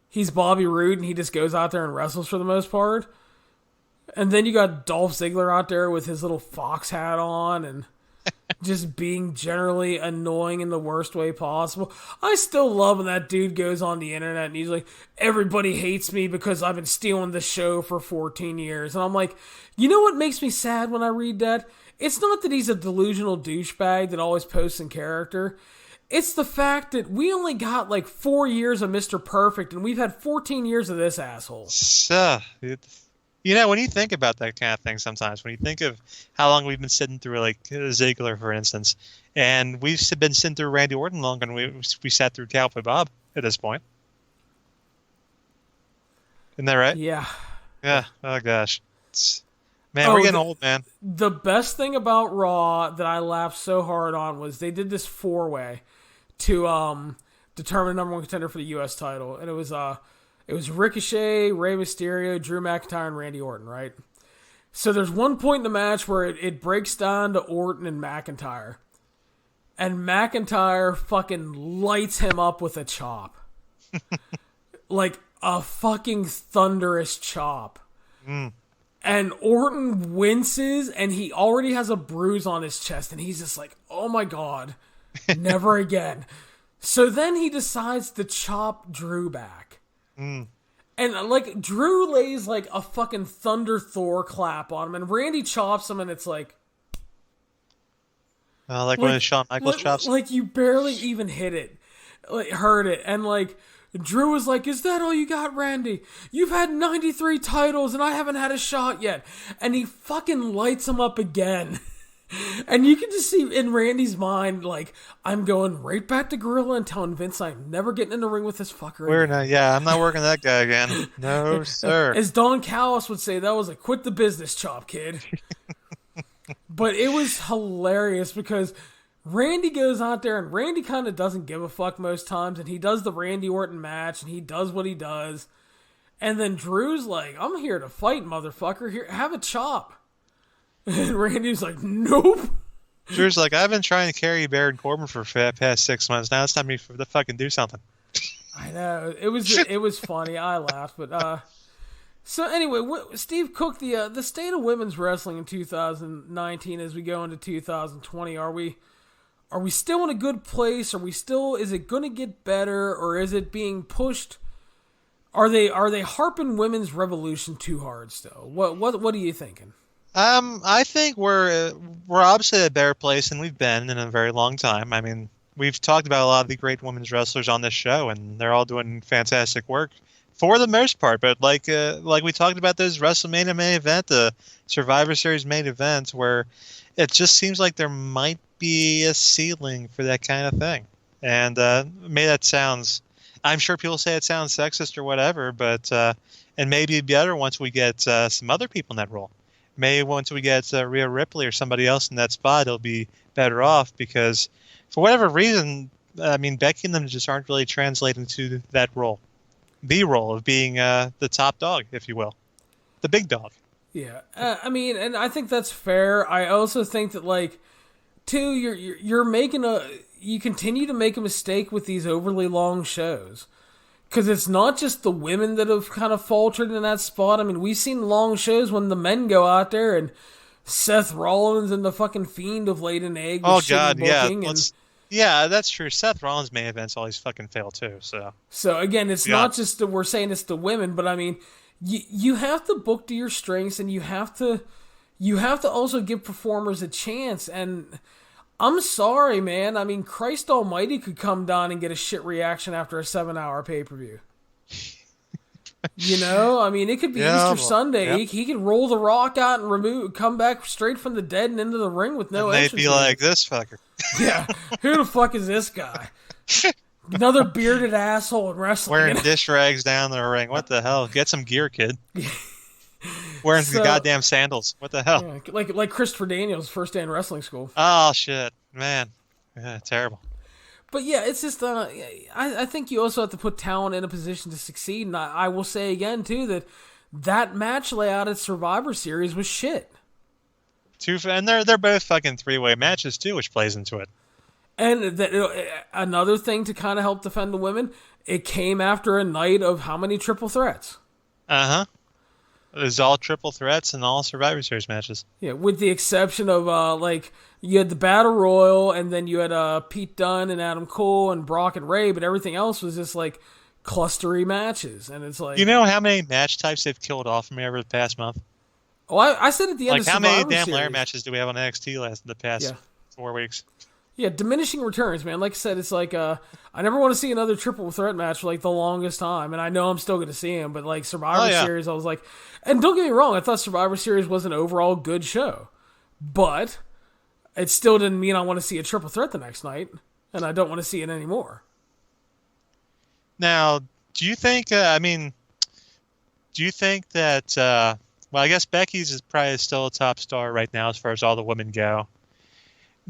he's Bobby Roode and he just goes out there and wrestles for the most part. And then you got Dolph Ziggler out there with his little fox hat on and just being generally annoying in the worst way possible. I still love when that dude goes on the internet and he's like, everybody hates me because I've been stealing the show for 14 years. And I'm like, you know what makes me sad when I read that? It's not that he's a delusional douchebag that always posts in character. It's the fact that we only got like 4 years of Mr. Perfect and we've had 14 years of this asshole. When you think about that kind of thing sometimes, when you think of how long we've been sitting through like Ziggler, for instance, and we've been sitting through Randy Orton longer than we sat through Cowboy Bob at this point. Isn't that right? Yeah. Yeah. Oh, gosh. Man, we're getting old, man. The best thing about Raw that I laughed so hard on was they did this 4-way to determine the number 1 contender for the U.S. title, and it was Ricochet, Rey Mysterio, Drew McIntyre, and Randy Orton, right? So there's one point in the match where it breaks down to Orton and McIntyre, and McIntyre fucking lights him up with a chop. Like a fucking thunderous chop. Mm. And Orton winces, and he already has a bruise on his chest, and he's just like, oh my god, never again. So then he decides to chop Drew back. Mm. And like Drew lays like a fucking Thunder Thor clap on him, and Randy chops him, and it's like one of Shawn Michaels chops. Like you barely even hit it, like heard it, and like Drew was like, "Is that all you got, Randy? You've had 93 titles, and I haven't had a shot yet." And he fucking lights him up again. And you can just see in Randy's mind, like, I'm going right back to Gorilla and telling Vince I'm never getting in the ring with this fucker again. I'm not working that guy again. No, sir. As Don Callis would say, that was a quit the business chop, kid. But it was hilarious because Randy goes out there, and Randy kind of doesn't give a fuck most times, and he does the Randy Orton match, and he does what he does. And then Drew's like, I'm here to fight, motherfucker. Here, have a chop. And Randy's like, nope. Drew's like, I've been trying to carry Baron Corbin for the past 6 months. Now it's time for me to fucking do something. I know. It was funny. I laughed. But so anyway, Steve Cook, the state of women's wrestling in 2019 as we go into 2020, are we still in a good place? Is it going to get better, or is it being pushed? Are they harping women's revolution too hard still? What are you thinking? I think we're obviously at a better place than we've been in a very long time. I mean, we've talked about a lot of the great women's wrestlers on this show, and they're all doing fantastic work for the most part. But like we talked about those WrestleMania main event, the Survivor Series main event, where it just seems like there might be a ceiling for that kind of thing. And maybe that sounds, I'm sure people say it sounds sexist or whatever, but and maybe it'd be better once we get some other people in that role. Maybe once we get Rhea Ripley or somebody else in that spot, it'll be better off because for whatever reason, I mean, Becky and them just aren't really translating to that role. The role of being the top dog, if you will. The big dog. Yeah. I mean, and I think that's fair. I also think that, like, too, you're making you continue to make a mistake with these overly long shows. Because it's not just the women that have kind of faltered in that spot. I mean, we've seen long shows when the men go out there and Seth Rollins and the fucking Fiend have laid an egg with shitty booking. Yeah, that's true. Seth Rollins' main events always fucking fail too. So again, it's not just that we're saying it's the women, but I mean, you have to book to your strengths, and you have to also give performers a chance. And I'm sorry, man. I mean, Christ Almighty could come down and get a shit reaction after a 7-hour pay-per-view. You know, I mean, it could be Easter Sunday. Yep. He could roll the Rock out and come back straight from the dead and into the ring with no entrance. They'd be like, this fucker. Yeah, who the fuck is this guy? Another bearded asshole in wrestling. Wearing dish rags down the ring. What the hell? Get some gear, kid. Wearing the goddamn sandals. What the hell? Yeah, like Christopher Daniels' first day in wrestling school. Oh, shit. Man. Yeah, terrible. But yeah, it's just, I think you also have to put talent in a position to succeed. And I will say again, too, that match layout at Survivor Series was shit. And they're both fucking 3-way matches, too, which plays into it. And another thing to kind of help defend the women, it came after a night of how many triple threats? Uh-huh. It was all triple threats and all Survivor Series matches. Yeah, with the exception of, you had the Battle Royal, and then you had Pete Dunne and Adam Cole and Brock and Ray, but everything else was just, like, clustery matches. And it's like... You know how many match types they've killed off from me over the past month? Oh, I said at the end of Survivor Series... Like, how many damn Larry matches do we have on NXT the past 4 weeks? Yeah, diminishing returns, man. Like I said, it's like, I never want to see another triple threat match for, like, the longest time. And I know I'm still going to see him, but, like, Survivor Series, I was like... And don't get me wrong, I thought Survivor Series was an overall good show. But it still didn't mean I want to see a triple threat the next night. And I don't want to see it anymore. Now, do you think, that Well, I guess Becky's is probably still a top star right now as far as all the women go.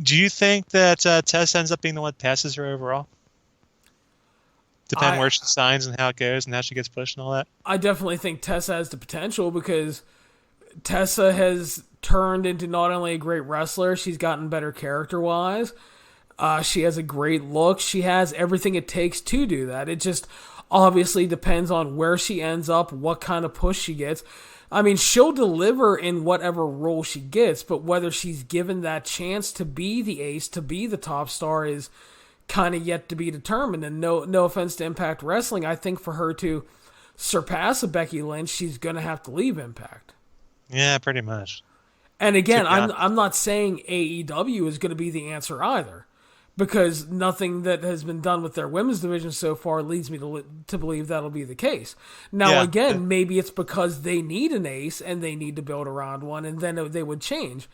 Do you think that Tessa ends up being the one that passes her overall? Depending where she signs and how it goes and how she gets pushed and all that? I definitely think Tessa has the potential because Tessa has turned into not only a great wrestler, she's gotten better character-wise. She has a great look. She has everything it takes to do that. It just obviously depends on where she ends up, what kind of push she gets. I mean, she'll deliver in whatever role she gets, but whether she's given that chance to be the ace, to be the top star, is kind of yet to be determined. And no offense to Impact Wrestling, I think for her to surpass a Becky Lynch, she's going to have to leave Impact. Yeah, pretty much. And again, I'm not saying AEW is going to be the answer either, because nothing that has been done with their women's division so far leads me to believe that'll be the case. Now, again, maybe it's because they need an ace and they need to build around one, and then they would change.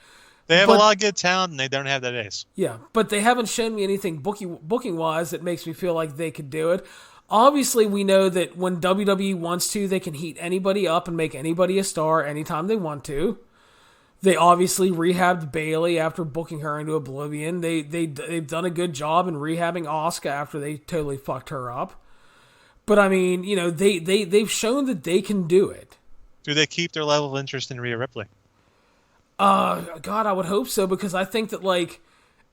They have a lot of good talent, and they don't have that ace. Yeah, but they haven't shown me anything booking-wise that makes me feel like they could do it. Obviously, we know that when WWE wants to, they can heat anybody up and make anybody a star anytime they want to. They obviously rehabbed Bayley after booking her into oblivion. They've done a good job in rehabbing Asuka after they totally fucked her up. But I mean, you know, they've shown that they can do it. Do they keep their level of interest in Rhea Ripley? God, I would hope so, because I think that, like,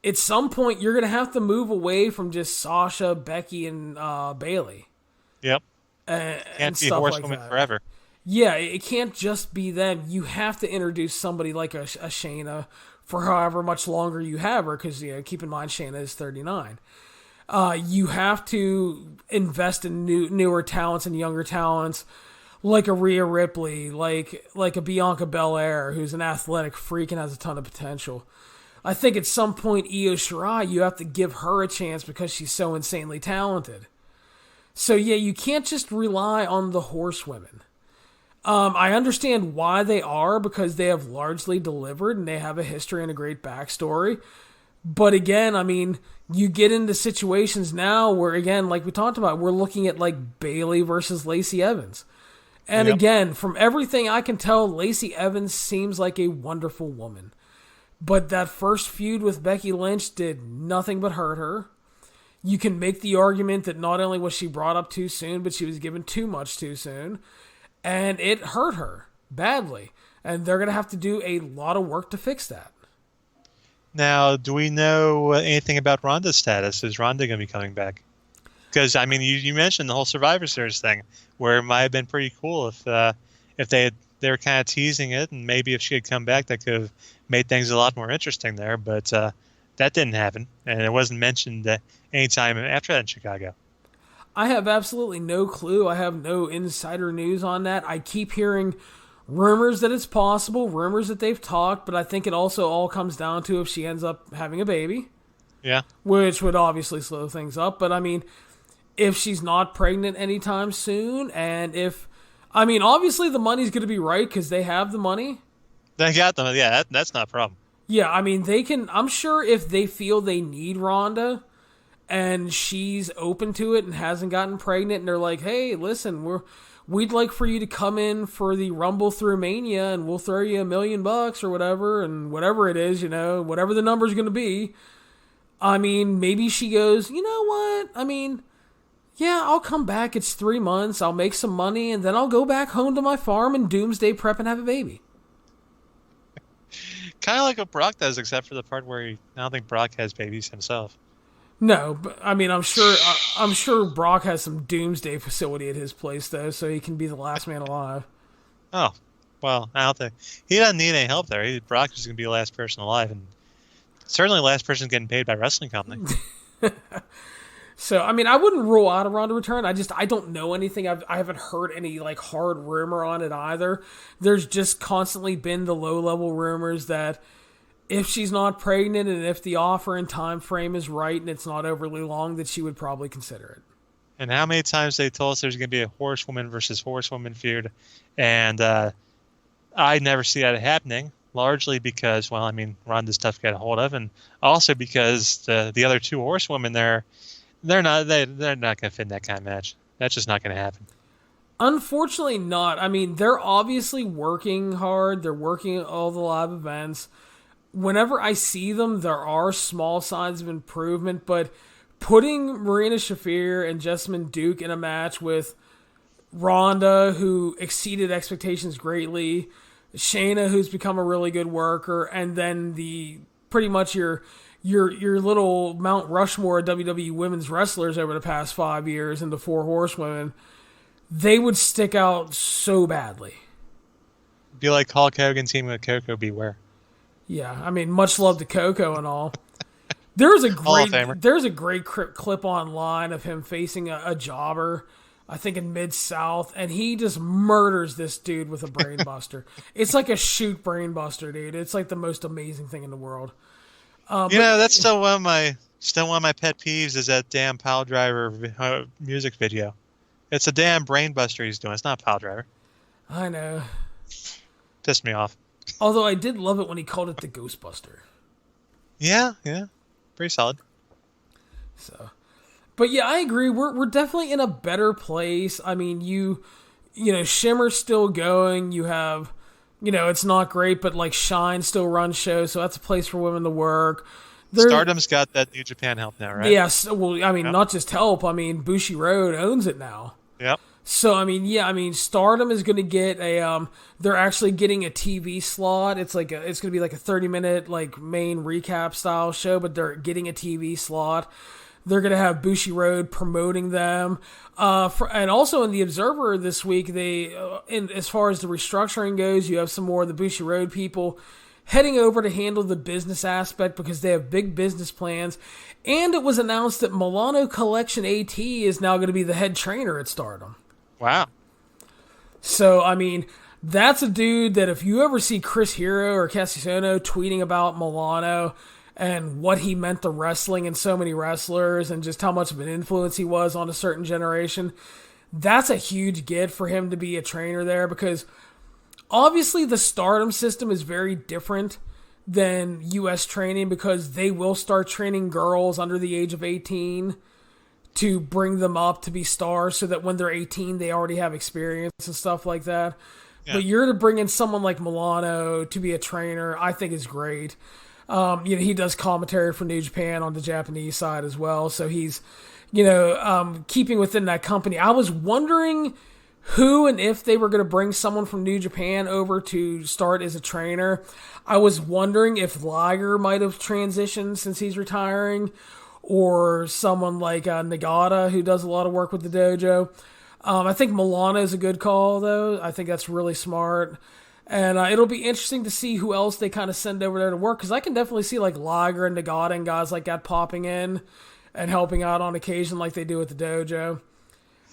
at some point you're gonna have to move away from just Sasha, Becky, and Bayley. Yep. And be stuff horsewoman like that. forever. Yeah, it can't just be them. You have to introduce somebody like a Shayna for however much longer you have her, because, you know, keep in mind Shayna is 39. You have to invest in newer talents and younger talents, like a Rhea Ripley, like a Bianca Belair, who's an athletic freak and has a ton of potential. I think at some point Io Shirai, you have to give her a chance because she's so insanely talented. So yeah, you can't just rely on the horsewomen. I understand why they are, because they have largely delivered and they have a history and a great backstory. But again, I mean, you get into situations now where, again, like we talked about, we're looking at like Bayley versus Lacey Evans. And again, from everything I can tell, Lacey Evans seems like a wonderful woman. But that first feud with Becky Lynch did nothing but hurt her. You can make the argument that not only was she brought up too soon, but she was given too much too soon. And it hurt her badly. And they're going to have to do a lot of work to fix that. Now, do we know anything about Ronda's status? Is Ronda going to be coming back? Because, I mean, you mentioned the whole Survivor Series thing, where it might have been pretty cool if they were kind of teasing it, and maybe if she had come back, that could have made things a lot more interesting there. But that didn't happen, and it wasn't mentioned any time after that in Chicago. I have absolutely no clue. I have no insider news on that. I keep hearing rumors that it's possible, rumors that they've talked, but I think it also all comes down to if she ends up having a baby. Yeah. Which would obviously slow things up. But, I mean, if she's not pregnant anytime soon, and if... I mean, obviously the money's going to be right because they have the money. They got them. Yeah, that's not a problem. Yeah, I mean, they can... I'm sure if they feel they need Ronda and she's open to it and hasn't gotten pregnant, and they're like, hey, listen, we'd like for you to come in for the Rumble through Mania, and we'll throw you $1 million or whatever, and whatever it is, you know, whatever the number's going to be. I mean, maybe she goes, you know what? I mean, yeah, I'll come back. It's 3 months. I'll make some money, and then I'll go back home to my farm and doomsday prep and have a baby. Kind of like what Brock does, except for the part where I don't think Brock has babies himself. No, but I mean, I'm sure Brock has some doomsday facility at his place, though, so he can be the last man alive. Oh, well, I don't think he doesn't need any help there. Brock is going to be the last person alive, and certainly the last person getting paid by a wrestling company. So, I mean, I wouldn't rule out a Ronda return. I don't know anything. I haven't heard any, like, hard rumor on it either. There's just constantly been the low-level rumors that if she's not pregnant and if the offer and time frame is right and it's not overly long, that she would probably consider it. And how many times they told us there's going to be a horsewoman versus horsewoman feud, and I never see that happening, largely because, well, I mean, Ronda's tough to get a hold of, and also because the other two horsewomen there, they're not going to fit in that kind of match. That's just not going to happen. Unfortunately not. I mean, they're obviously working hard. They're working all the live events. Whenever I see them, there are small signs of improvement, but putting Marina Shafir and Jessamine Duke in a match with Ronda, who exceeded expectations greatly, Shayna, who's become a really good worker, and then pretty much your little Mount Rushmore of WWE women's wrestlers over the past 5 years and the Four Horsewomen, they would stick out so badly. Be like Hulk Hogan teaming with Coco Beware. Yeah, I mean, much love to Coco and all. There's a great clip online of him facing a jobber, I think in Mid-South, and he just murders this dude with a brainbuster. It's like a shoot brainbuster, dude. It's like the most amazing thing in the world. That's still one of my pet peeves is that damn Pile Driver music video. It's a damn brainbuster he's doing. It's not Pile Driver. I know. Pissed me off. Although I did love it when he called it the Ghostbuster. Yeah. Pretty solid. So, but yeah, I agree. We're definitely in a better place. I mean, you know, Shimmer's still going. You have, it's not great, but like Shine still runs shows, so that's a place for women to work. Stardom's got that New Japan help now, right? Yes. Well, I mean, Not just help. I mean, Bushi Road owns it now. Yep. So, I mean, Stardom is going to get they're actually getting a TV slot. It's going to be like a 30-minute, like, main recap style show, but they're getting a TV slot. They're going to have Bushi Road promoting them. And also in the Observer this week, as far as the restructuring goes, you have some more of the Bushi Road people heading over to handle the business aspect because they have big business plans. And it was announced that Milano Collection AT is now going to be the head trainer at Stardom. Wow. So, I mean, that's a dude that if you ever see Chris Hero or Cassiano tweeting about Milano and what he meant to wrestling and so many wrestlers and just how much of an influence he was on a certain generation, that's a huge get for him to be a trainer there because obviously the Stardom system is very different than U.S. training because they will start training girls under the age of 18 to bring them up to be stars so that when they're 18, they already have experience and stuff like that. Yeah. But you're to bring in someone like Milano to be a trainer, I think is great. He does commentary for New Japan on the Japanese side as well. So he's, keeping within that company. I was wondering who and if they were going to bring someone from New Japan over to start as a trainer. I was wondering if Liger might have transitioned since he's retiring, or someone like Nagata, who does a lot of work with the dojo. I think Milano is a good call, though. I think that's really smart. And it'll be interesting to see who else they kind of send over there to work, because I can definitely see like Liger and Nagata and guys like that popping in and helping out on occasion like they do at the dojo.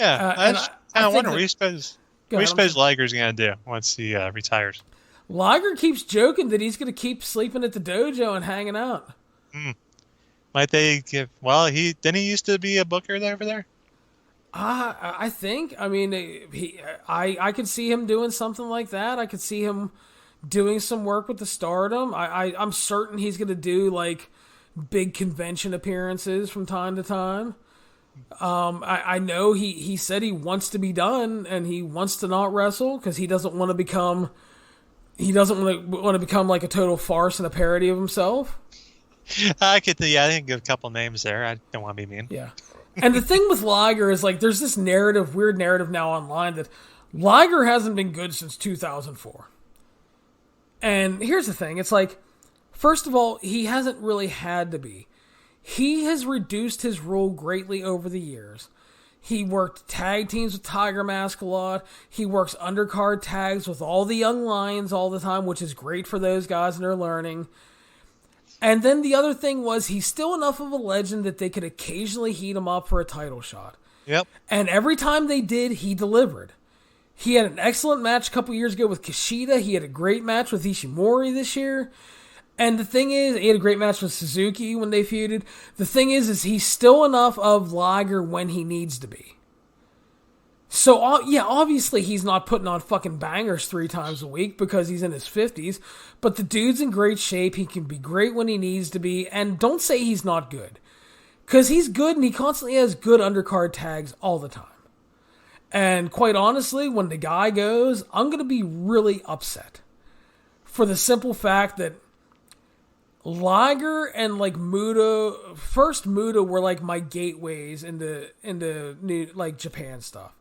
Yeah, I wonder what do you suppose Liger's going to do once he retires? Liger keeps joking that he's going to keep sleeping at the dojo and hanging out. Might they give? Well, he used to be a booker over there. I think. I mean, I could see him doing something like that. I could see him doing some work with the Stardom. I'm certain he's going to do like big convention appearances from time to time. I know he said he wants to be done and he wants to not wrestle because he doesn't want to become like a total farce and a parody of himself. I can give a couple names there. I don't want to be mean. Yeah. And the thing with Liger is, like, there's this weird narrative now online that Liger hasn't been good since 2004. And here's the thing. It's like, first of all, he hasn't really had to be. He has reduced his role greatly over the years. He worked tag teams with Tiger Mask a lot. He works undercard tags with all the young lions all the time, which is great for those guys and they're learning. And then the other thing was he's still enough of a legend that they could occasionally heat him up for a title shot. Yep. And every time they did, he delivered. He had an excellent match a couple years ago with Kushida. He had a great match with Ishimori this year. And the thing is, he had a great match with Suzuki when they feuded. The thing is he's still enough of Liger when he needs to be. So, yeah, obviously he's not putting on fucking bangers 3 times a week because he's in his 50s, but the dude's in great shape. He can be great when he needs to be, and don't say he's not good. Because he's good, and he constantly has good undercard tags all the time. And quite honestly, when the guy goes, I'm going to be really upset. For the simple fact that Liger and like Muta were like my gateways into new like Japan stuff.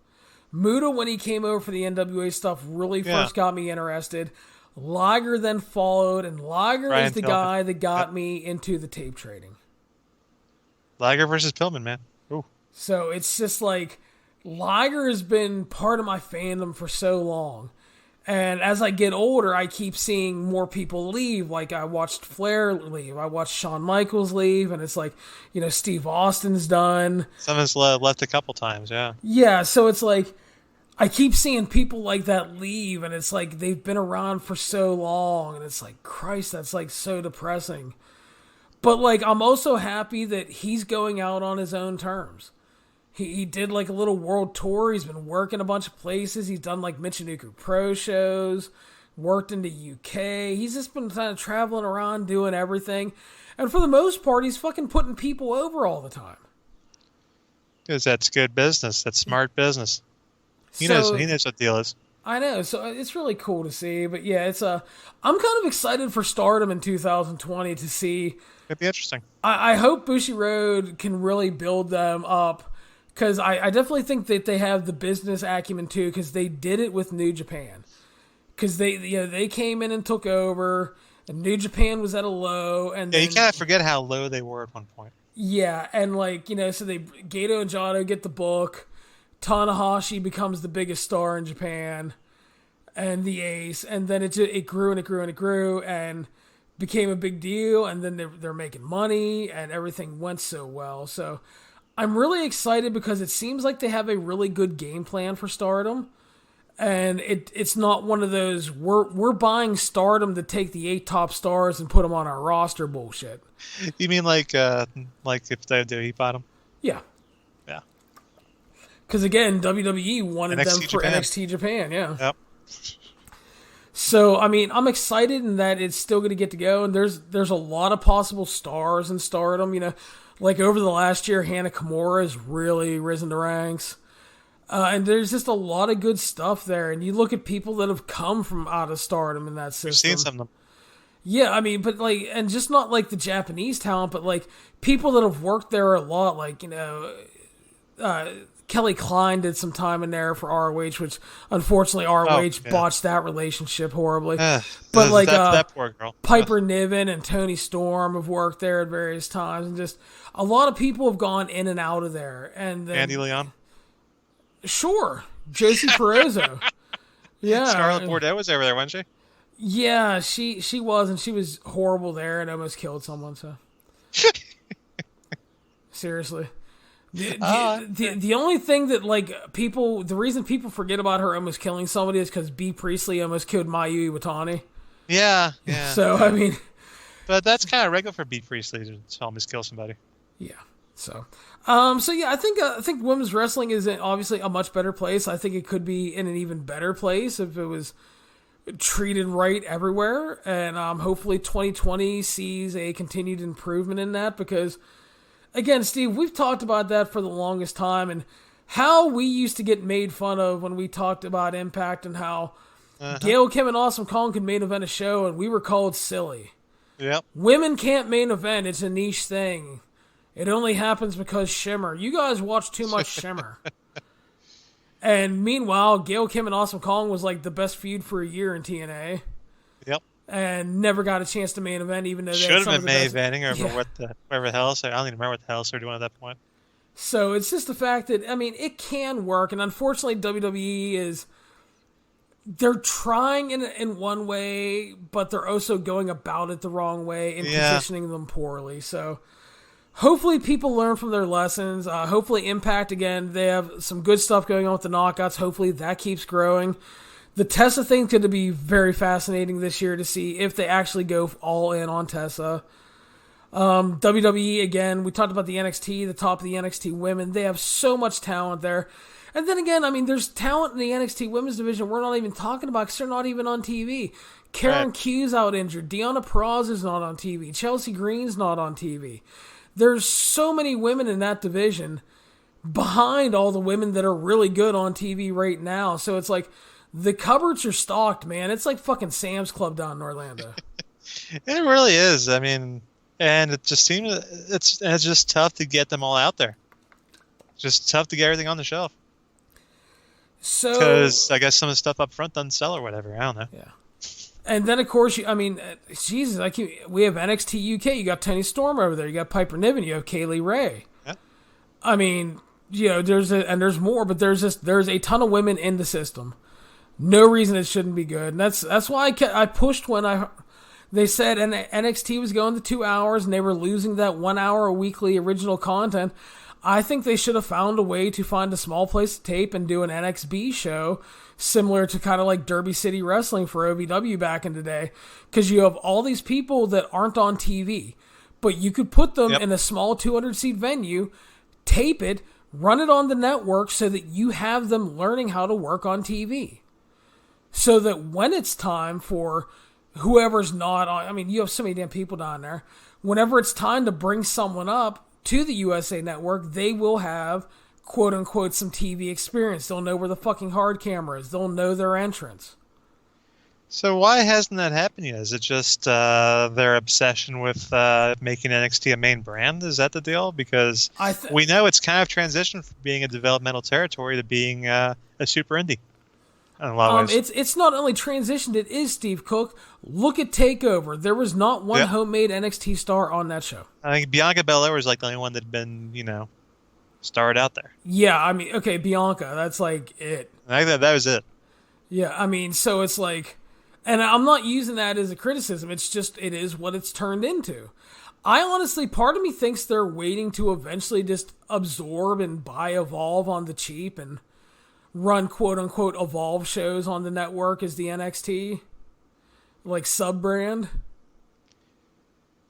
Muta, when he came over for the NWA stuff, really first got me interested. Liger then followed, and Liger is the guy that got me into the tape trading. Liger versus Pillman, man. Ooh. So it's just like Liger has been part of my fandom for so long. And as I get older, I keep seeing more people leave. Like, I watched Flair leave. I watched Shawn Michaels leave. And it's like, Steve Austin's done. Someone's left a couple times, yeah. Yeah, so it's like, I keep seeing people like that leave. And it's like, they've been around for so long. And it's like, Christ, that's like so depressing. But like, I'm also happy that he's going out on his own terms. He did like a little world tour. He's been working a bunch of places. He's done like Michinoku Pro shows, worked in the UK. He's just been kind of traveling around doing everything. And for the most part, he's fucking putting people over all the time. Because that's good business. That's smart business. He knows what the deal is. I know. So it's really cool to see. But yeah, I'm kind of excited for Stardom in 2020 to see. It'd be interesting. I hope Bushiroad can really build them up. Because I definitely think that they have the business acumen too, because they did it with New Japan. Because they came in and took over, and New Japan was at a low. And you can't forget how low they were at one point. Yeah, and so Gato and Jado get the book. Tanahashi becomes the biggest star in Japan, and the ace, and then it grew and it grew and it grew, and became a big deal. And then they're making money, and everything went so well. So I'm really excited because it seems like they have a really good game plan for Stardom. And it's not one of those, we're buying Stardom to take the 8 top stars and put them on our roster bullshit. You mean like if WWE bought them? Yeah. Yeah. Because again, WWE wanted NXT them for Japan. NXT Japan, yeah. Yep. So, I mean, I'm excited in that it's still going to get to go. And there's a lot of possible stars in Stardom, Like over the last year, Hana Kimura has really risen to ranks. And there's just a lot of good stuff there. And you look at people that have come from out of Stardom in that system. We've seen some of them. Yeah, I mean, but like, and just not like the Japanese talent, but like people that have worked there a lot, like, Kelly Klein did some time in there for ROH, which unfortunately ROH botched that relationship horribly. But like that poor girl. Piper Niven and Tony Storm have worked there at various times, and just a lot of people have gone in and out of there. And then, Andy Leon? Sure. Josie Carozzo. Yeah. Scarlett Bordeaux was over there, wasn't she? Yeah, she was, and she was horrible there and almost killed someone, so. Seriously. The only thing that the reason people forget about her almost killing somebody is because B. Priestley almost killed Mayu Iwatani. Yeah. So I mean, but that's kind of regular for B. Priestley to almost kill somebody. Yeah. So yeah, I think women's wrestling is obviously a much better place. I think it could be in an even better place if it was treated right everywhere, and hopefully 2020 sees a continued improvement in that because. Again, Steve, we've talked about that for the longest time and how we used to get made fun of when we talked about Impact and how Gail Kim and Awesome Kong could main event a show and we were called silly. Yep. Women can't main event. It's a niche thing. It only happens because Shimmer. You guys watch too much Shimmer. And meanwhile, Gail Kim and Awesome Kong was like the best feud for a year in TNA. Yep. And never got a chance to main event, even though they should have been main eventing or whatever the hell. So I don't even remember what the hell they're doing at that point. So it's just the fact that it can work, and unfortunately WWE they're trying in one way, but they're also going about it the wrong way and positioning them poorly. So hopefully people learn from their lessons. Hopefully Impact again, they have some good stuff going on with the knockouts. Hopefully that keeps growing. The Tessa thing's going to be very fascinating this year to see if they actually go all in on Tessa. WWE, again, we talked about the NXT, the top of the NXT women. They have so much talent there. And then again, there's talent in the NXT women's division we're not even talking about because they're not even on TV. Karen Q's out injured. Deonna Purrazzo's not on TV. Chelsea Green's not on TV. There's so many women in that division, behind all the women that are really good on TV right now. So it's like the cupboards are stocked, man. It's like fucking Sam's Club down in Orlando. It really is. I mean, and it just seems it's just tough to get them all out there. Just tough to get everything on the shelf. So because I guess some of the stuff up front doesn't sell or whatever. I don't know. Yeah. And then, of course, Jesus, we have NXT UK. You got Toni Storm over there. You got Piper Niven. You have Kaylee Ray. Yeah. I mean, there's more, but there's a ton of women in the system. No reason it shouldn't be good. And that's why I pushed when they said NXT was going to 2 hours and they were losing that 1 hour a weekly original content. I think they should have found a way to find a small place to tape and do an NXB show similar to kind of like Derby City Wrestling for OVW back in the day. Because you have all these people that aren't on TV, but you could put them in a small 200-seat venue, tape it, run it on the network so that you have them learning how to work on TV. So that when it's time for whoever's not on, I mean, you have so many damn people down there, whenever it's time to bring someone up to the USA Network, they will have, quote-unquote, some TV experience. They'll know where the fucking hard camera is. They'll know their entrance. So why hasn't that happened yet? Is it just their obsession with making NXT a main brand? Is that the deal? Because we know it's kind of transitioned from being a developmental territory to being a super indie. In a lot of ways. It's not only transitioned, it is Steve Cook. Look at TakeOver. There was not one homemade NXT star on that show. I think Bianca Belair was like the only one that had been, started out there. Yeah, I mean, okay, Bianca, that's like it. I think that was it. Yeah, I mean, so it's like, and I'm not using that as a criticism. It's just, it is what it's turned into. I honestly, part of me thinks they're waiting to eventually just absorb and buy Evolve on the cheap and run quote-unquote Evolve shows on the network as the NXT, like, sub-brand.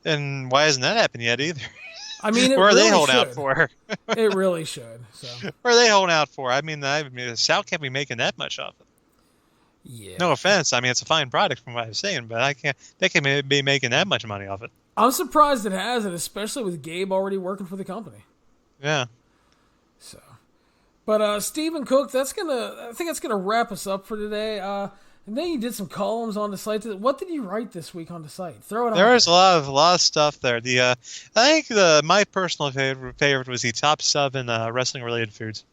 And why hasn't that happened yet either? I mean, where are they holding out for? It really should. So. Where are they holding out for? I mean, Sal can't be making that much off it. Yeah. No offense. I mean, it's a fine product from what I was saying, but they can't be making that much money off it. I'm surprised it hasn't, especially with Gabe already working for the company. Yeah. So. But Stephen Cook, I think that's gonna wrap us up for today. And then you did some columns on the site. What did you write this week on the site? Throw it on. There was a lot of stuff there. I think my personal favorite was the top 7 wrestling related foods.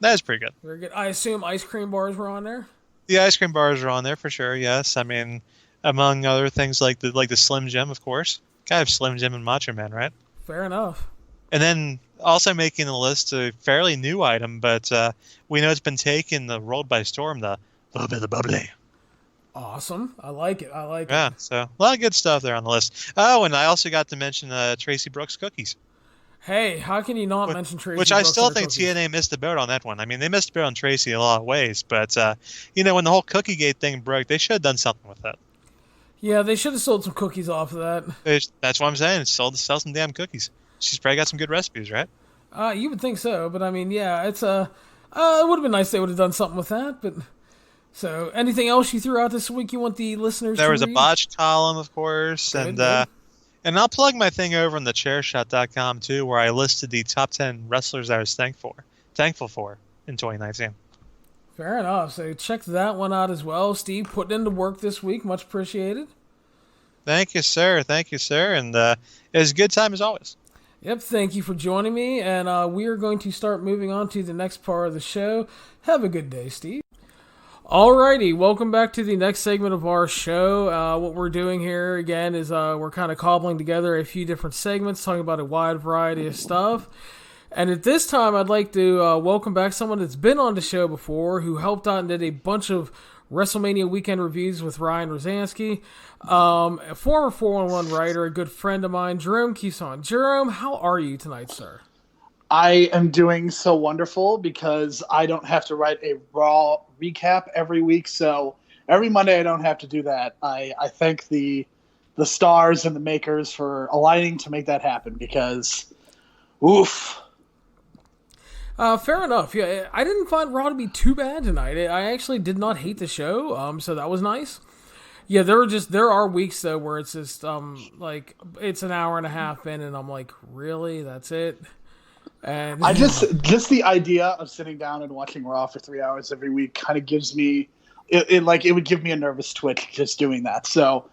That was pretty good. Very good. I assume ice cream bars were on there. The ice cream bars are on there for sure. Yes, I mean, among other things like the Slim Jim, of course. Kind of Slim Jim and Macho Man, right? Fair enough. And then also making the list a fairly new item, but we know it's been taken the world by storm. The little bit of the bubbly. Awesome. I like it. Yeah, so a lot of good stuff there on the list. Oh, and I also got to mention Tracy Brooks cookies. Hey, how can you not mention Tracy Brooks? Which I still think cookies? TNA missed the boat on that one. I mean, they missed the boat on Tracy in a lot of ways, but, when the whole Cookie Gate thing broke, they should have done something with that. Yeah, they should have sold some cookies off of that. That's what I'm saying. Sell some damn cookies. She's probably got some good recipes, right? You would think so, but I mean, yeah, it's it would have been nice if they would have done something with that, but... So, anything else you threw out this week you want the listeners to read? There was a botched column, of course, and I'll plug my thing over on thechairshot.com, too, where I listed the top 10 wrestlers I was thankful for in 2019. Fair enough. So, check that one out as well. Steve, putting into work this week. Much appreciated. Thank you, sir. And it was a good time as always. Yep, thank you for joining me, and we are going to start moving on to the next part of the show. Have a good day, Steve. Alrighty, welcome back to the next segment of our show. What we're doing here, again, is we're kind of cobbling together a few different segments, talking about a wide variety of stuff. And at this time, I'd like to welcome back someone that's been on the show before, who helped out and did a bunch of WrestleMania weekend reviews with Ryan Rosansky, a former 411 writer, a good friend of mine, Jerome Cusson. Jerome, how are you tonight, sir? I am doing so wonderful because I don't have to write a Raw recap every week. So every Monday I don't have to do that. I thank the stars and the makers for aligning to make that happen because, oof. Fair enough. Yeah, I didn't find Raw to be too bad tonight. I actually did not hate the show, so that was nice. Yeah, there are weeks though where it's just like it's an hour and a half in, and I'm like, really, that's it. And I just the idea of sitting down and watching Raw for 3 hours every week kind of gives me it would give me a nervous twitch just doing that. So,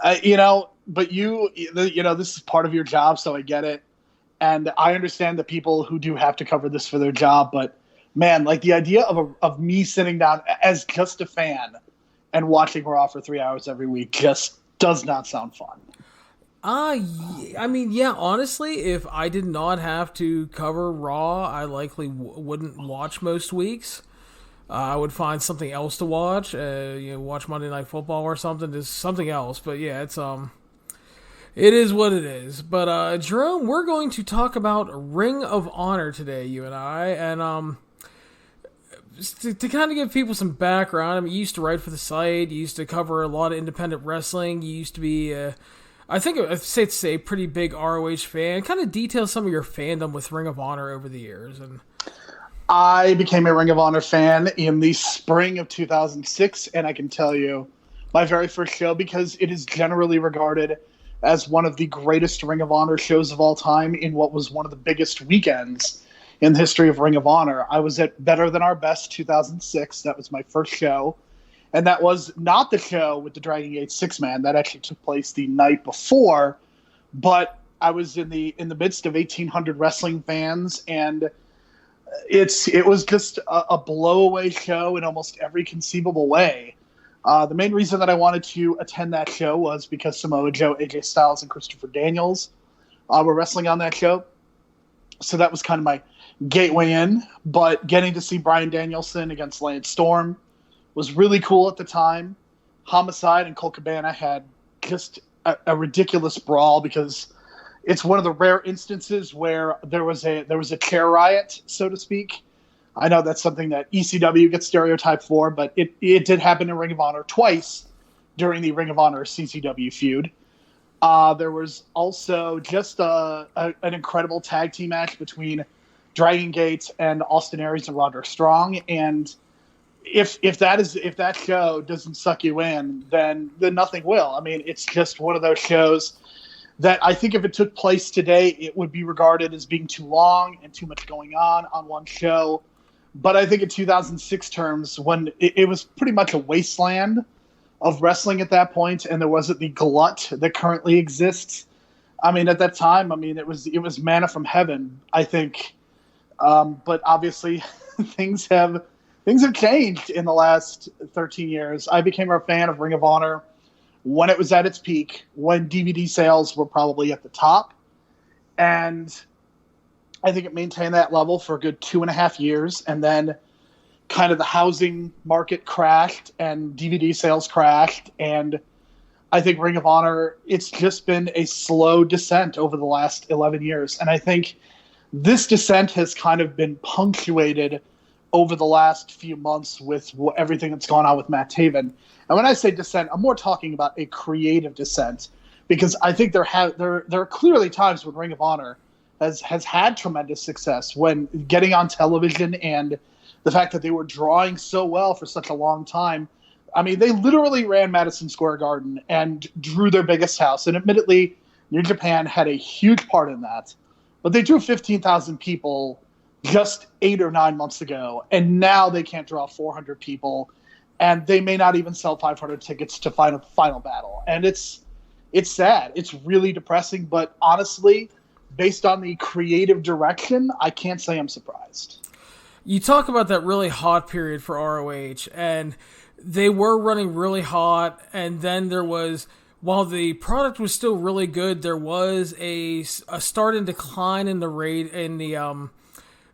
but this is part of your job, so I get it, and I understand the people who do have to cover this for their job. But man, like the idea of me sitting down as just a fan and watching Raw for 3 hours every week just does not sound fun. I mean, yeah, honestly, if I did not have to cover Raw, I likely wouldn't watch most weeks. I would find something else to watch, watch Monday Night Football or something, just something else. But yeah, it is what it is. But Jerome, we're going to talk about Ring of Honor today, you and I, and to kind of give people some background. I mean, you used to write for the site, you used to cover a lot of independent wrestling, you used to be I think it's safe to say, pretty big ROH fan. Kind of detail some of your fandom with Ring of Honor over the years. And I became a Ring of Honor fan in the spring of 2006, and I can tell you my very first show, because it is generally regarded as one of the greatest Ring of Honor shows of all time in what was one of the biggest weekends in the history of Ring of Honor. I was at Better Than Our Best 2006. That was my first show. And that was not the show with the Dragon Gate Six-Man. That actually took place the night before. But I was in the midst of 1,800 wrestling fans, and it was just a blow-away show in almost every conceivable way. The main reason that I wanted to attend that show was because Samoa Joe, AJ Styles, and Christopher Daniels were wrestling on that show. So that was kind of my gateway in. But getting to see Bryan Danielson against Lance Storm was really cool at the time. Homicide and Colt Cabana had just a ridiculous brawl, because it's one of the rare instances where there was a chair riot, so to speak. I know that's something that ECW gets stereotyped for, but it did happen in Ring of Honor twice during the Ring of Honor CCW feud. There was also just an incredible tag team match between Dragon Gate and Austin Aries and Roderick Strong, and if that show doesn't suck you in, then nothing will. I mean, it's just one of those shows that I think if it took place today, it would be regarded as being too long and too much going on one show. But I think in 2006 terms, when it was pretty much a wasteland of wrestling at that point, and there wasn't the glut that currently exists. I mean, at that time, it was manna from heaven, I think. But obviously, things have changed in the last 13 years. I became a fan of Ring of Honor when it was at its peak, when DVD sales were probably at the top. And I think it maintained that level for a good 2.5 years. And then kind of the housing market crashed and DVD sales crashed. And I think Ring of Honor, it's just been a slow descent over the last 11 years. And I think this descent has kind of been punctuated over the last few months with everything that's gone on with Matt Taven. And when I say descent, I'm more talking about a creative descent, because I think there are clearly times when Ring of Honor has had tremendous success when getting on television, and the fact that they were drawing so well for such a long time. I mean, they literally ran Madison Square Garden and drew their biggest house. And admittedly, New Japan had a huge part in that. But they drew 15,000 people just 8 or 9 months ago, and now they can't draw 400 people, and they may not even sell 500 tickets to Final Battle. And it's sad. It's really depressing, but honestly, based on the creative direction, I can't say I'm surprised. You talk about that really hot period for ROH, and they were running really hot, and then there was, while the product was still really good, there was a start and decline in the rate in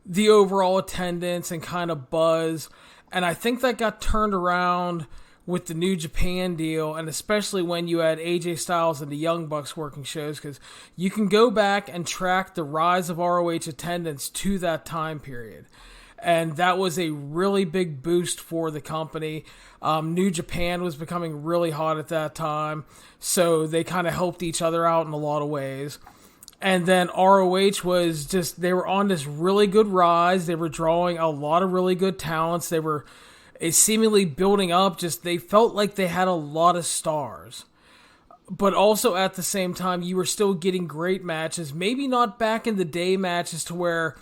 the overall attendance and kind of buzz. And I think that got turned around with the New Japan deal, and especially when you had AJ Styles and the Young Bucks working shows, because you can go back and track the rise of ROH attendance to that time period. And that was a really big boost for the company. New Japan was becoming really hot at that time, so they kind of helped each other out in a lot of ways. And then ROH was just, they were on this really good rise. They were drawing a lot of really good talents. They were seemingly building up. Just, they felt like they had a lot of stars. But also at the same time, you were still getting great matches. Maybe not back in the day matches to where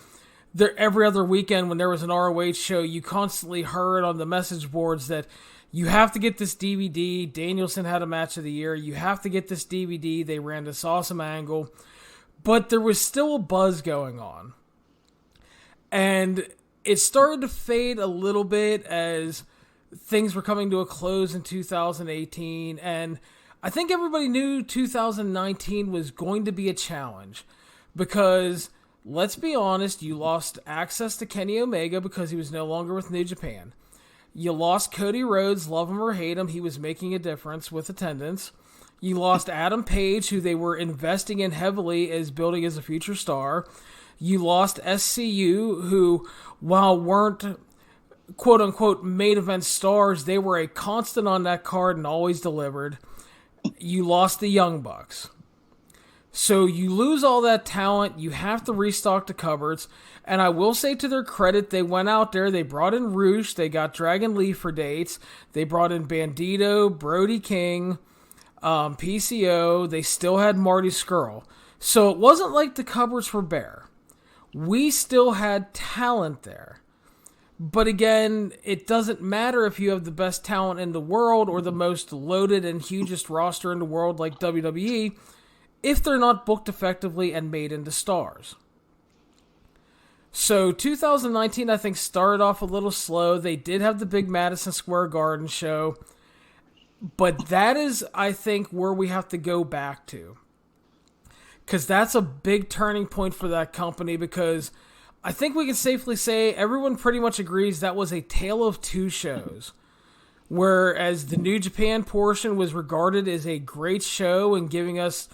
every other weekend when there was an ROH show, you constantly heard on the message boards that you have to get this DVD. Danielson had a match of the year. You have to get this DVD. They ran this awesome angle. But there was still a buzz going on. And it started to fade a little bit as things were coming to a close in 2018. And I think everybody knew 2019 was going to be a challenge. Because, let's be honest, you lost access to Kenny Omega because he was no longer with New Japan. You lost Cody Rhodes, love him or hate him, he was making a difference with attendance. You lost Adam Page, who they were investing in heavily as building as a future star. You lost SCU, who, while weren't quote-unquote main event stars, they were a constant on that card and always delivered. You lost the Young Bucks. So you lose all that talent, you have to restock the cupboards, and I will say to their credit, they went out there, they brought in Roosh, they got Dragon Lee for dates, they brought in Bandido, Brody King, PCO, they still had Marty Scurll. So it wasn't like the cupboards were bare. We still had talent there. But again, it doesn't matter if you have the best talent in the world or the most loaded and hugest roster in the world like WWE, if they're not booked effectively and made into stars. So 2019, I think, started off a little slow. They did have the big Madison Square Garden show. But that is, I think, where we have to go back to. Because that's a big turning point for that company, because I think we can safely say everyone pretty much agrees that was a tale of two shows. Whereas the New Japan portion was regarded as a great show and giving us,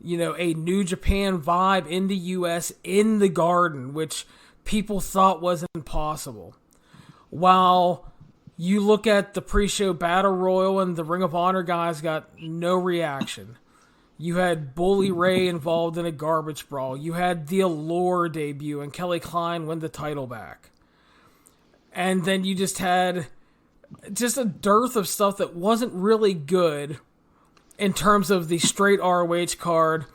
a New Japan vibe in the U.S. in the Garden, which people thought was impossible. While you look at the pre-show Battle Royal and the Ring of Honor guys got no reaction. You had Bully Ray involved in a garbage brawl. You had the Allure debut and Kelly Klein win the title back. And then you just had a dearth of stuff that wasn't really good in terms of the straight ROH card,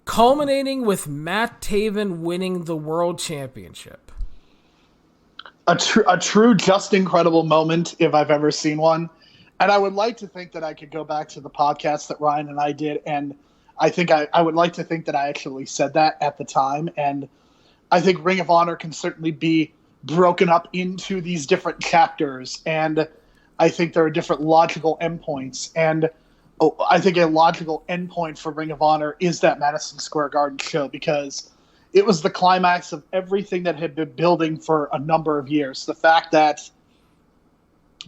culminating with Matt Taven winning the World Championship. A true just incredible moment if I've ever seen one. And I would like to think that I could go back to the podcast that Ryan and I did, and I think I would like to think that I actually said that at the time. And I think Ring of Honor can certainly be broken up into these different chapters, and I think there are different logical endpoints. And I think a logical endpoint for Ring of Honor is that Madison Square Garden show, because it was the climax of everything that had been building for a number of years. The fact that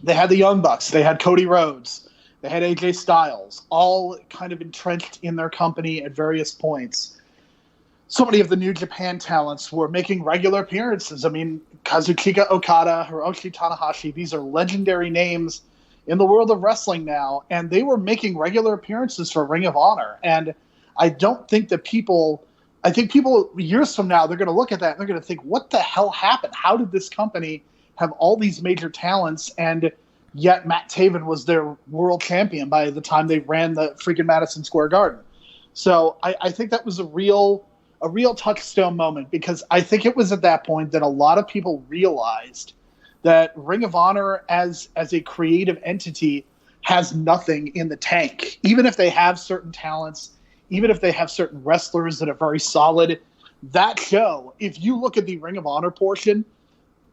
they had the Young Bucks, they had Cody Rhodes, they had AJ Styles, all kind of entrenched in their company at various points. So many of the New Japan talents were making regular appearances. I mean, Kazuchika Okada, Hiroshi Tanahashi, these are legendary names in the world of wrestling now, and they were making regular appearances for Ring of Honor. And I don't think that people years from now, they're going to look at that and they're going to think, what the hell happened? How did this company have all these major talents, and yet Matt Taven was their world champion by the time they ran the freaking Madison Square Garden? So I think that was a real touchstone moment, because I think it was at that point that a lot of people realized that Ring of Honor as a creative entity has nothing in the tank. Even if they have certain talents, even if they have certain wrestlers that are very solid, that show, if you look at the Ring of Honor portion,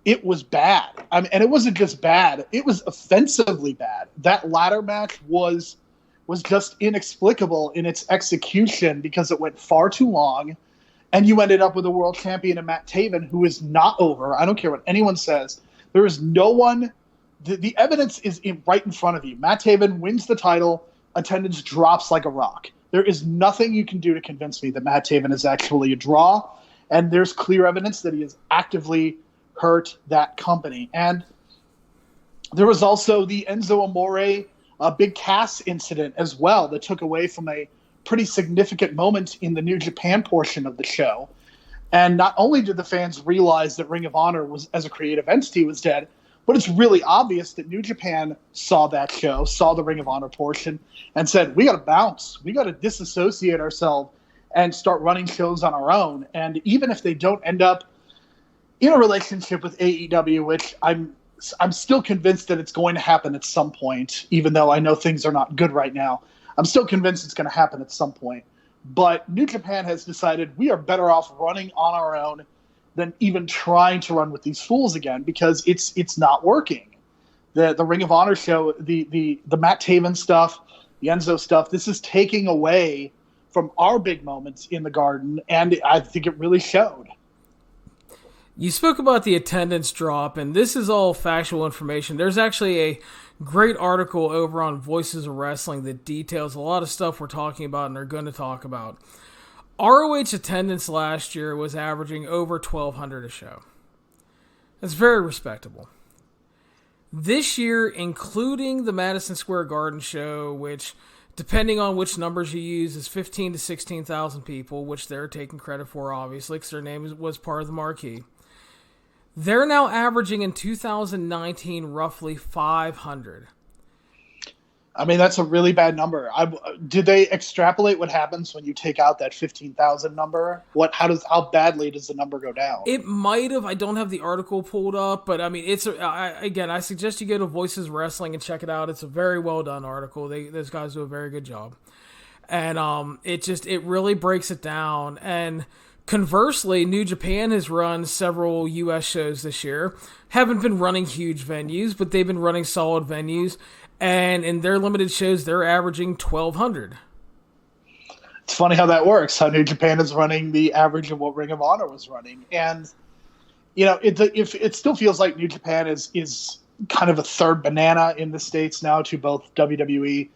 it was bad. I mean, and it wasn't just bad, it was offensively bad. That ladder match was just inexplicable in its execution, because it went far too long, and you ended up with a world champion in Matt Taven, who is not over. I don't care what anyone says. There is no one. The evidence is right in front of you. Matt Taven wins the title. Attendance drops like a rock. There is nothing you can do to convince me that Matt Taven is actually a draw. And there's clear evidence that he has actively hurt that company. And there was also the Enzo Amore Big Cass incident as well that took away from a pretty significant moment in the New Japan portion of the show. And not only did the fans realize that Ring of Honor was, as a creative entity, was dead, but it's really obvious that New Japan saw that show, saw the Ring of Honor portion, and said, we got to bounce. We got to disassociate ourselves and start running shows on our own. And even if they don't end up in a relationship with AEW, which I'm still convinced that it's going to happen at some point, even though I know things are not good right now. I'm still convinced it's going to happen at some point. But New Japan has decided we are better off running on our own than even trying to run with these fools again, because it's not working. The Ring of Honor show, the Matt Taven stuff, the Enzo stuff, this is taking away from our big moments in the Garden, and I think it really showed. You spoke about the attendance drop, and this is all factual information. There's actually a great article over on Voices of Wrestling that details a lot of stuff we're talking about and are going to talk about. ROH attendance last year was averaging over 1,200 a show. That's very respectable. This year, including the Madison Square Garden show, which, depending on which numbers you use, is 15 to 16,000 people, which they're taking credit for, obviously, because their name was part of the marquee. They're now averaging in 2019 roughly 500. I mean, that's a really bad number. Did they extrapolate what happens when you take out that 15,000 number? How badly does the number go down? It might have. I don't have the article pulled up, but I mean, I suggest you go to Voices of Wrestling and check it out. It's a very well done article. Those guys do a very good job, and it really breaks it down. And conversely, New Japan has run several U.S. shows this year. Haven't been running huge venues, but they've been running solid venues. And in their limited shows, they're averaging 1,200. It's funny how that works, how New Japan is running the average of what Ring of Honor was running. And, it still feels like New Japan is kind of a third banana in the States now to both WWE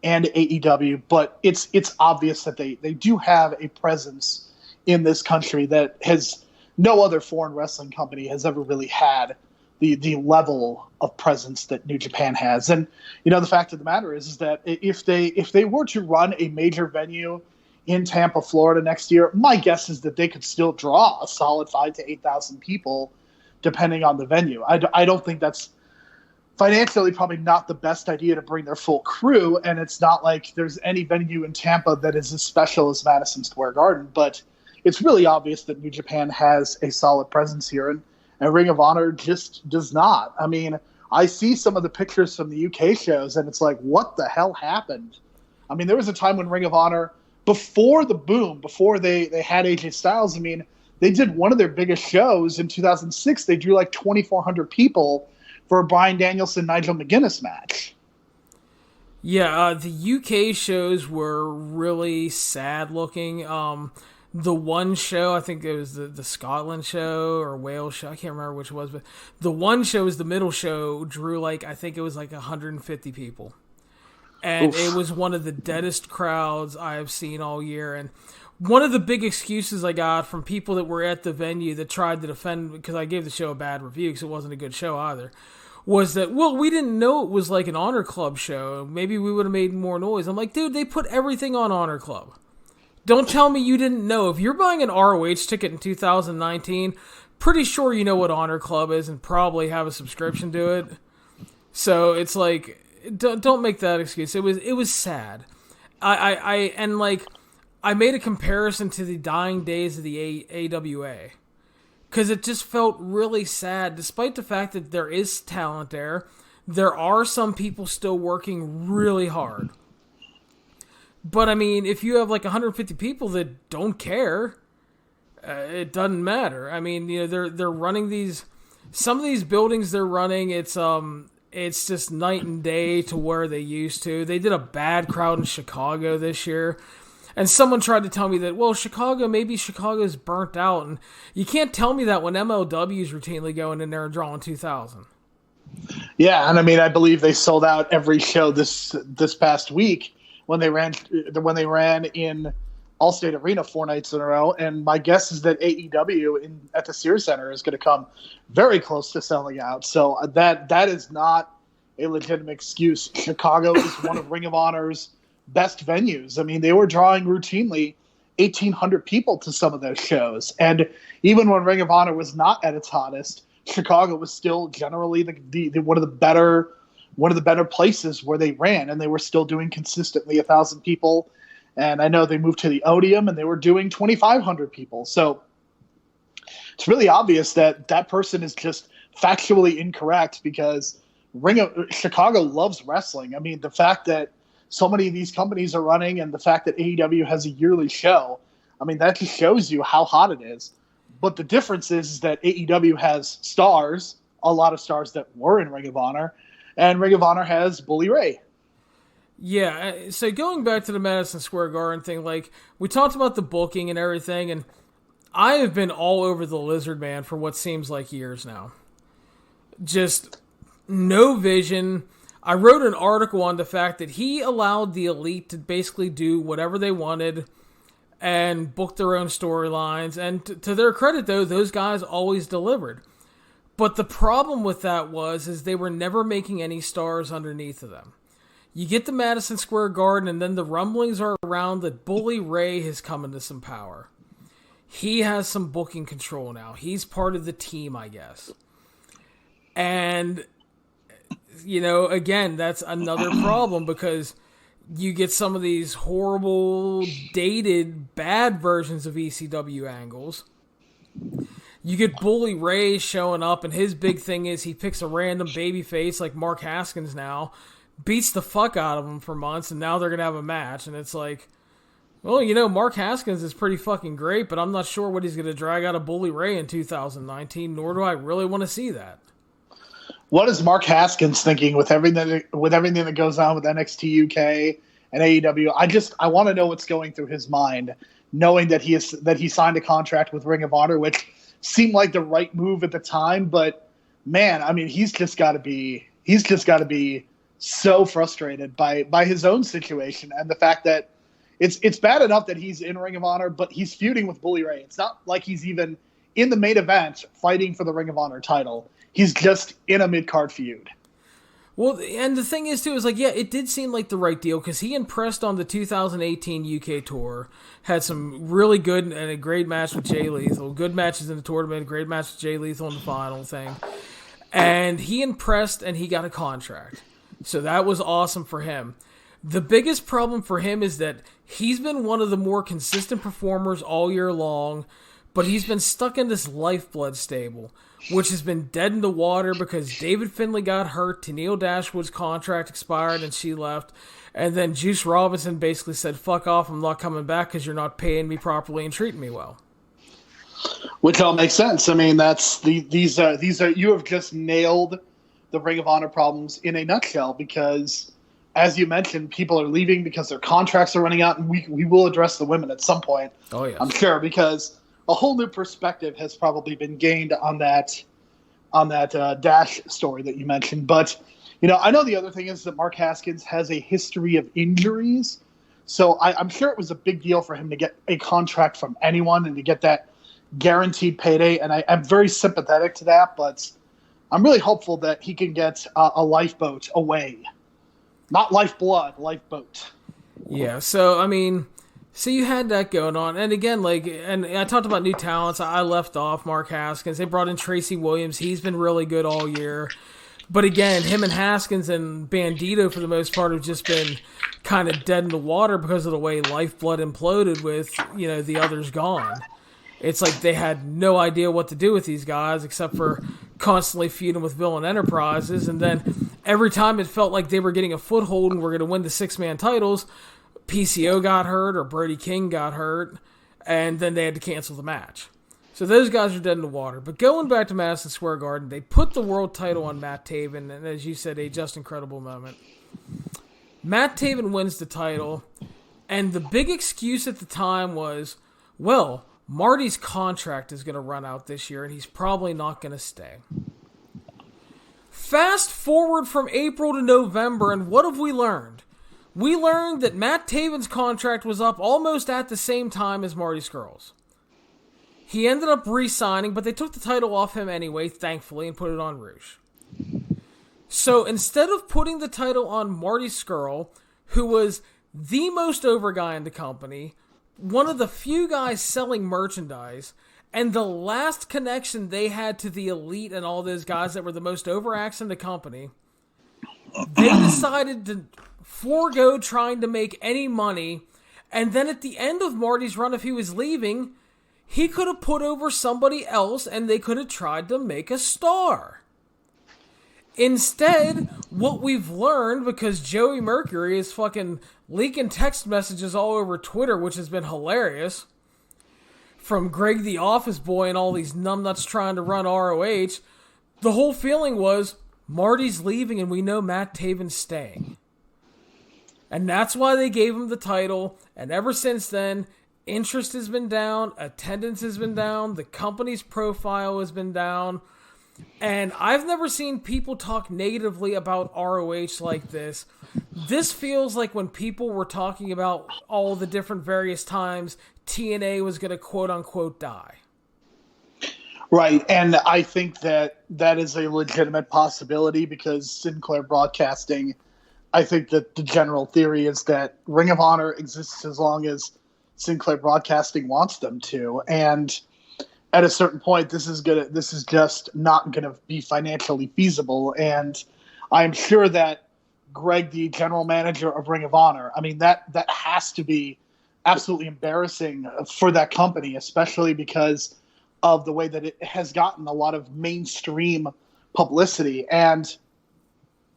and AEW. But it's obvious that they do have a presence in this country that has no other foreign wrestling company has ever really had the level of presence that New Japan has. And, the fact of the matter is that if they were to run a major venue in Tampa, Florida next year, my guess is that they could still draw a solid 5,000 to 8,000 people, depending on the venue. I don't think that's financially probably not the best idea to bring their full crew, and it's not like there's any venue in Tampa that is as special as Madison Square Garden, but it's really obvious that New Japan has a solid presence here, and Ring of Honor just does not. I mean, I see some of the pictures from the UK shows, and it's like, what the hell happened? I mean, there was a time when Ring of Honor, before the boom, before they had AJ Styles, I mean, they did one of their biggest shows in 2006. They drew like 2,400 people for a Bryan Danielson-Nigel McGuinness match. Yeah, the UK shows were really sad looking. The one show, I think it was the Scotland show or Wales show, I can't remember which it was, but the one show was the middle show, drew I think it was 150 people. And It was one of the deadest crowds I have seen all year. And one of the big excuses I got from people that were at the venue that tried to defend, because I gave the show a bad review because it wasn't a good show either, was that, well, we didn't know it was like an Honor Club show. Maybe we would have made more noise. I'm like, dude, they put everything on Honor Club. Don't tell me you didn't know. If you're buying an ROH ticket in 2019, pretty sure you know what Honor Club is and probably have a subscription to it. So it's like, don't make that excuse. It was sad. I made a comparison to the dying days of the AWA, because it just felt really sad. Despite the fact that there is talent there are some people still working really hard. But, I mean, if you have 150 people that don't care, it doesn't matter. I mean, they're running these, some of these buildings they're running, it's just night and day to where they used to. They did a bad crowd in Chicago this year. And someone tried to tell me that, well, maybe Chicago's burnt out. And you can't tell me that when MLW is routinely going in there and drawing 2,000. Yeah, and I mean, I believe they sold out every show this past week when they ran in Allstate Arena 4 nights in a row. And my guess is that AEW at the Sears Center is going to come very close to selling out. So that is not a legitimate excuse. Chicago is one of Ring of Honor's best venues. I mean, they were drawing routinely 1,800 people to some of those shows. And even when Ring of Honor was not at its hottest, Chicago was still generally the one of the better places where they ran, and they were still doing consistently 1,000 people. And I know they moved to the Odeum, and they were doing 2,500 people. So it's really obvious that that person is just factually incorrect because Chicago loves wrestling. I mean, the fact that so many of these companies are running and the fact that AEW has a yearly show, I mean, that just shows you how hot it is. But the difference is that AEW has stars, a lot of stars that were in Ring of Honor, and Ring of Honor has Bully Ray. Yeah, so going back to the Madison Square Garden thing, like, we talked about the booking and everything, and I have been all over the Lizard Man for what seems like years now. Just no vision. I wrote an article on the fact that he allowed the Elite to basically do whatever they wanted and book their own storylines, and to their credit, though, those guys always delivered. But the problem with that is they were never making any stars underneath of them. You get the Madison Square Garden, and then the rumblings are around that Bully Ray has come into some power. He has some booking control now. He's part of the team, I guess. And, you know, again, that's another problem because you get some of these horrible, dated, bad versions of ECW angles. You get Bully Ray showing up, and his big thing is he picks a random babyface like Mark Haskins now, beats the fuck out of him for months, and now they're going to have a match. And it's like, well, you know, Mark Haskins is pretty fucking great, but I'm not sure what he's going to drag out of Bully Ray in 2019, nor do I really want to see that. What is Mark Haskins thinking with everything that goes on with NXT UK and AEW? I want to know what's going through his mind, knowing that he signed a contract with Ring of Honor, which seemed like the right move at the time. But man, I mean, he's just got to be so frustrated by his own situation and the fact that it's bad enough that he's in Ring of Honor, but he's feuding with Bully Ray. It's not like he's even in the main event fighting for the Ring of Honor title. He's just in a mid-card feud. Well, and the thing is, too, is like, yeah, it did seem like the right deal because he impressed on the 2018 UK tour, had some really good and a great match with Jay Lethal, good matches in the tournament, great match with Jay Lethal in the final thing. And he impressed and he got a contract. So that was awesome for him. The biggest problem for him is that he's been one of the more consistent performers all year long, but he's been stuck in this lifeblood stable, which has been dead in the water because David Finlay got hurt, Tennille Dashwood's contract expired and she left, and then Juice Robinson basically said, fuck off, I'm not coming back because you're not paying me properly and treating me well. Which all makes sense. I mean, these are you have just nailed the Ring of Honor problems in a nutshell because, as you mentioned, people are leaving because their contracts are running out, and we will address the women at some point. Oh, yeah. I'm sure, because a whole new perspective has probably been gained on that Dash story that you mentioned. But, you know, I know the other thing is that Mark Haskins has a history of injuries, so I'm sure it was a big deal for him to get a contract from anyone and to get that guaranteed payday, and I'm very sympathetic to that, but I'm really hopeful that he can get a lifeboat away. Not lifeblood, lifeboat. Yeah, so, I mean, so you had that going on. And again, like, and I talked about new talents. I left off Mark Haskins. They brought in Tracy Williams. He's been really good all year. But again, him and Haskins and Bandido, for the most part, have just been kind of dead in the water because of the way Lifeblood imploded with, you know, the others gone. It's like they had no idea what to do with these guys except for constantly feuding with Villain Enterprises. And then every time it felt like they were getting a foothold and were going to win the six-man titles, PCO got hurt or Brody King got hurt, and then they had to cancel the match. So those guys are dead in the water. But going back to Madison Square Garden, they put the world title on Matt Taven, and as you said, a just incredible moment. Matt Taven wins the title, and the big excuse at the time was, well, Marty's contract is going to run out this year, and he's probably not going to stay. Fast forward from April to November, and what have we learned? We learned that Matt Taven's contract was up almost at the same time as Marty Scurll's. He ended up re-signing, but they took the title off him anyway, thankfully, and put it on Rouge. So instead of putting the title on Marty Scurll, who was the most over guy in the company, one of the few guys selling merchandise, and the last connection they had to the Elite and all those guys that were the most over acts in the company, they decided to forego trying to make any money, and then at the end of Marty's run, if he was leaving, he could have put over somebody else and they could have tried to make a star. Instead, what we've learned, because Joey Mercury is fucking leaking text messages all over Twitter, which has been hilarious, from Greg the Office Boy and all these numbnuts trying to run ROH, the whole feeling was Marty's leaving and we know Matt Taven's staying. And that's why they gave him the title, and ever since then, interest has been down, attendance has been down, the company's profile has been down. And I've never seen people talk negatively about ROH like this. This feels like when people were talking about all the different various times TNA was going to quote-unquote die. Right, and I think that is a legitimate possibility because Sinclair Broadcasting, I think that the general theory is that Ring of Honor exists as long as Sinclair Broadcasting wants them to, and at a certain point, this is just not gonna be financially feasible. And I'm sure that Greg, the general manager of Ring of Honor, I mean that has to be absolutely embarrassing for that company, especially because of the way that it has gotten a lot of mainstream publicity. And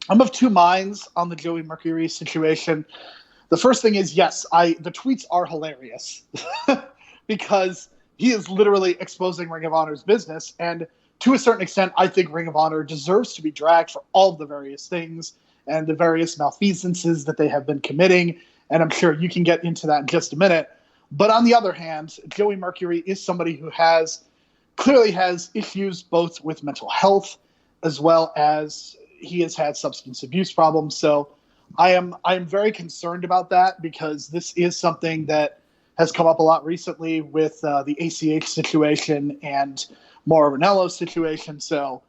I'm of two minds on the Joey Mercury situation. The first thing is, yes, the tweets are hilarious because he is literally exposing Ring of Honor's business. And to a certain extent, I think Ring of Honor deserves to be dragged for all of the various things and the various malfeasances that they have been committing. And I'm sure you can get into that in just a minute. But on the other hand, Joey Mercury is somebody who clearly has issues both with mental health as well as he has had substance abuse problems. So I am very concerned about that because this is something that has come up a lot recently with the ACH situation and Mauro Ranallo's situation. So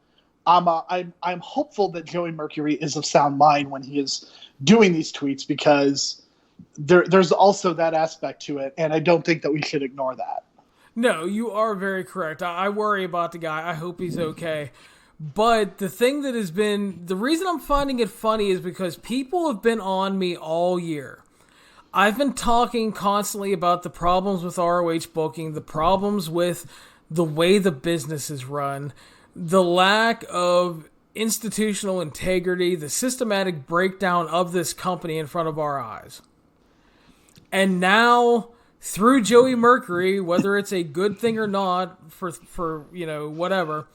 I'm hopeful that Joey Mercury is of sound mind when he is doing these tweets because there's also that aspect to it, and I don't think that we should ignore that. No, you are very correct. I worry about the guy. I hope he's okay. But the thing that has been... The reason I'm finding it funny is because people have been on me all year. I've been talking constantly about the problems with ROH booking, the problems with the way the business is run, the lack of institutional integrity, the systematic breakdown of this company in front of our eyes. And now, through Joey Mercury, whether it's a good thing or not, for whatever,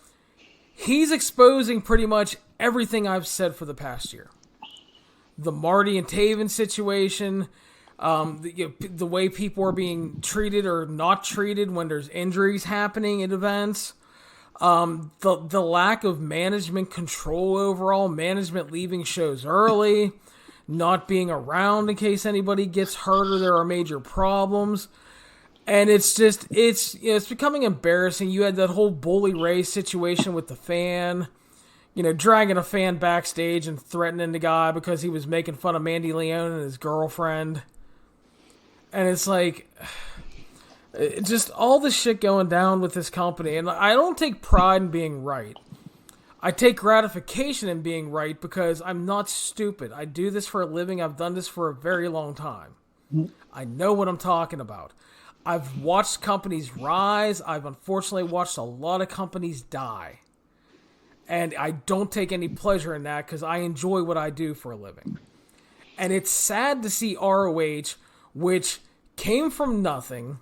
he's exposing pretty much everything I've said for the past year. The Marty and Taven situation... the way people are being treated or not treated when there's injuries happening at events, the lack of management control overall, management leaving shows early, not being around in case anybody gets hurt or there are major problems. And it's becoming embarrassing. You had that whole Bully Ray situation with the fan, dragging a fan backstage and threatening the guy because he was making fun of Mandy Leone and his girlfriend. And it's like, just all this shit going down with this company. And I don't take pride in being right. I take gratification in being right because I'm not stupid. I do this for a living. I've done this for a very long time. I know what I'm talking about. I've watched companies rise. I've unfortunately watched a lot of companies die. And I don't take any pleasure in that because I enjoy what I do for a living. And it's sad to see ROH, which came from nothing,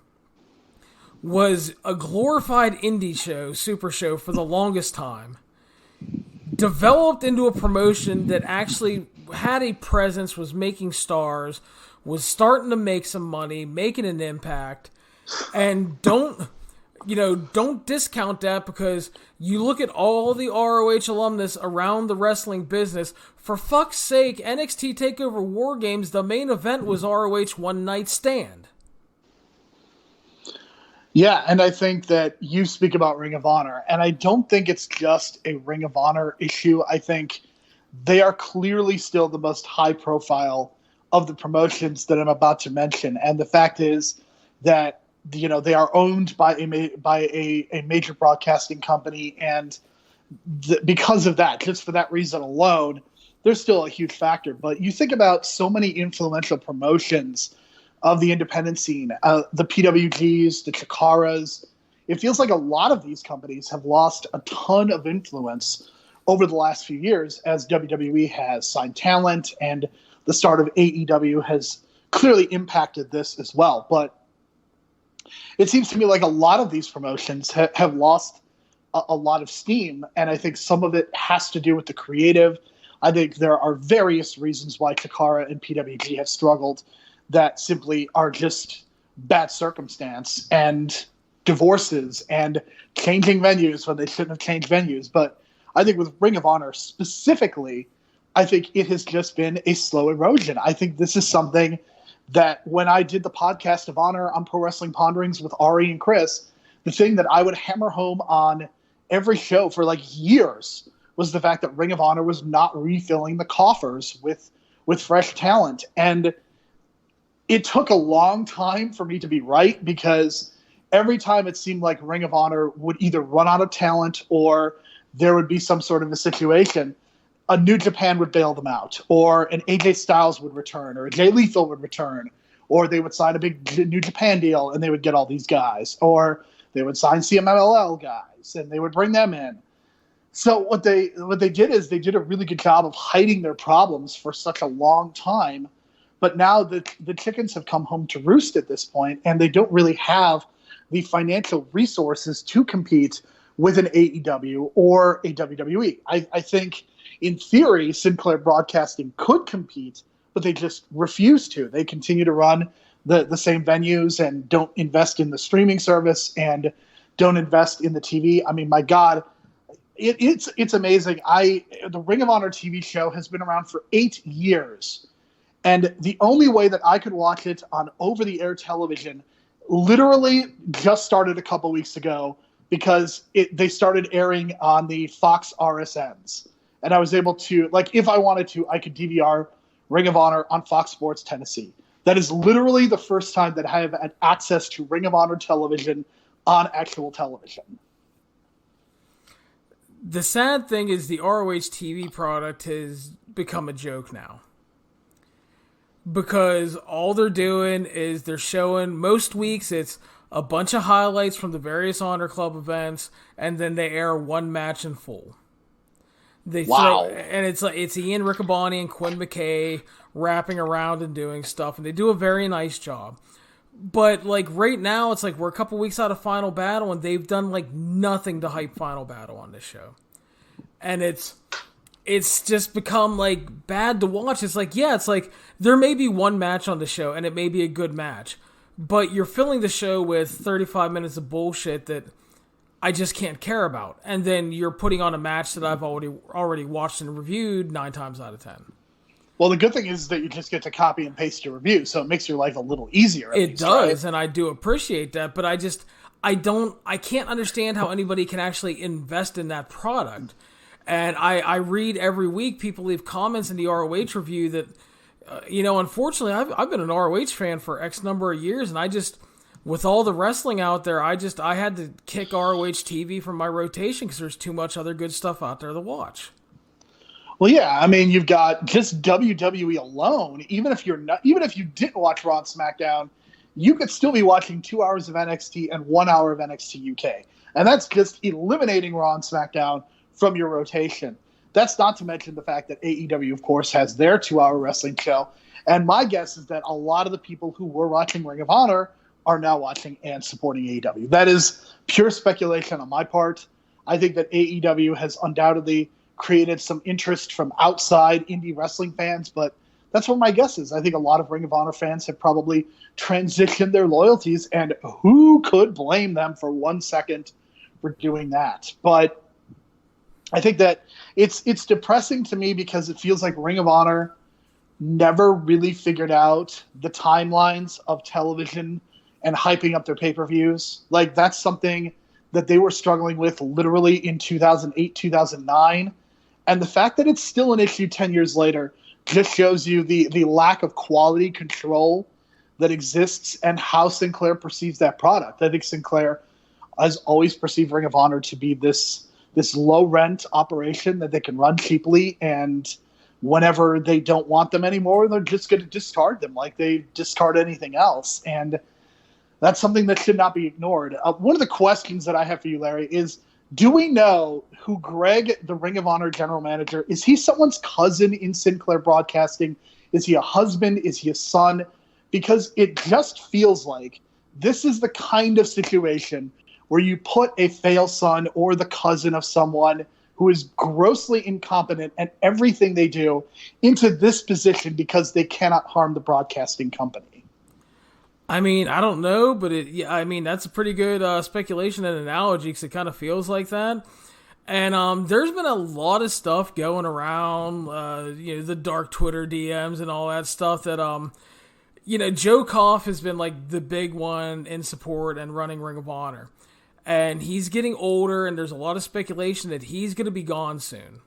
was a glorified indie show, super show for the longest time, developed into a promotion that actually had a presence, was making stars, was starting to make some money, making an impact, and don't discount that because you look at all the ROH alumnus around the wrestling business. For fuck's sake, NXT TakeOver War Games, the main event was ROH One Night Stand. Yeah, and I think that you speak about Ring of Honor, and I don't think it's just a Ring of Honor issue. I think they are clearly still the most high profile of the promotions that I'm about to mention. And the fact is that they are owned by a major broadcasting company, and because of that, just for that reason alone, they're still a huge factor. But you think about so many influential promotions of the independent scene, the PWGs, the Chikaras, it feels like a lot of these companies have lost a ton of influence over the last few years as WWE has signed talent, and the start of AEW has clearly impacted this as well. But it seems to me like a lot of these promotions have lost a lot of steam, and I think some of it has to do with the creative. I think there are various reasons why Takara and PWG have struggled that simply are just bad circumstance and divorces and changing venues when they shouldn't have changed venues. But I think with Ring of Honor specifically, I think it has just been a slow erosion. I think this is something that when I did the podcast of Honor on Pro Wrestling Ponderings with Ari and Chris, the thing that I would hammer home on every show for like years was the fact that Ring of Honor was not refilling the coffers with fresh talent. And it took a long time for me to be right, because every time it seemed like Ring of Honor would either run out of talent or there would be some sort of a situation, a New Japan would bail them out, or an AJ Styles would return, or a Jay Lethal would return, or they would sign a big New Japan deal and they would get all these guys, or they would sign CMLL guys and they would bring them in. So what they did is they did a really good job of hiding their problems for such a long time. But now the chickens have come home to roost at this point, and they don't really have the financial resources to compete with an AEW or a WWE. I think, in theory, Sinclair Broadcasting could compete, but they just refuse to. They continue to run the same venues and don't invest in the streaming service and don't invest in the TV. I mean, my God, it's amazing. The Ring of Honor TV show has been around for 8 years. And the only way that I could watch it on over-the-air television literally just started a couple weeks ago, because they started airing on the Fox RSNs. And I was able to, like, if I wanted to, I could DVR Ring of Honor on Fox Sports Tennessee. That is literally the first time that I have had access to Ring of Honor television on actual television. The sad thing is the ROH TV product has become a joke now. Because all they're doing is they're showing, most weeks it's a bunch of highlights from the various Honor Club events, and then they air one match in full. And it's Ian Riccaboni and Quinn McKay wrapping around and doing stuff, and they do a very nice job. But like right now, it's like we're a couple weeks out of Final Battle, and they've done like nothing to hype Final Battle on this show. And it's just become like bad to watch. It's like, yeah, it's like there may be one match on the show, and it may be a good match, but you're filling the show with 35 minutes of bullshit that I just can't care about. And then you're putting on a match that I've already watched and reviewed 9 times out of 10. Well, the good thing is that you just get to copy and paste your review, so it makes your life a little easier. It does, right? And I do appreciate that, but I can't understand how anybody can actually invest in that product. And I read every week people leave comments in the ROH review that, unfortunately, I've been an ROH fan for X number of years, and I just, with all the wrestling out there, I had to kick ROH TV from my rotation because there's too much other good stuff out there to watch. Well, yeah, I mean, you've got just WWE alone. Even if you didn't watch Raw and SmackDown, you could still be watching 2 hours of NXT and 1 hour of NXT UK, and that's just eliminating Raw and SmackDown from your rotation. That's not to mention the fact that AEW, of course, has their 2-hour wrestling show. And my guess is that a lot of the people who were watching Ring of Honor are now watching and supporting AEW. That is pure speculation on my part. I think that AEW has undoubtedly created some interest from outside indie wrestling fans, but that's what my guess is. I think a lot of Ring of Honor fans have probably transitioned their loyalties, and who could blame them for 1 second for doing that? But I think that it's depressing to me because it feels like Ring of Honor never really figured out the timelines of television and hyping up their pay-per-views. Like, that's something that they were struggling with literally in 2008, 2009. And the fact that it's still an issue 10 years later just shows you the lack of quality control that exists and how Sinclair perceives that product. I think Sinclair has always perceived Ring of Honor to be this low-rent operation that they can run cheaply, and whenever they don't want them anymore, they're just going to discard them like they discard anything else. And That's something that should not be ignored. One of the questions that I have for you, Larry, is do we know who Greg, the Ring of Honor general manager, is he someone's cousin in Sinclair Broadcasting? Is he a husband? Is he a son? Because it just feels like this is the kind of situation where you put a fail son or the cousin of someone who is grossly incompetent at everything they do into this position because they cannot harm the broadcasting company. I mean, I don't know, but that's a pretty good speculation and analogy because it kind of feels like that. And there's been a lot of stuff going around, the dark Twitter DMs and all that stuff that, Joe Koff has been like the big one in support and running Ring of Honor. And he's getting older, and there's a lot of speculation that he's going to be gone soon.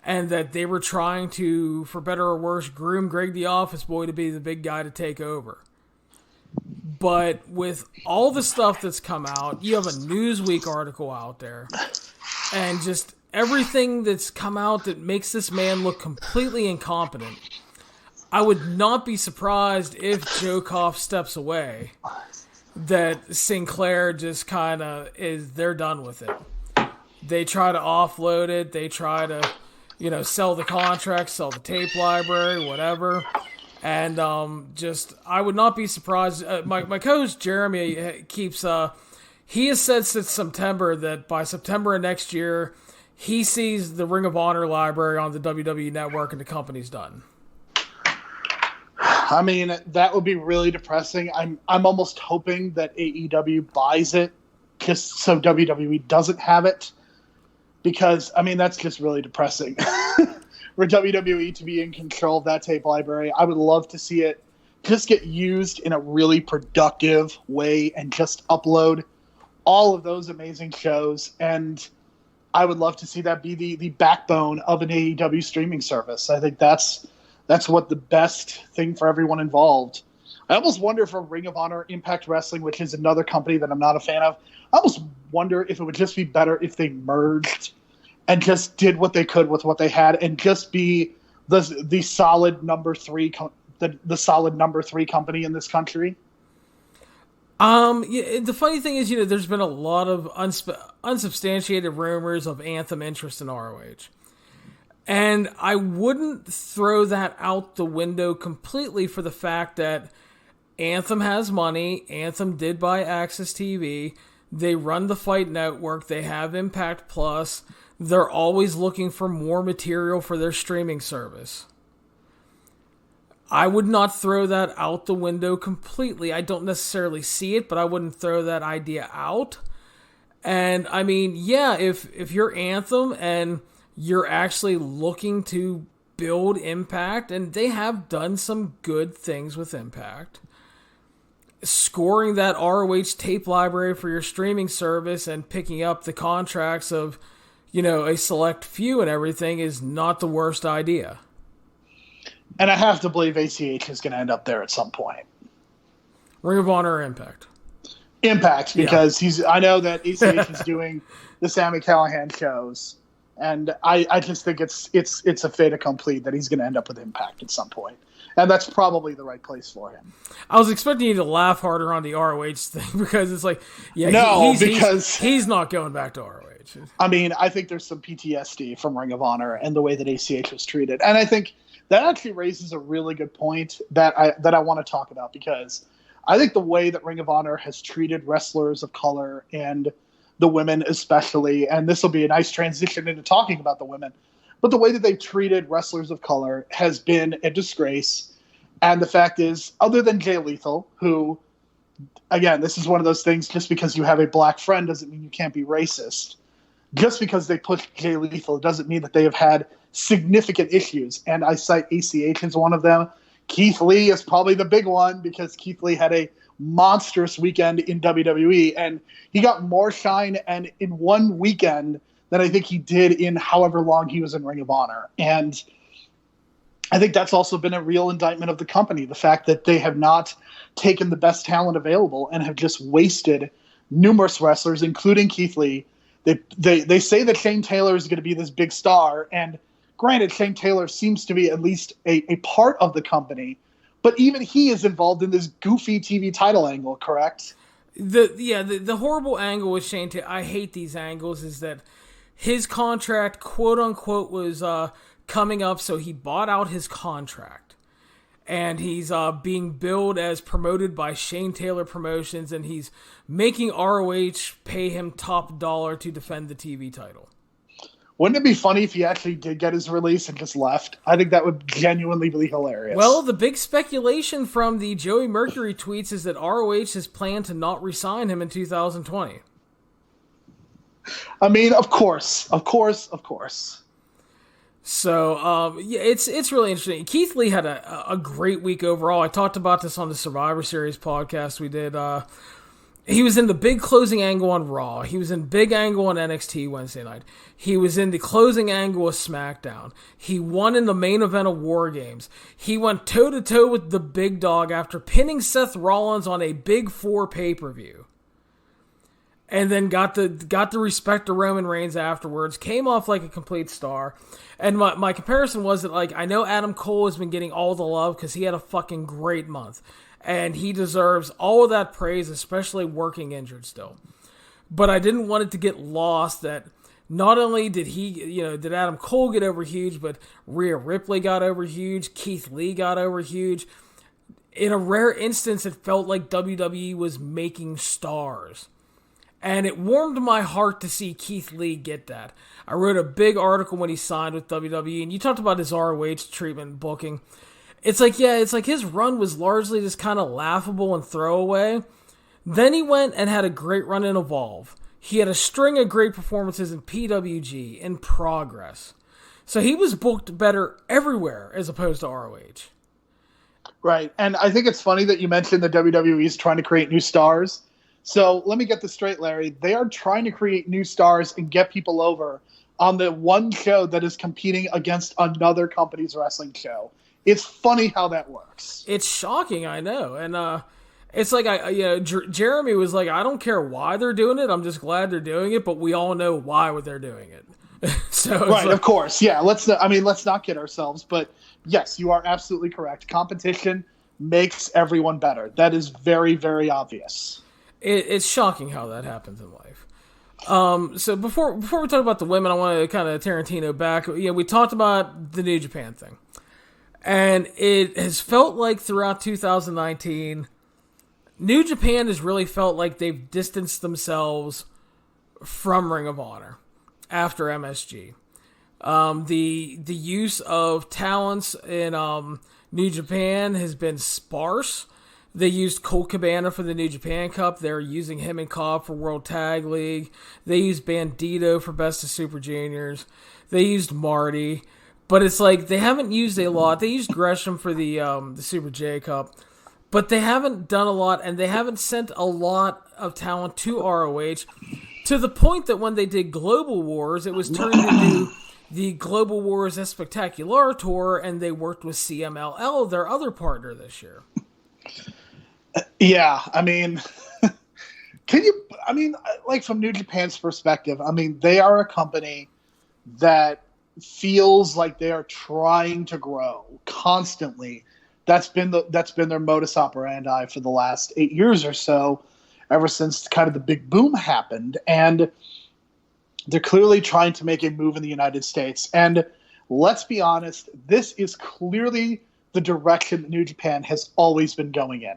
And that they were trying to, for better or worse, groom Greg the Office Boy to be the big guy to take over. But with all the stuff that's come out, you have a Newsweek article out there, and just everything that's come out that makes this man look completely incompetent. I would not be surprised if Joe Koff steps away, that Sinclair just kind of they're done with it. They try to offload it. They try to, sell the contract, sell the tape library, whatever. And I would not be surprised. My co-host Jeremy keeps, he has said since September that by September of next year, he sees the Ring of Honor library on the WWE Network and the company's done. I mean, that would be really depressing. I'm almost hoping that AEW buys it just so WWE doesn't have it. Because, I mean, that's just really depressing. For WWE to be in control of that tape library, I would love to see it just get used in a really productive way and just upload all of those amazing shows. And I would love to see that be the backbone of an AEW streaming service. I think that's what the best thing for everyone involved. I almost wonder for Ring of Honor, Impact Wrestling, which is another company that I'm not a fan of, I almost wonder if it would just be better if they merged and just did what they could with what they had and just be the solid number three the solid number 3 company in this country. The funny thing is, there's been a lot of unsubstantiated rumors of Anthem interest in ROH. And I wouldn't throw that out the window completely for the fact that Anthem has money. Anthem did buy Access TV. They run the Fight Network. They have Impact Plus. They're always looking for more material for their streaming service. I would not throw that out the window completely. I don't necessarily see it, but I wouldn't throw that idea out. And, I mean, yeah, if you're Anthem and you're actually looking to build Impact, and they have done some good things with Impact, scoring that ROH tape library for your streaming service and picking up the contracts of, a select few and everything is not the worst idea. And I have to believe ACH is going to end up there at some point. Ring of Honor or Impact? Impact, because I know that ACH is doing the Sami Callihan shows. And I just think it's a fait accompli that he's going to end up with Impact at some point. And that's probably the right place for him. I was expecting you to laugh harder on the ROH thing because it's like, because he's not going back to ROH. I mean, I think there's some PTSD from Ring of Honor and the way that ACH was treated. And I think that actually raises a really good point that I want to talk about, because I think the way that Ring of Honor has treated wrestlers of color and the women especially, and this will be a nice transition into talking about the women, but the way that they've treated wrestlers of color has been a disgrace. And the fact is, other than Jay Lethal, who, again, this is one of those things, just because you have a black friend doesn't mean you can't be racist. Just because they pushed Jay Lethal doesn't mean that they have had significant issues. And I cite ACH as one of them. Keith Lee is probably the big one, because Keith Lee had a monstrous weekend in WWE, and he got more shine and in one weekend than I think he did in however long he was in Ring of Honor. And I think that's also been a real indictment of the company, the fact that they have not taken the best talent available and have just wasted numerous wrestlers, including Keith Lee. They say that Shane Taylor is going to be this big star, and granted, Shane Taylor seems to be at least a part of the company, But even he is involved in this goofy TV title angle, correct? The horrible angle with Shane Taylor, I hate these angles, is that his contract, quote unquote, was coming up, so he bought out his contract. And he's being billed as promoted by Shane Taylor Promotions, and he's making ROH pay him top dollar to defend the TV title. Wouldn't it be funny if he actually did get his release and just left? I think that would genuinely be hilarious. Well, the big speculation from the Joey Mercury tweets is that ROH has planned to not re-sign him in 2020. I mean, of course. So, it's really interesting. Keith Lee had a great week overall. I talked about this on the Survivor Series podcast we did. He was in the big closing angle on Raw. He was in big angle on NXT Wednesday night. He was in the closing angle of SmackDown. He won in the main event of War Games. He went toe-to-toe with the big dog after pinning Seth Rollins on a Big Four pay-per-view. And then got the respect to Roman Reigns afterwards. Came off like a complete star. And my comparison was that, like, I know Adam Cole has been getting all the love because he had a fucking great month. And he deserves all of that praise, especially working injured still. But I didn't want it to get lost that not only did did Adam Cole get over huge, but Rhea Ripley got over huge, Keith Lee got over huge. In a rare instance, it felt like WWE was making stars. And it warmed my heart to see Keith Lee get that. I wrote a big article when he signed with WWE, and you talked about his ROH treatment and booking. It's like his run was largely just kind of laughable and throwaway. Then he went and had a great run in Evolve. He had a string of great performances in PWG, in Progress. So he was booked better everywhere as opposed to ROH. Right, and I think it's funny that you mentioned the WWE is trying to create new stars. So let me get this straight, Larry. They are trying to create new stars and get people over on the one show that is competing against another company's wrestling show. It's funny how that works. It's shocking, I know. And it's like, Jeremy was like, I don't care why they're doing it. I'm just glad they're doing it, but we all know why they're doing it. So right, of course. Yeah, let's not kid ourselves. But yes, you are absolutely correct. Competition makes everyone better. That is very, very obvious. It's shocking how that happens in life. So before we talk about the women, I want to kind of Tarantino back. We talked about the New Japan thing. And it has felt like throughout 2019, New Japan has really felt like they've distanced themselves from Ring of Honor after MSG. The use of talents in New Japan has been sparse. They used Colt Cabana for the New Japan Cup. They're using him and Cobb for World Tag League. They used Bandido for Best of Super Juniors. They used Marty. But it's like they haven't used a lot. They used Gresham for the Super J Cup. But they haven't done a lot, and they haven't sent a lot of talent to ROH to the point that when they did Global Wars, it was turned into the Global Wars Espectacular Tour, and they worked with CMLL, their other partner this year. Yeah, I mean, from New Japan's perspective, I mean, they are a company that feels like they are trying to grow constantly. That's been their modus operandi for the last 8 years or so, ever since kind of the big boom happened. And they're clearly trying to make a move in the United States. And let's be honest, this is clearly the direction that New Japan has always been going in.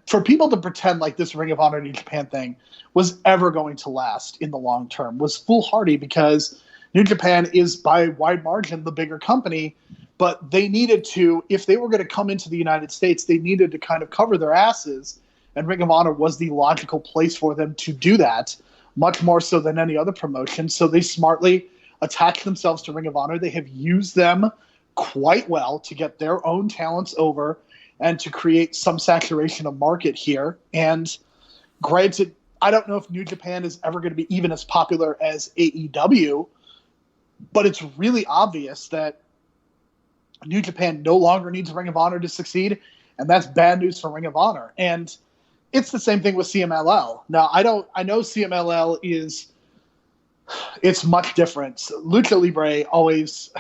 For people to pretend like this Ring of Honor New Japan thing was ever going to last in the long term was foolhardy, because New Japan is by wide margin the bigger company, but they needed to, if they were going to come into the United States, they needed to kind of cover their asses, and Ring of Honor was the logical place for them to do that, much more so than any other promotion. So they smartly attached themselves to Ring of Honor. They have used them quite well to get their own talents over and to create some saturation of market here. And granted, I don't know if New Japan is ever going to be even as popular as AEW, but it's really obvious that New Japan no longer needs Ring of Honor to succeed, and that's bad news for Ring of Honor. And it's the same thing with CMLL. Now, I know CMLL it's much different. Lucha Libre always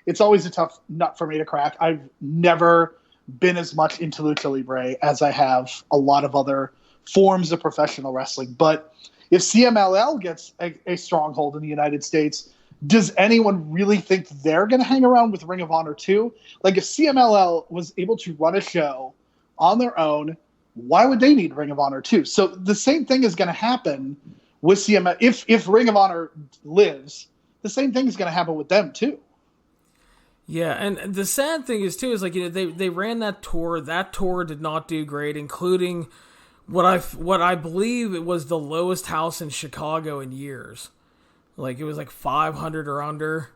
it's always a tough nut for me to crack. I've never been as much into Lucha Libre as I have a lot of other forms of professional wrestling. But if CMLL gets a stronghold in the United States, does anyone really think they're going to hang around with Ring of Honor too? Like, if CMLL was able to run a show on their own, why would they need Ring of Honor too? So the same thing is going to happen with CMLL. If Ring of Honor lives, the same thing is going to happen with them too. Yeah, and the sad thing is too is like, you know, they ran that tour. That tour did not do great, including what I believe it was the lowest house in Chicago in years. Like, it was like 500 or under,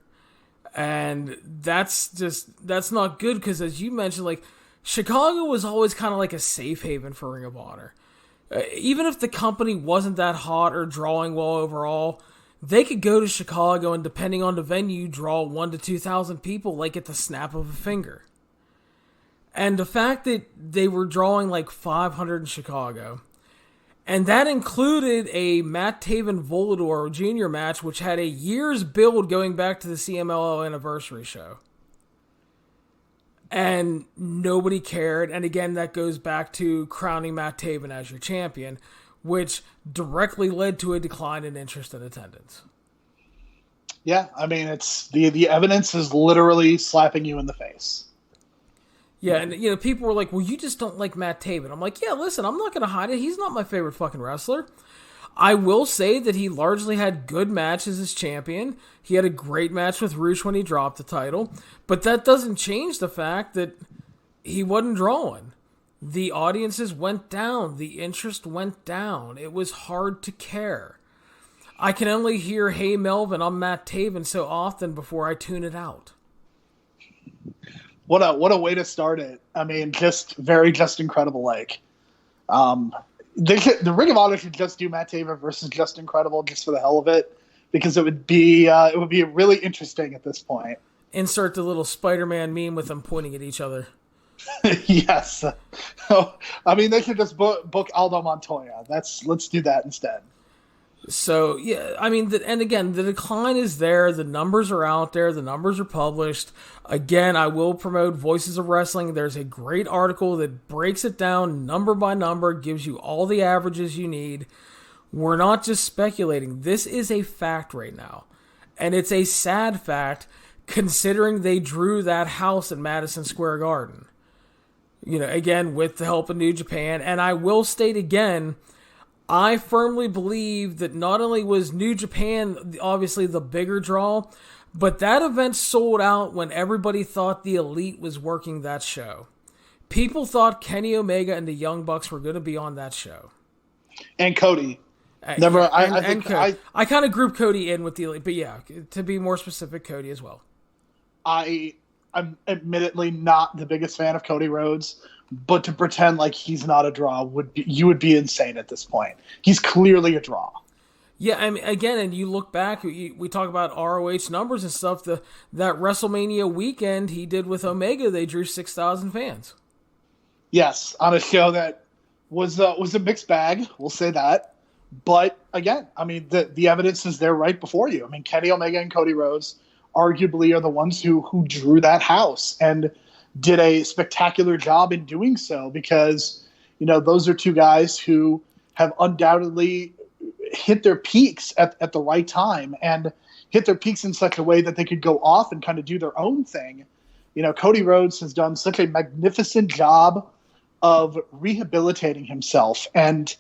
and that's not good, because as you mentioned, like, Chicago was always kind of like a safe haven for Ring of Honor. Even if the company wasn't that hot or drawing well overall, they could go to Chicago and, depending on the venue, draw 1,000 to 2,000 people like at the snap of a finger. And the fact that they were drawing like 500 in Chicago, and that included a Matt Taven Volador Jr. match, which had a year's build going back to the CMLL anniversary show. And nobody cared. And again, that goes back to crowning Matt Taven as your champion, which directly led to a decline in interest and attendance. Yeah, I mean, it's the evidence is literally slapping you in the face. Yeah, and you know, people were like, well, you just don't like Matt Taven. I'm like, yeah, listen, I'm not going to hide it. He's not my favorite fucking wrestler. I will say that he largely had good matches as champion. He had a great match with Roosh when he dropped the title. But that doesn't change the fact that he wasn't drawing. The audiences went down. The interest went down. It was hard to care. I can only hear, "Hey Melvin, I'm Matt Taven" so often before I tune it out. What a way to start it. I mean, just incredible. Like, the Ring of Honor should just do Matt Taven versus Just Incredible just for the hell of it, because it would be really interesting at this point. Insert the little Spider-Man meme with them pointing at each other. Yes. I mean, they should just book Aldo Montoya. Let's do that instead. So, yeah, I mean, and again, the decline is there. The numbers are out there. The numbers are published. Again, I will promote Voices of Wrestling. There's a great article that breaks it down number by number, gives you all the averages you need. We're not just speculating. This is a fact right now. And it's a sad fact, considering they drew that house at Madison Square Garden. You know, again, with the help of New Japan. And I will state again, I firmly believe that not only was New Japan obviously the bigger draw, but that event sold out when everybody thought the Elite was working that show. People thought Kenny Omega and the Young Bucks were going to be on that show. And Cody. I kind of group Cody in with the Elite, but yeah, to be more specific, Cody as well. I'm admittedly not the biggest fan of Cody Rhodes, but to pretend like he's not a draw you would be insane at this point. He's clearly a draw. Yeah, I mean, again, and you look back, we talk about ROH numbers and stuff. That WrestleMania weekend he did with Omega, they drew 6,000 fans. Yes, on a show that was a mixed bag. We'll say that. But again, I mean, the evidence is there right before you. I mean, Kenny Omega and Cody Rhodes arguably are the ones who drew that house and did a spectacular job in doing so, because, you know, those are two guys who have undoubtedly hit their peaks at the right time, and hit their peaks in such a way that they could go off and kind of do their own thing. You know, Cody Rhodes has done such a magnificent job of rehabilitating himself. And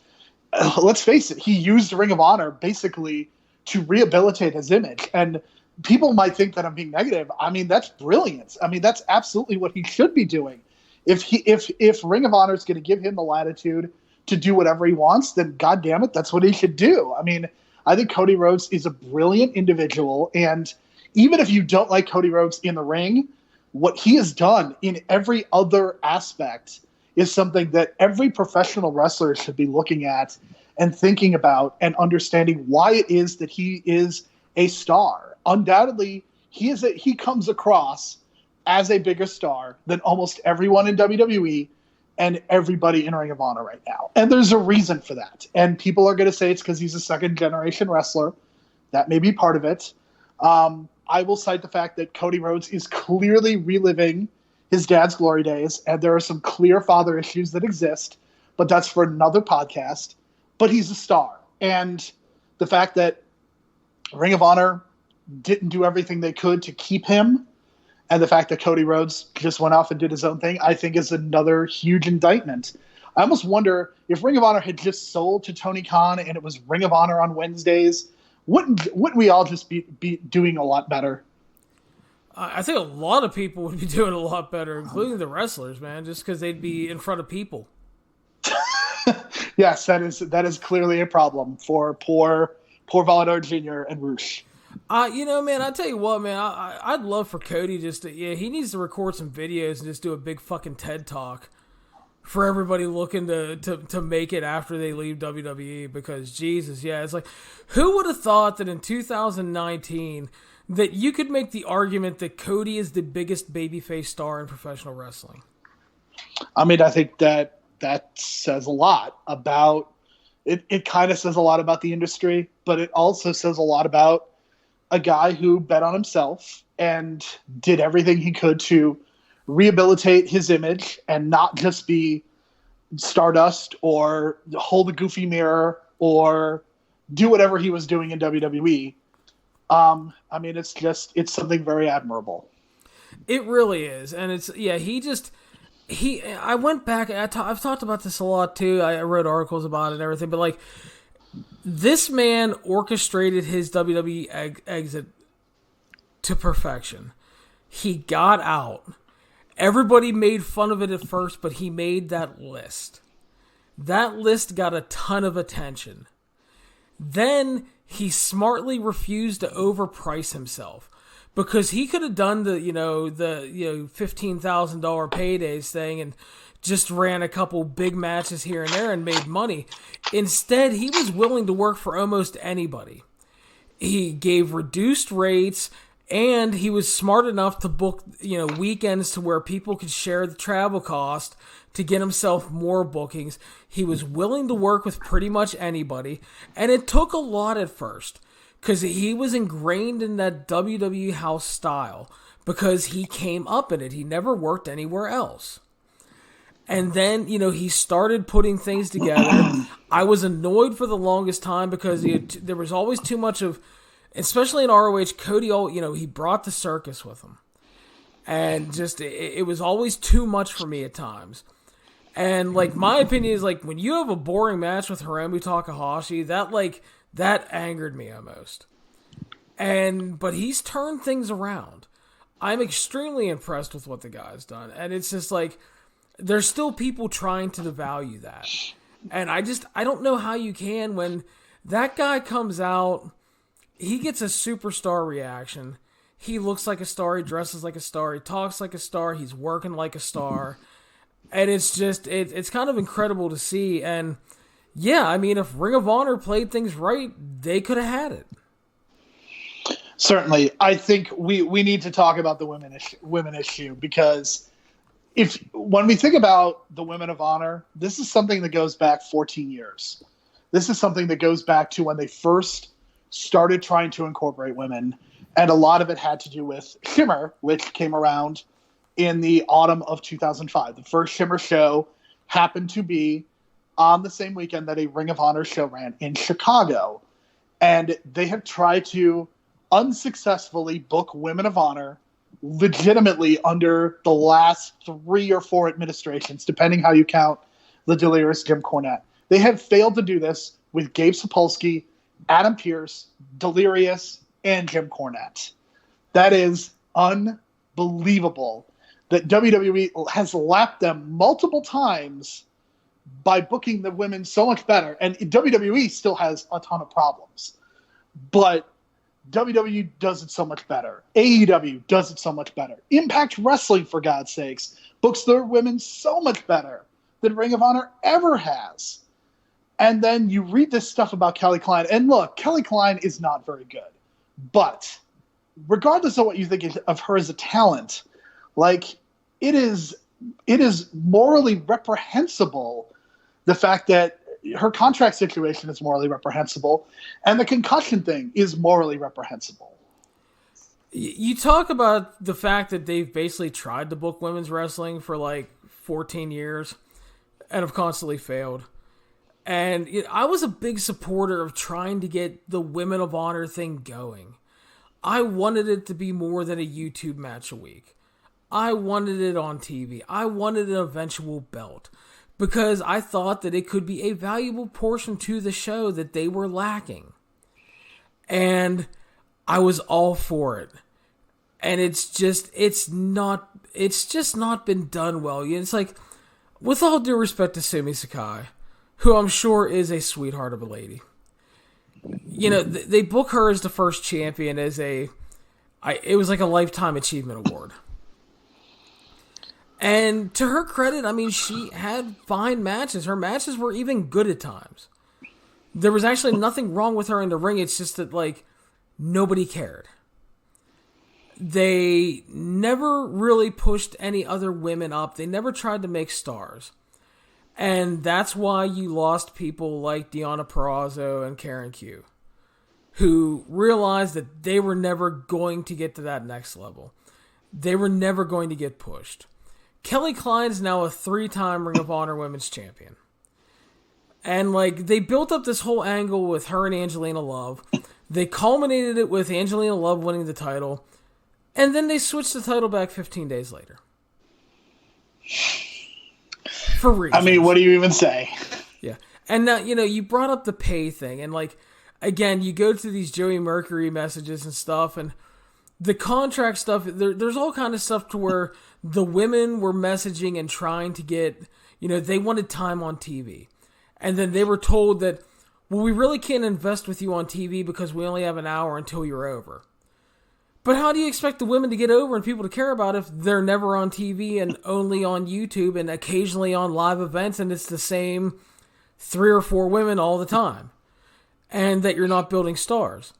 let's face it, he used Ring of Honor basically to rehabilitate his image. And people might think that I'm being negative. I mean, that's brilliant. I mean, that's absolutely what he should be doing. If Ring of Honor is going to give him the latitude to do whatever he wants, then God damn it, that's what he should do. I mean, I think Cody Rhodes is a brilliant individual, and even if you don't like Cody Rhodes in the ring, what he has done in every other aspect is something that every professional wrestler should be looking at and thinking about and understanding why it is that he is a star. Undoubtedly, he comes across as a bigger star than almost everyone in WWE and everybody in Ring of Honor right now. And there's a reason for that. And people are going to say it's because he's a second-generation wrestler. That may be part of it. I will cite the fact that Cody Rhodes is clearly reliving his dad's glory days, and there are some clear father issues that exist, but that's for another podcast. But he's a star. And the fact that Ring of Honor didn't do everything they could to keep him, and the fact that Cody Rhodes just went off and did his own thing, I think is another huge indictment. I almost wonder if Ring of Honor had just sold to Tony Khan and it was Ring of Honor on Wednesdays, wouldn't we all just be doing a lot better? I think a lot of people would be doing a lot better, including the wrestlers, man, just because they'd be in front of people. Yes, that is clearly a problem for poor Volador Jr. and Roosh. Man, I tell you what, man, I'd love for Cody he needs to record some videos and just do a big fucking TED Talk for everybody looking to make it after they leave WWE, because Jesus, yeah, it's like, who would have thought that in 2019 that you could make the argument that Cody is the biggest babyface star in professional wrestling? I mean, I think that says a lot about it. It kind of says a lot about the industry, but it also says a lot about a guy who bet on himself and did everything he could to rehabilitate his image and not just be Stardust or hold a goofy mirror or do whatever he was doing in WWE. I mean, it's something very admirable. It really is. And I went back, I've talked about this a lot too. I wrote articles about it and everything, but like, this man orchestrated his WWE exit to perfection. He got out. Everybody made fun of it at first, but he made that list. That list got a ton of attention. Then he smartly refused to overprice himself, because he could have done the $15,000 paydays thing and just ran a couple big matches here and there and made money. Instead, he was willing to work for almost anybody. He gave reduced rates, and he was smart enough to book, weekends to where people could share the travel cost to get himself more bookings. He was willing to work with pretty much anybody, and it took a lot at first because he was ingrained in that WWE house style because he came up in it. He never worked anywhere else. And then, he started putting things together. I was annoyed for the longest time because there was always too much of, especially in ROH, Cody, he brought the circus with him. And just, it was always too much for me at times. And, my opinion is, when you have a boring match with Hiromu Takahashi, that angered me almost. But he's turned things around. I'm extremely impressed with what the guy's done. And it's just there's still people trying to devalue that. And I don't know how you can when that guy comes out, he gets a superstar reaction. He looks like a star, he dresses like a star, he talks like a star, he's working like a star. And it's just, it's kind of incredible to see. And yeah, I mean, if Ring of Honor played things right, they could have had it. Certainly. I think we need to talk about the women issue because when we think about the Women of Honor, this is something that goes back 14 years. This is something that goes back to when they first started trying to incorporate women, and a lot of it had to do with Shimmer, which came around in the autumn of 2005. The first Shimmer show happened to be on the same weekend that a Ring of Honor show ran in Chicago, and they have tried to unsuccessfully book Women of Honor legitimately under the last 3 or 4 administrations, depending how you count the delirious Jim Cornette. They have failed to do this with Gabe Sapolsky, Adam Pearce, Delirious, and Jim Cornette. That is unbelievable that WWE has lapped them multiple times by booking the women so much better. And WWE still has a ton of problems. But WWE does it so much better. AEW does it so much better. Impact Wrestling, for God's sakes, books their women so much better than Ring of Honor ever has. And then you read this stuff about Kelly Klein. And look, Kelly Klein is not very good. But regardless of what you think of her as a talent, it is morally reprehensible, the fact that her contract situation is morally reprehensible, and the concussion thing is morally reprehensible. You talk about the fact that they've basically tried to book women's wrestling for like 14 years and have constantly failed. And I was a big supporter of trying to get the Women of Honor thing going. I wanted it to be more than a YouTube match a week. I wanted it on TV. I wanted an eventual belt because I thought that it could be a valuable portion to the show that they were lacking. And I was all for it. And it's just not been done well. It's like, with all due respect to Sumi Sakai, who I'm sure is a sweetheart of a lady. They book her as the first champion as it was like a Lifetime Achievement Award. And to her credit, I mean, she had fine matches. Her matches were even good at times. There was actually nothing wrong with her in the ring. It's just that, like, nobody cared. They never really pushed any other women up. They never tried to make stars. And that's why you lost people like Deonna Purrazzo and Karen Q, who realized that they were never going to get to that next level. They were never going to get pushed. Kelly Klein's now a 3-time Ring of Honor Women's Champion. And, like, they built up this whole angle with her and Angelina Love. They culminated it with Angelina Love winning the title. And then they switched the title back 15 days later. For reasons. I mean, what do you even say? Yeah. And now, you brought up the pay thing. And, like, again, you go to these Joey Mercury messages and stuff. And the contract stuff, there's all kind of stuff to where the women were messaging and trying to get, they wanted time on TV. And then they were told that, well, we really can't invest with you on TV because we only have an hour until you're over. But how do you expect the women to get over and people to care about if they're never on TV and only on YouTube and occasionally on live events and it's the same 3 or 4 women all the time? And that you're not building stars.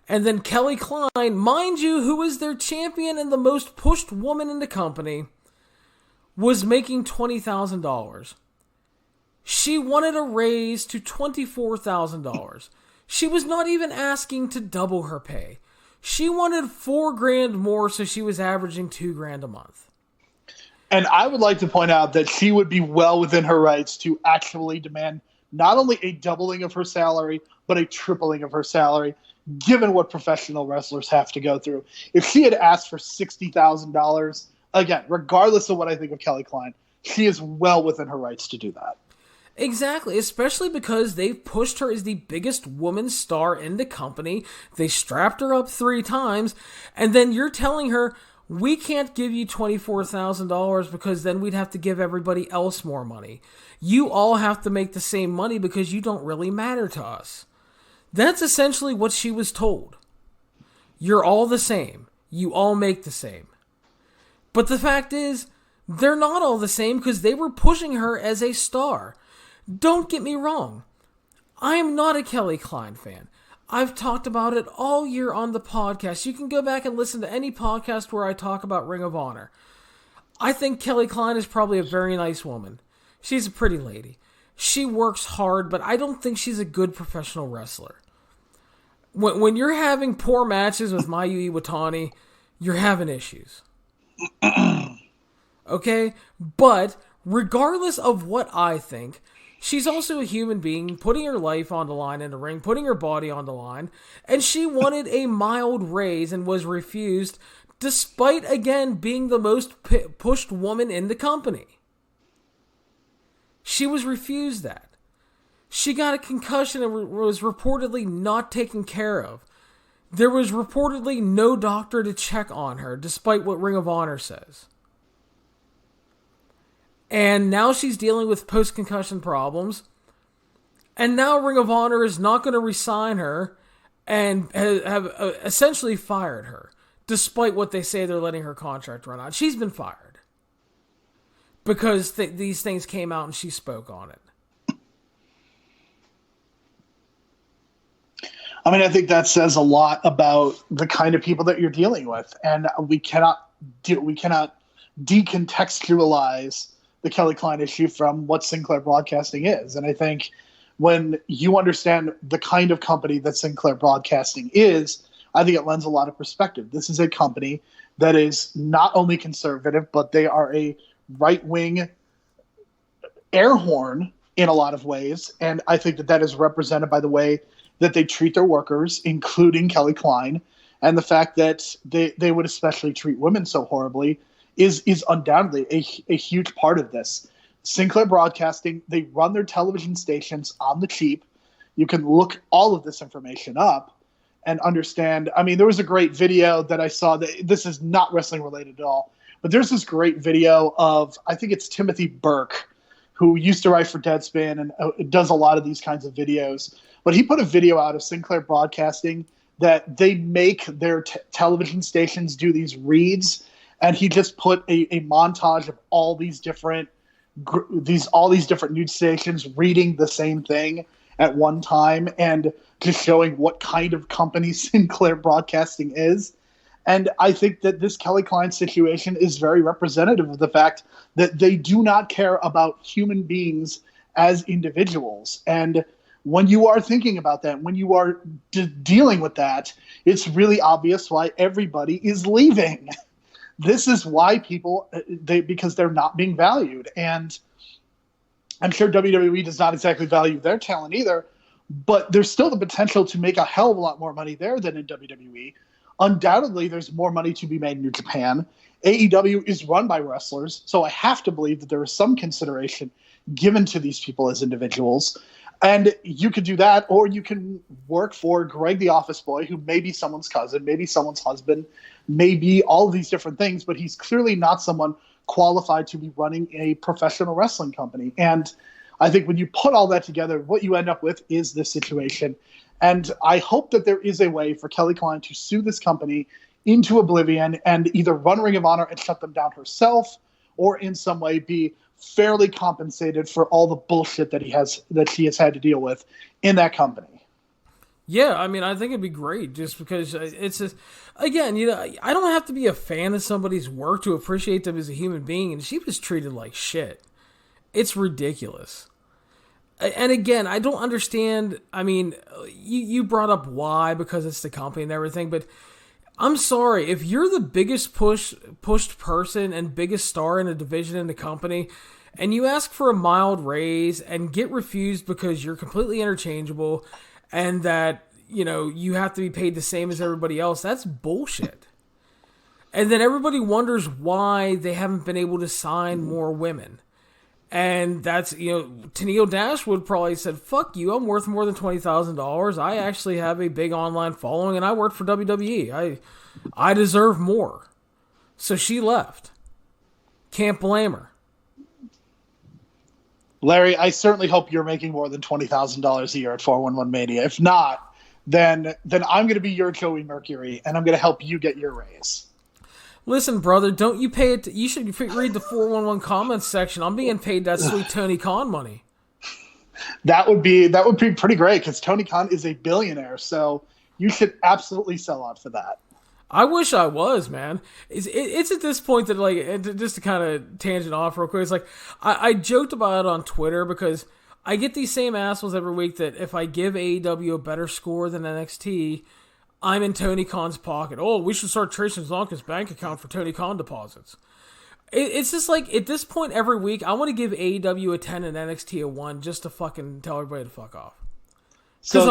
And then Kelly Klein, mind you, who is their champion and the most pushed woman in the company, was making $20,000. She wanted a raise to $24,000. She was not even asking to double her pay. She wanted $4,000 more, so she was averaging $2,000 a month. And I would like to point out that she would be well within her rights to actually demand not only a doubling of her salary, but a tripling of her salary, given what professional wrestlers have to go through. If she had asked for $60,000, again, regardless of what I think of Kelly Klein, she is well within her rights to do that. Exactly, especially because they've pushed her as the biggest woman star in the company. They strapped her up 3 times, and then you're telling her, we can't give you $24,000 because then we'd have to give everybody else more money. You all have to make the same money because you don't really matter to us. That's essentially what she was told. You're all the same. You all make the same. But the fact is, they're not all the same because they were pushing her as a star. Don't get me wrong. I am not a Kelly Klein fan. I've talked about it all year on the podcast. You can go back and listen to any podcast where I talk about Ring of Honor. I think Kelly Klein is probably a very nice woman. She's a pretty lady. She works hard, but I don't think she's a good professional wrestler. When you're having poor matches with Mayu Iwatani, you're having issues. Okay? But regardless of what I think, she's also a human being putting her life on the line in the ring, putting her body on the line, and she wanted a mild raise and was refused, despite, again, being the most pushed woman in the company. She was refused that. She got a concussion and was reportedly not taken care of. There was reportedly no doctor to check on her, despite what Ring of Honor says. And now she's dealing with post-concussion problems. And now Ring of Honor is not going to re-sign her and have essentially fired her, despite what they say they're letting her contract run out. She's been fired. Because these things came out and she spoke on it. I mean, I think that says a lot about the kind of people that you're dealing with. And we cannot decontextualize the Kelly Klein issue from what Sinclair Broadcasting is. And I think when you understand the kind of company that Sinclair Broadcasting is, I think it lends a lot of perspective. This is a company that is not only conservative, but they are a right-wing air horn in a lot of ways. And I think that is represented by the way that they treat their workers, including Kelly Klein, and the fact that they would especially treat women so horribly is undoubtedly a huge part of this. Sinclair Broadcasting, they run their television stations on the cheap. You can look all of this information up and understand. I mean, there was a great video that I saw that this is not wrestling related at all, but there's this great video of, I think it's Timothy Burke, who used to write for Deadspin and does a lot of these kinds of videos. But he put a video out of Sinclair Broadcasting that they make their television stations do these reads, and he just put a montage of all these different news stations reading the same thing at one time, and just showing what kind of company Sinclair Broadcasting is. And I think that this Kelly Klein situation is very representative of the fact that they do not care about human beings as individuals. And when you are thinking about that, when you are dealing with that, it's really obvious why everybody is leaving. This is why people, because they're not being valued. And I'm sure WWE does not exactly value their talent either, but there's still the potential to make a hell of a lot more money there than in WWE. Undoubtedly, there's more money to be made in New Japan. AEW is run by wrestlers, so I have to believe that there is some consideration given to these people as individuals. And you could do that, or you can work for Greg the Office Boy, who may be someone's cousin, maybe someone's husband, maybe all of these different things, but he's clearly not someone qualified to be running a professional wrestling company. And I think when you put all that together, what you end up with is this situation. And I hope that there is a way for Kelly Klein to sue this company into oblivion and either run Ring of Honor and shut them down herself, or in some way be fairly compensated for all the bullshit that she has had to deal with in that company. Yeah, I mean, I think it'd be great just because it's just, again, I don't have to be a fan of somebody's work to appreciate them as a human being, and she was treated like shit. It's ridiculous. And again, I don't understand. I mean, you brought up why, because it's the company and everything, but I'm sorry, if you're the biggest pushed person and biggest star in a division in the company, and you ask for a mild raise and get refused because you're completely interchangeable and that, you have to be paid the same as everybody else, that's bullshit. And then everybody wonders why they haven't been able to sign more women. And that's, Tenille Dashwood probably said, fuck you, I'm worth more than $20,000. I actually have a big online following and I work for WWE. I deserve more. So she left. Can't blame her. Larry, I certainly hope you're making more than $20,000 a year at 411 Mania. If not, then I'm going to be your Joey Mercury and I'm going to help you get your raise. Listen, brother, don't you pay it? You should read the 411 comments section. I'm being paid that sweet Tony Khan money. That would be pretty great because Tony Khan is a billionaire, so you should absolutely sell out for that. I wish I was, man. It's at this point that, like, just to kind of tangent off real quick, it's like I joked about it on Twitter because I get these same assholes every week that if I give AEW a better score than NXT, I'm in Tony Khan's pocket. Oh, we should start tracing Zonka's bank account for Tony Khan deposits. It's just like, at this point every week, I want to give AEW a 10 and NXT a 1 just to fucking tell everybody to fuck off. There's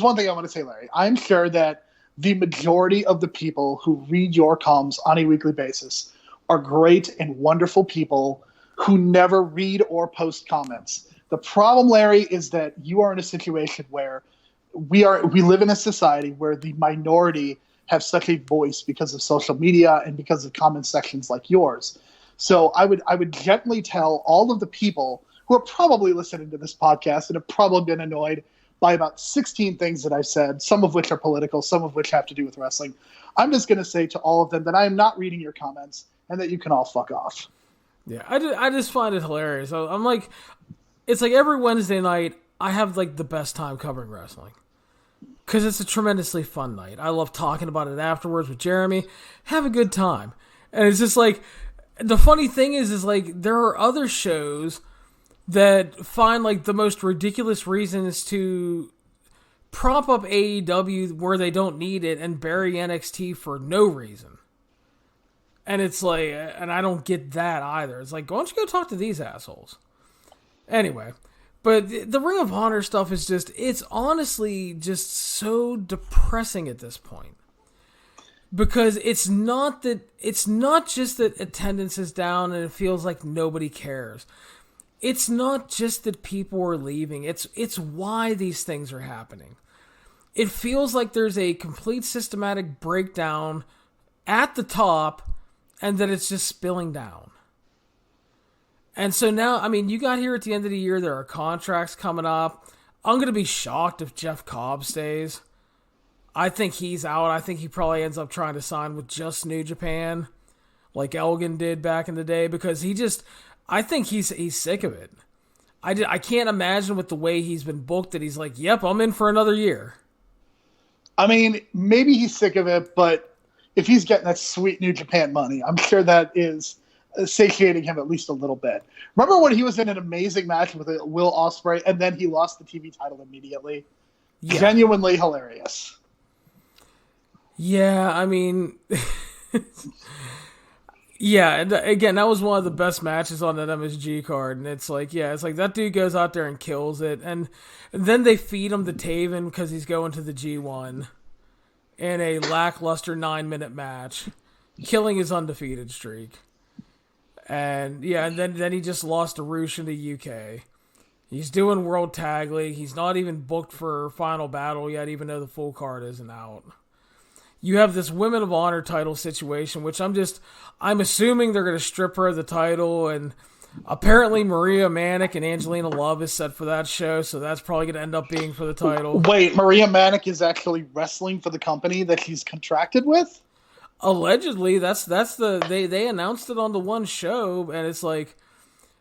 one thing I want to say, Larry. I'm sure that the majority of the people who read your columns on a weekly basis are great and wonderful people who never read or post comments. The problem, Larry, is that you are in a situation where we live in a society where the minority have such a voice because of social media and because of comment sections like yours. So I would gently tell all of the people who are probably listening to this podcast and have probably been annoyed by about 16 things that I've said, some of which are political, some of which have to do with wrestling. I'm just going to say to all of them that I am not reading your comments and that you can all fuck off. Yeah, I just find it hilarious. I'm like, it's like every Wednesday night I have like the best time covering wrestling. Because it's a tremendously fun night. I love talking about it afterwards with Jeremy. Have a good time. And it's just like, the funny thing is like, there are other shows that find like the most ridiculous reasons to prop up AEW where they don't need it and bury NXT for no reason. And it's like, and I don't get that either. It's like, why don't you go talk to these assholes? Anyway, but the Ring of Honor stuff is just, it's honestly just so depressing at this point. Because it's not just that attendance is down and it feels like nobody cares. It's not just that people are leaving. It's why these things are happening. It feels like there's a complete systematic breakdown at the top and that it's just spilling down. And so now, I mean, you got here at the end of the year, there are contracts coming up. I'm going to be shocked if Jeff Cobb stays. I think he's out. I think he probably ends up trying to sign with just New Japan, like Elgin did back in the day, because I think he's sick of it. I can't imagine with the way he's been booked that he's like, yep, I'm in for another year. I mean, maybe he's sick of it, but if he's getting that sweet New Japan money, I'm sure that is satiating him at least a little bit. Remember when he was in an amazing match with Will Ospreay and then he lost the TV title immediately? Yeah. Genuinely hilarious. Yeah, I mean, yeah, and again, that was one of the best matches on that MSG card, and it's like that dude goes out there and kills it, and then they feed him the Taven because he's going to the G1 in a lackluster 9-minute match, killing his undefeated streak. And yeah, and then he just lost to Roosh in the UK. He's doing World Tag League. He's not even booked for Final Battle yet, even though the full card isn't out. You have this Women of Honor title situation, which I'm assuming they're going to strip her of the title, and apparently Maria Manic and Angelina Love is set for that show, so that's probably going to end up being for the title. Wait, Maria Manic is actually wrestling for the company that she's contracted with? Allegedly, they announced it on the one show, and it's like,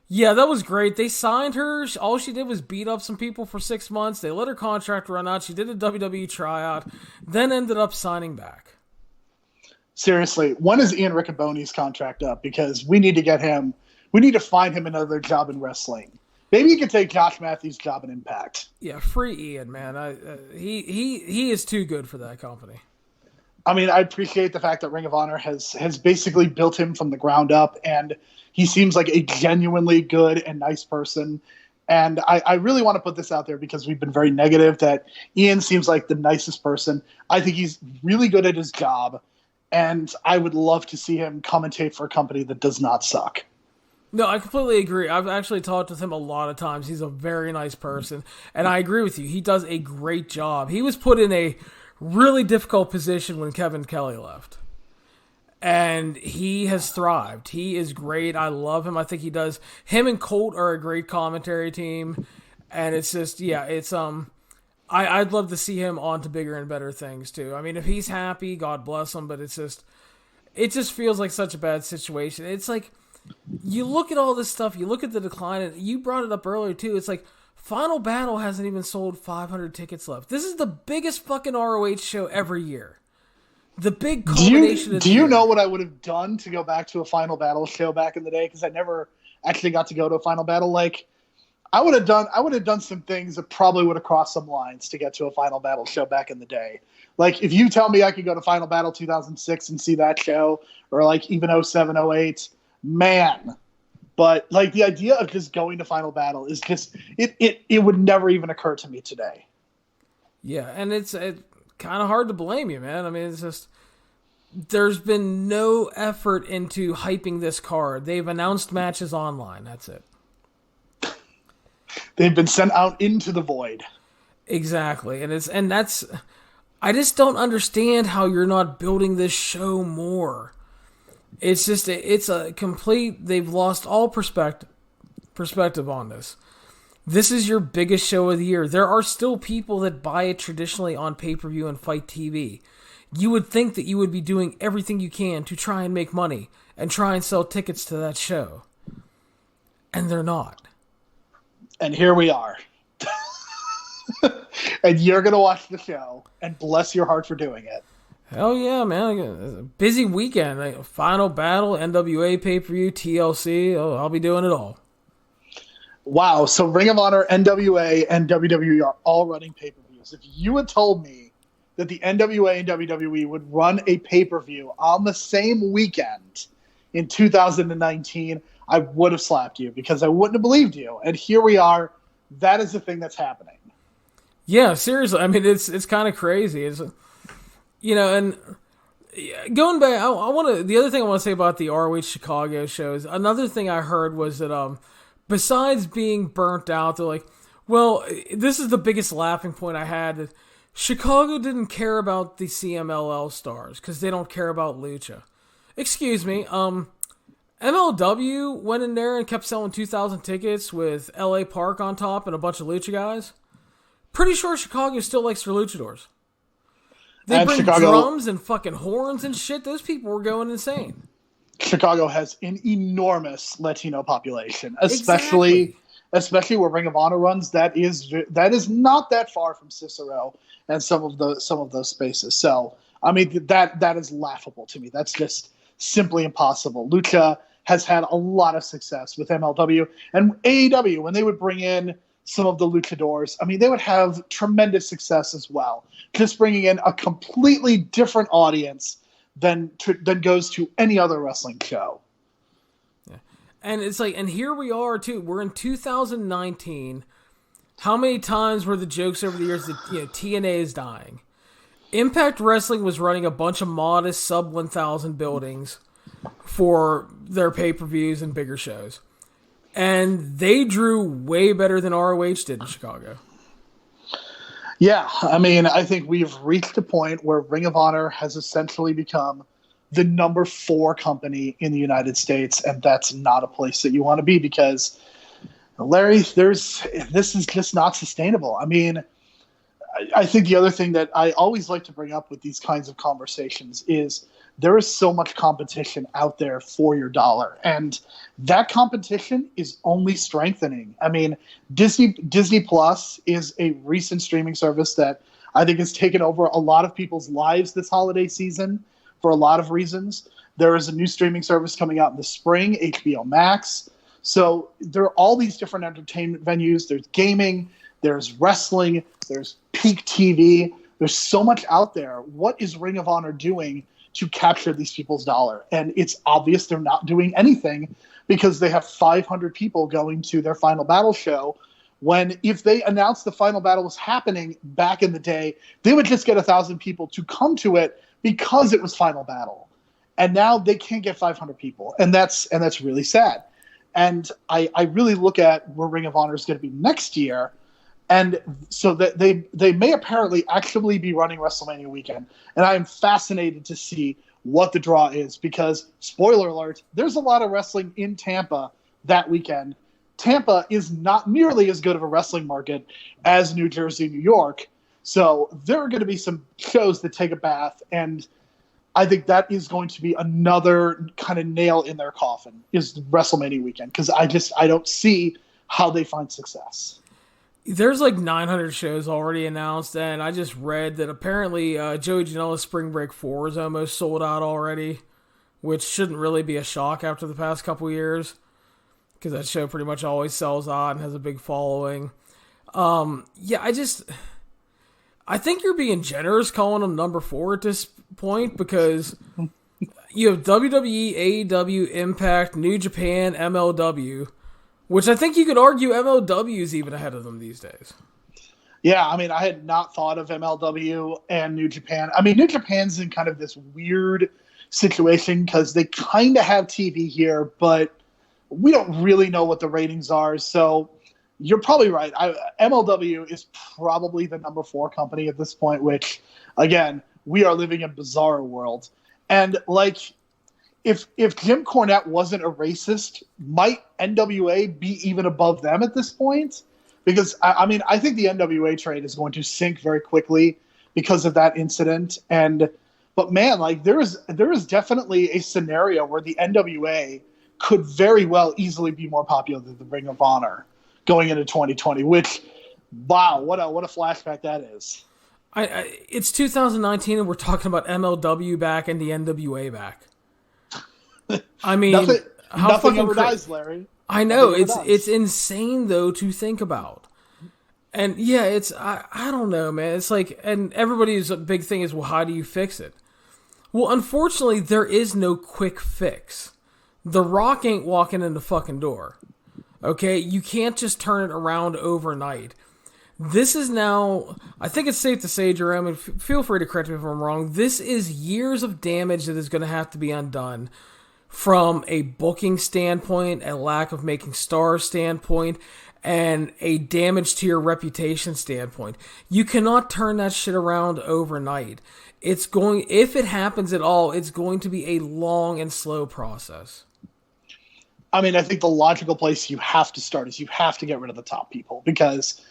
yeah, that was great. They signed her. All she did was beat up some people for 6 months. They let her contract run out. She did a WWE tryout, then ended up signing back. Seriously, when is Ian Riccoboni's contract up? Because we need to get him. We need to find him another job in wrestling. Maybe he could take Josh Matthews' job in Impact. Yeah, free Ian, man. He is too good for that company. I mean, I appreciate the fact that Ring of Honor has basically built him from the ground up, and he seems like a genuinely good and nice person. And I really want to put this out there because we've been very negative that Ian seems like the nicest person. I think he's really good at his job, and I would love to see him commentate for a company that does not suck. No, I completely agree. I've actually talked with him a lot of times. He's a very nice person, and I agree with you. He does a great job. He was put in a really difficult position when Kevin Kelly left. And he has thrived. He is great. I love him. I think he does. Him and Colt are a great commentary team. And it's just, yeah, it's, I'd love to see him on to bigger and better things too. I mean, if he's happy, God bless him, but it just feels like such a bad situation. It's like, you look at all this stuff, you look at the decline, and you brought it up earlier too. It's like, Final Battle hasn't even sold 500 tickets left. This is the biggest fucking ROH show every year. The big culmination. Do you know what I would have done to go back to a Final Battle show back in the day? Because I never actually got to go to a Final Battle. Like, I would have done some things that probably would have crossed some lines to get to a Final Battle show back in the day. Like, if you tell me I could go to Final Battle 2006 and see that show, or like even 07, 08, man. But like the idea of just going to Final Battle is just it would never even occur to me today. Yeah, and it's kind of hard to blame you, man. I mean, it's just there's been no effort into hyping this card. They've announced matches online. That's it. They've been sent out into the void. Exactly, and that's I just don't understand how you're not building this show more. It's just it's a complete. They've lost all perspective on this. This is your biggest show of the year. There are still people that buy it traditionally on pay-per-view and Fight TV. You would think that you would be doing everything you can to try and make money and try and sell tickets to that show. And they're not. And here we are. And you're going to watch the show, and bless your heart for doing it. Hell yeah, man. A busy weekend. Final Battle, NWA pay-per-view, TLC. Oh, I'll be doing it all. Wow. So Ring of Honor, NWA, and WWE are all running pay-per-views. pay-per-views. If you had told me that the NWA and WWE would run a pay-per-view on the same weekend in 2019, I would have slapped you because I wouldn't have believed you. And here we are. That is the thing that's happening. Yeah, seriously. I mean, it's kind of crazy. It's, and going back, the other thing I want to say about the ROH Chicago shows, another thing I heard was that besides being burnt out, they're like, well, this is the biggest laughing point I had, that Chicago didn't care about the CMLL stars because they don't care about Lucha. Excuse me, MLW went in there and kept selling 2,000 tickets with LA Park on top and a bunch of Lucha guys. Pretty sure Chicago still likes their luchadors. They And bring Chicago, drums and fucking horns and shit. Those people were going insane. Chicago has an enormous Latino population, especially where Ring of Honor runs. That is not that far from Cicero and some of those spaces. So I mean that is laughable to me. That's just simply impossible. Lucha has had a lot of success with MLW and AEW when they would bring in some of the luchadors. I mean, they would have tremendous success as well. Just bringing in a completely different audience than goes to any other wrestling show. Yeah. And it's like, and here we are too. We're in 2019. How many times were the jokes over the years that TNA is dying? Impact Wrestling was running a bunch of modest sub 1,000 buildings for their pay-per-views and bigger shows. And they drew way better than ROH did in Chicago. Yeah, I mean, I think we've reached a point where Ring of Honor has essentially become the number 4 company in the United States, and that's not a place that you want to be because, Larry, this is just not sustainable. I mean, I think the other thing that I always like to bring up with these kinds of conversations is there is so much competition out there for your dollar, and that competition is only strengthening. I mean, Disney Plus is a recent streaming service that I think has taken over a lot of people's lives this holiday season for a lot of reasons. There is a new streaming service coming out in the spring, HBO Max. So there are all these different entertainment venues. There's gaming, there's wrestling, there's Peak TV. There's so much out there. What is Ring of Honor doing to capture these people's dollar? And it's obvious they're not doing anything because they have 500 people going to their Final Battle show, when if they announced the Final Battle was happening back in the day, they would just get 1,000 people to come to it because it was Final Battle. And now they can't get 500 people. And that's really sad. And I really look at where Ring of Honor is going to be next year. And so that they may apparently actually be running WrestleMania weekend. And I am fascinated to see what the draw is because, spoiler alert, there's a lot of wrestling in Tampa that weekend. Tampa is not nearly as good of a wrestling market as New Jersey, New York. So there are going to be some shows that take a bath. And I think that is going to be another kind of nail in their coffin is WrestleMania weekend because I don't see how they find success. There's like 900 shows already announced, and I just read that apparently Joey Janela's Spring Break 4 is almost sold out already, which shouldn't really be a shock after the past couple years, because that show pretty much always sells out and has a big following. I think you're being generous calling them number 4 at this point, because you have WWE, AEW, Impact, New Japan, MLW, which I think you could argue MLW is even ahead of them these days. Yeah, I mean, I had not thought of MLW and New Japan. I mean, New Japan's in kind of this weird situation because they kind of have TV here, but we don't really know what the ratings are. So you're probably right. MLW is probably the number 4 company at this point, which, again, we are living in a bizarre world. And, like, if Jim Cornette wasn't a racist, might NWA be even above them at this point? Because, I mean, I think the NWA trade is going to sink very quickly because of that incident. But, man, like, there is definitely a scenario where the NWA could very well easily be more popular than the Ring of Honor going into 2020, which, wow, what a flashback that is. It's 2019 and we're talking about MLW back and the NWA back. I mean, nothing ever dies, Larry. I know, it's insane though to think about. And yeah, I don't know, man. It's like, and everybody's big thing is, well, how do you fix it? Well, unfortunately, there is no quick fix. The Rock ain't walking in the fucking door. Okay? You can't just turn it around overnight. This is now, I think it's safe to say, Jerome, and feel free to correct me if I'm wrong, this is years of damage that is going to have to be undone from a booking standpoint, a lack of making stars standpoint, and a damage to your reputation standpoint. You cannot turn that shit around overnight. It's going, if it happens at all, it's going to be a long and slow process. I mean, I think the logical place you have to start is you have to get rid of the top people, because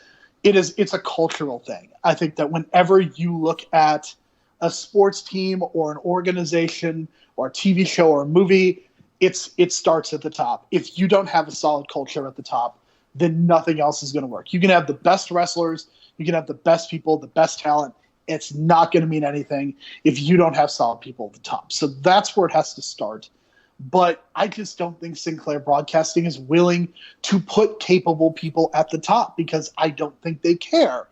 it's a cultural thing. I think that whenever you look at a sports team or an organization or a TV show or a movie, it starts at the top. If you don't have a solid culture at the top, then nothing else is going to work. You can have the best wrestlers, you can have the best people, the best talent. It's not going to mean anything if you don't have solid people at the top. So that's where it has to start. But I just don't think Sinclair Broadcasting is willing to put capable people at the top, because I don't think they care.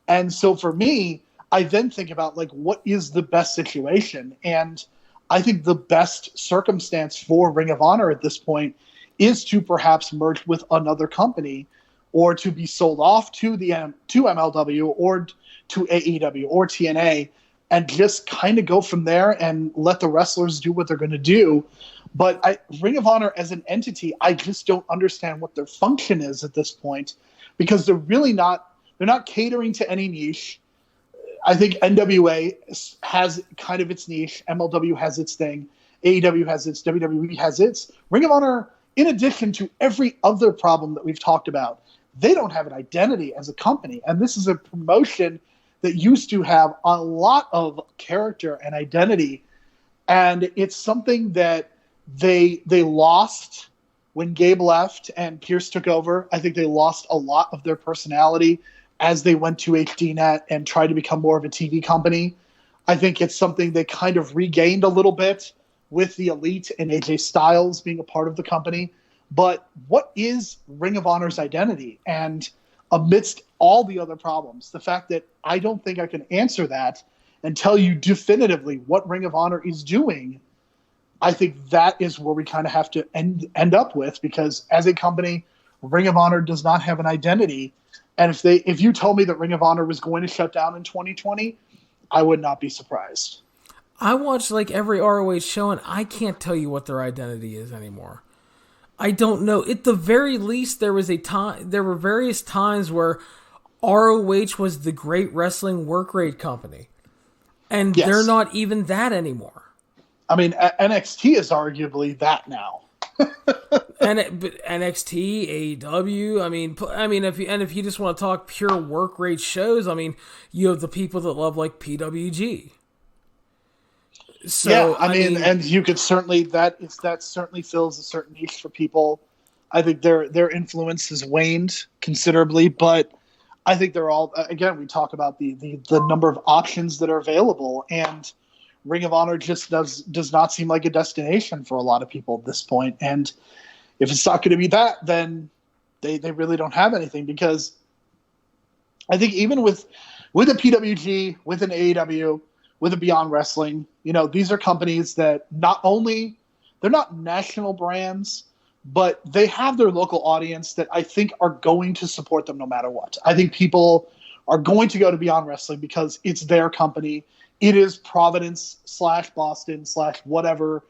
And so for me, I then think about, like, what is the best situation? And I think the best circumstance for Ring of Honor at this point is to perhaps merge with another company, or to be sold off to MLW or to AEW or TNA, and just kind of go from there and let the wrestlers do what they're going to do. But Ring of Honor as an entity, I just don't understand what their function is at this point, because they're not catering to any niche. I think NWA has kind of its niche. MLW has its thing. AEW has its. WWE has its. Ring of Honor, in addition to every other problem that we've talked about, they don't have an identity as a company. And this is a promotion that used to have a lot of character and identity. And it's something that they lost when Gabe left and Pierce took over. I think they lost a lot of their personality as they went to HDNet and tried to become more of a TV company. I think it's something they kind of regained a little bit with the Elite and AJ Styles being a part of the company. But what is Ring of Honor's identity? And amidst all the other problems, the fact that I don't think I can answer that and tell you definitively what Ring of Honor is doing, I think that is where we kind of have to end up with, because as a company, Ring of Honor does not have an identity. And if you told me that Ring of Honor was going to shut down in 2020, I would not be surprised. I watch like every ROH show, and I can't tell you what their identity is anymore. I don't know. At the very least, there were various times where ROH was the great wrestling work rate company, and yes, they're not even that anymore. I mean, NXT is arguably that now. But NXT, AEW, I mean, if you just want to talk pure work rate shows, I mean, you have the people that love like PWG. So, yeah, I mean, and you could certainly that certainly fills a certain niche for people. I think their influence has waned considerably, but I think they're all, again, we talk about the number of options that are available, and Ring of Honor just does not seem like a destination for a lot of people at this point. And if it's not going to be that, then they really don't have anything, because I think even with a PWG, with an AEW, with a Beyond Wrestling, these are companies that not only, they're not national brands, but they have their local audience that I think are going to support them no matter what. I think people are going to go to Beyond Wrestling because it's their company. It is Providence / Boston / whatever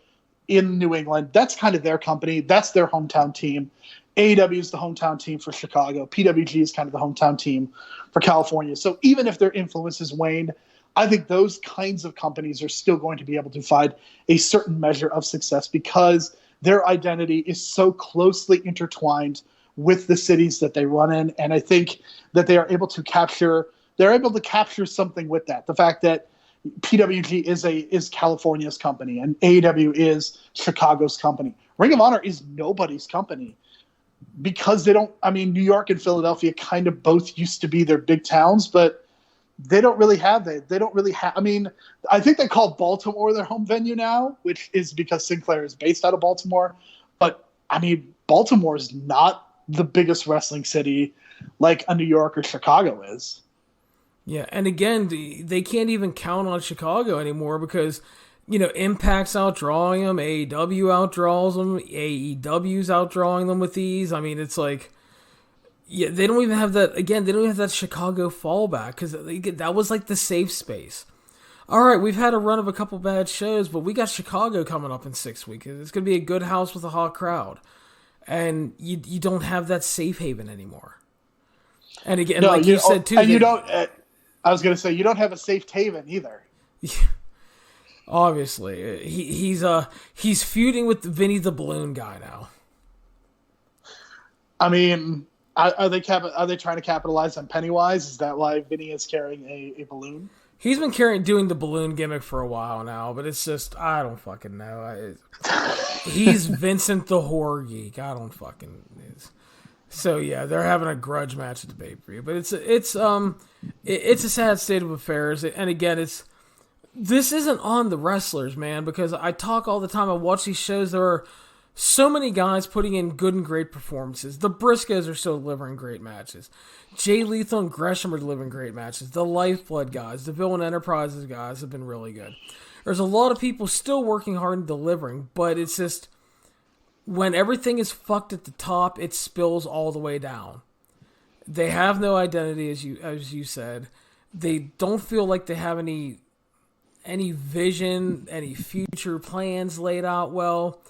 in New England. That's kind of their company. That's their hometown team. AEW is the hometown team for Chicago. PWG is kind of the hometown team for California. So even if their influence has waned, I think those kinds of companies are still going to be able to find a certain measure of success, because their identity is so closely intertwined with the cities that they run in. And I think that they are able to capture something with that. The fact that PWG is California's company and AEW is Chicago's company. Ring of Honor is nobody's company, because New York and Philadelphia kind of both used to be their big towns, but they don't really have that. They don't really have, I think they call Baltimore their home venue now, which is because Sinclair is based out of Baltimore. But Baltimore is not the biggest wrestling city. like a New York or Chicago is. Yeah, and again, they can't even count on Chicago anymore because, Impact's outdrawing them, AEW outdraws them, AEW's outdrawing them with these. I mean, it's like, yeah, they don't even have that, again, they don't even have that Chicago fallback because that was like the safe space. All right, we've had a run of a couple bad shows, but we got Chicago coming up in 6 weeks. It's going to be a good house with a hot crowd. And you don't have that safe haven anymore. And again, No, like you said too, and you don't. I was going to say you don't have a safe haven either. Obviously, he's feuding with Vinny the Balloon guy now. I mean, are they trying to capitalize on Pennywise? Is that why Vinny is carrying a balloon? He's been doing the balloon gimmick for a while now, but it's just I don't fucking know. He's Vincent the Horror Geek. I don't fucking. So yeah, they're having a grudge match at the pay-per-view, but it's a sad state of affairs. And again, this isn't on the wrestlers, man, because I talk all the time. I watch these shows. There are so many guys putting in good and great performances. The Briscoes are still delivering great matches. Jay Lethal and Gresham are delivering great matches. The Lifeblood guys, the Villain Enterprises guys have been really good. There's a lot of people still working hard and delivering, but it's just when everything is fucked at the top, it spills all the way down. They have no identity, as you said. They don't feel like they have any vision, any future plans laid out well.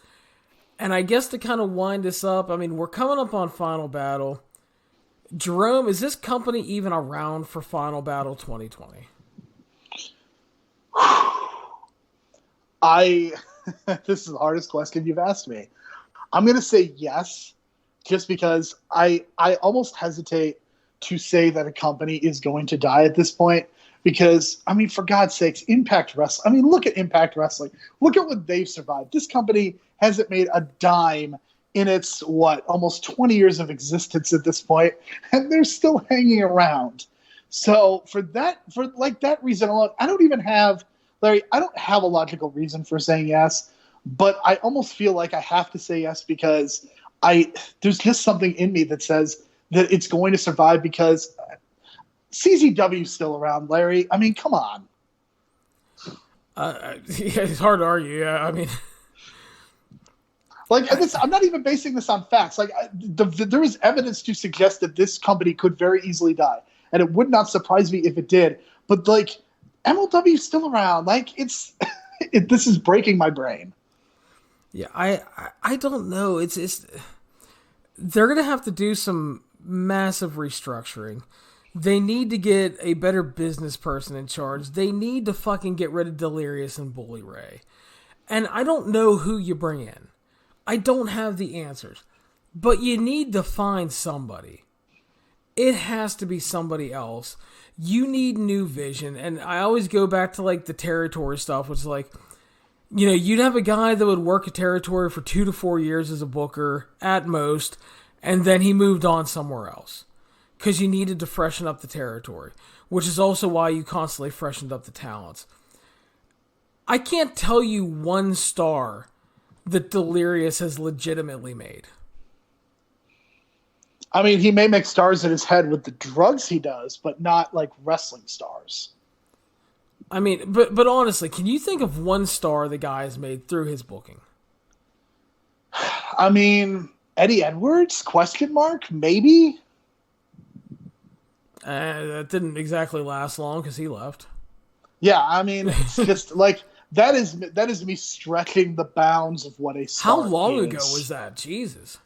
And I guess to kind of wind this up, I mean, we're coming up on Final Battle. Jerome, is this company even around for Final Battle 2020? This is the hardest question you've asked me. I'm going to say yes, just because I almost hesitate to say that a company is going to die at this point. Because, I mean, for God's sakes, Impact Wrestling. I mean, look at Impact Wrestling. Look at what they've survived. This company hasn't made a dime in its, almost 20 years of existence at this point, and they're still hanging around. So for that reason alone, I don't have a logical reason for saying yes, but I almost feel like I have to say yes because there's just something in me that says that it's going to survive because CZW is still around, Larry. I mean, come on. Yeah, it's hard to argue. Yeah, I mean, I'm not even basing this on facts. There is evidence to suggest that this company could very easily die, and it would not surprise me if it did. But MLW is still around. This is breaking my brain. Yeah, I don't know. It's they're gonna have to do some massive restructuring. They need to get a better business person in charge. They need to fucking get rid of Delirious and Bully Ray. And I don't know who you bring in. I don't have the answers. But you need to find somebody. It has to be somebody else. You need new vision. And I always go back to the territory stuff, which is you'd have a guy that would work a territory for 2 to 4 years as a booker at most, and then he moved on somewhere else. Because you needed to freshen up the territory, which is also why you constantly freshened up the talents. I can't tell you one star that Delirious has legitimately made. I mean, he may make stars in his head with the drugs he does, but not wrestling stars. I mean, but honestly, can you think of one star the guy has made through his booking? I mean, Eddie Edwards? ? Maybe? That didn't exactly last long because he left. Yeah, I mean, it's just that is me stretching the bounds of what a star How long is. ago was that? Jesus.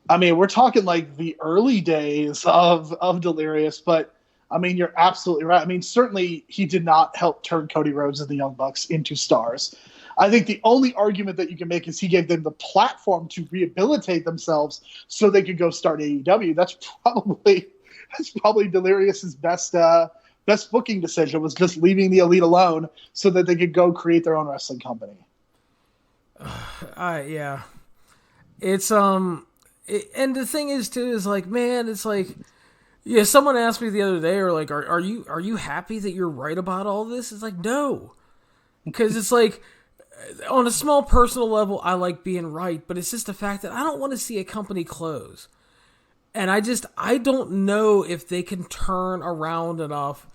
I mean, we're talking the early days of Delirious, but I mean, you're absolutely right. I mean, certainly he did not help turn Cody Rhodes and the Young Bucks into stars. I think the only argument that you can make is he gave them the platform to rehabilitate themselves so they could go start AEW. That's probably Delirious's best booking decision, was just leaving the Elite alone so that they could go create their own wrestling company. Yeah. It's and the thing is too is man, it's yeah. Someone asked me the other day, or are you happy that you're right about all this? It's no, because it's on a small personal level, I like being right, but it's just the fact that I don't want to see a company close. And I don't know if they can turn around enough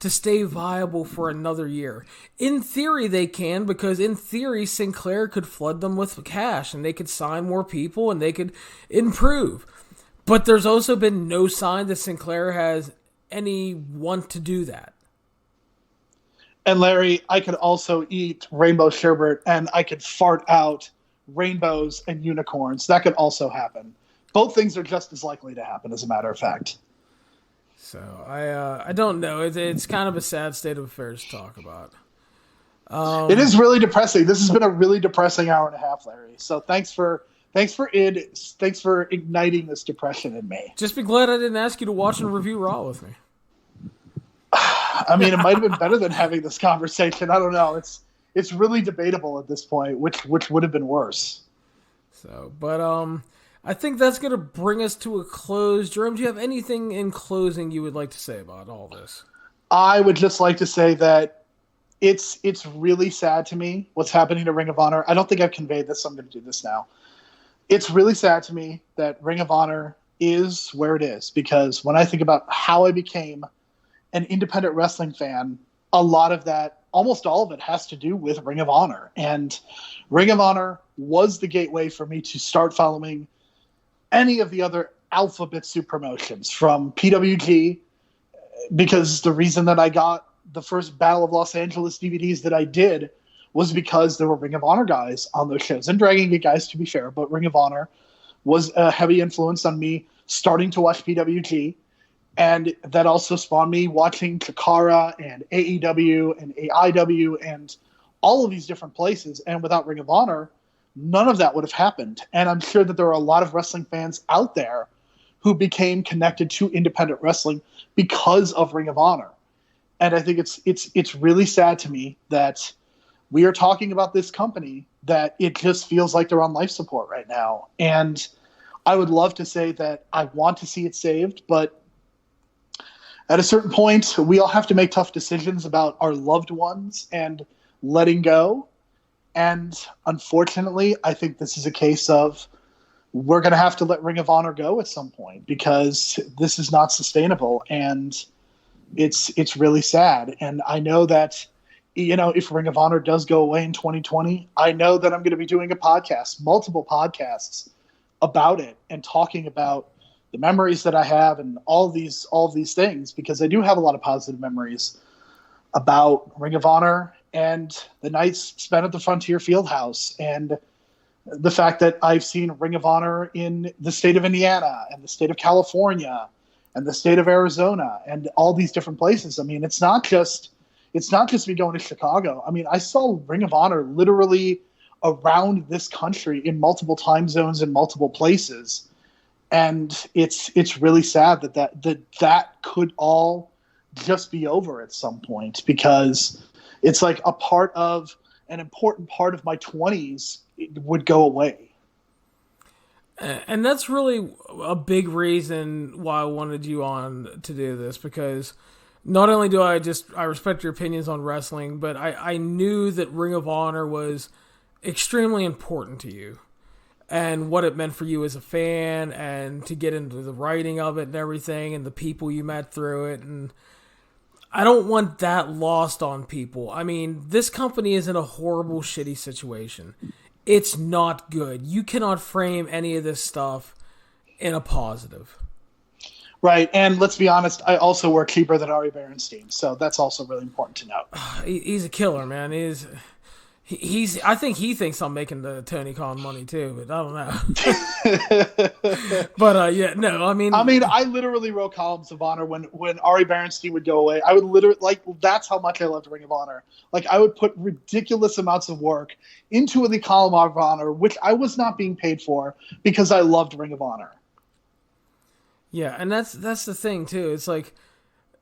to stay viable for another year. In theory, they can, because in theory, Sinclair could flood them with cash and they could sign more people and they could improve. But there's also been no sign that Sinclair has any want to do that. And Larry, I could also eat rainbow sherbet and I could fart out rainbows and unicorns. That could also happen. Both things are just as likely to happen, as a matter of fact. So I don't know. It's kind of a sad state of affairs to talk about. It is really depressing. This has been a really depressing hour and a half, Larry. So thanks for igniting this depression in me. Just be glad I didn't ask you to watch and review Raw with me. I mean, it might have been better than having this conversation. I don't know. It's really debatable at this point, which would have been worse. So, but I think that's going to bring us to a close. Jerome, do you have anything in closing you would like to say about all this? I would just like to say that it's really sad to me what's happening to Ring of Honor. I don't think I've conveyed this, so I'm going to do this now. It's really sad to me that Ring of Honor is where it is, because when I think about how I became an independent wrestling fan, a lot of that, almost all of it, has to do with Ring of Honor. And Ring of Honor was the gateway for me to start following any of the other alphabet soup promotions, from PWG, because the reason that I got the first Battle of Los Angeles DVDs that I did was because there were Ring of Honor guys on those shows, and Dragon Gate guys, to be fair, but Ring of Honor was a heavy influence on me starting to watch PWG, and that also spawned me watching Chikara and AEW and AIW and all of these different places. And without Ring of Honor, none of that would have happened. And I'm sure that there are a lot of wrestling fans out there who became connected to independent wrestling because of Ring of Honor. And I think it's really sad to me that we are talking about this company that it just feels like they're on life support right now. And I would love to say that I want to see it saved, but at a certain point, we all have to make tough decisions about our loved ones and letting go. And unfortunately, I think this is a case of we're going to have to let Ring of Honor go at some point, because this is not sustainable, and it's really sad. And I know that, if Ring of Honor does go away in 2020, I know that I'm going to be doing a podcast, multiple podcasts about it, and talking about the memories that I have and all these things, because I do have a lot of positive memories about Ring of Honor and the nights spent at the Frontier Fieldhouse, and the fact that I've seen Ring of Honor in the state of Indiana and the state of California and the state of Arizona and all these different places. I mean, it's not just me going to Chicago. I mean, I saw Ring of Honor literally around this country in multiple time zones and multiple places. And it's really sad that could all just be over at some point, because it's like an important part of my 20s would go away. And that's really a big reason why I wanted you on to do this, because not only do I respect your opinions on wrestling, but I knew that Ring of Honor was extremely important to you and what it meant for you as a fan, and to get into the writing of it and everything and the people you met through it. And I don't want that lost on people. I mean, this company is in a horrible, shitty situation. It's not good. You cannot frame any of this stuff in a positive. Right, and let's be honest, I also work cheaper than Ari Berenstein, so that's also really important to note. He's a killer, man. I think he thinks I'm making the Tony Khan money too, but I don't know. But yeah, no, I mean, I literally wrote columns of honor when Ari Berenstein would go away. I would literally, that's how much I loved Ring of Honor. I would put ridiculous amounts of work into the column of honor, which I was not being paid for, because I loved Ring of Honor. Yeah, and that's the thing too. It's like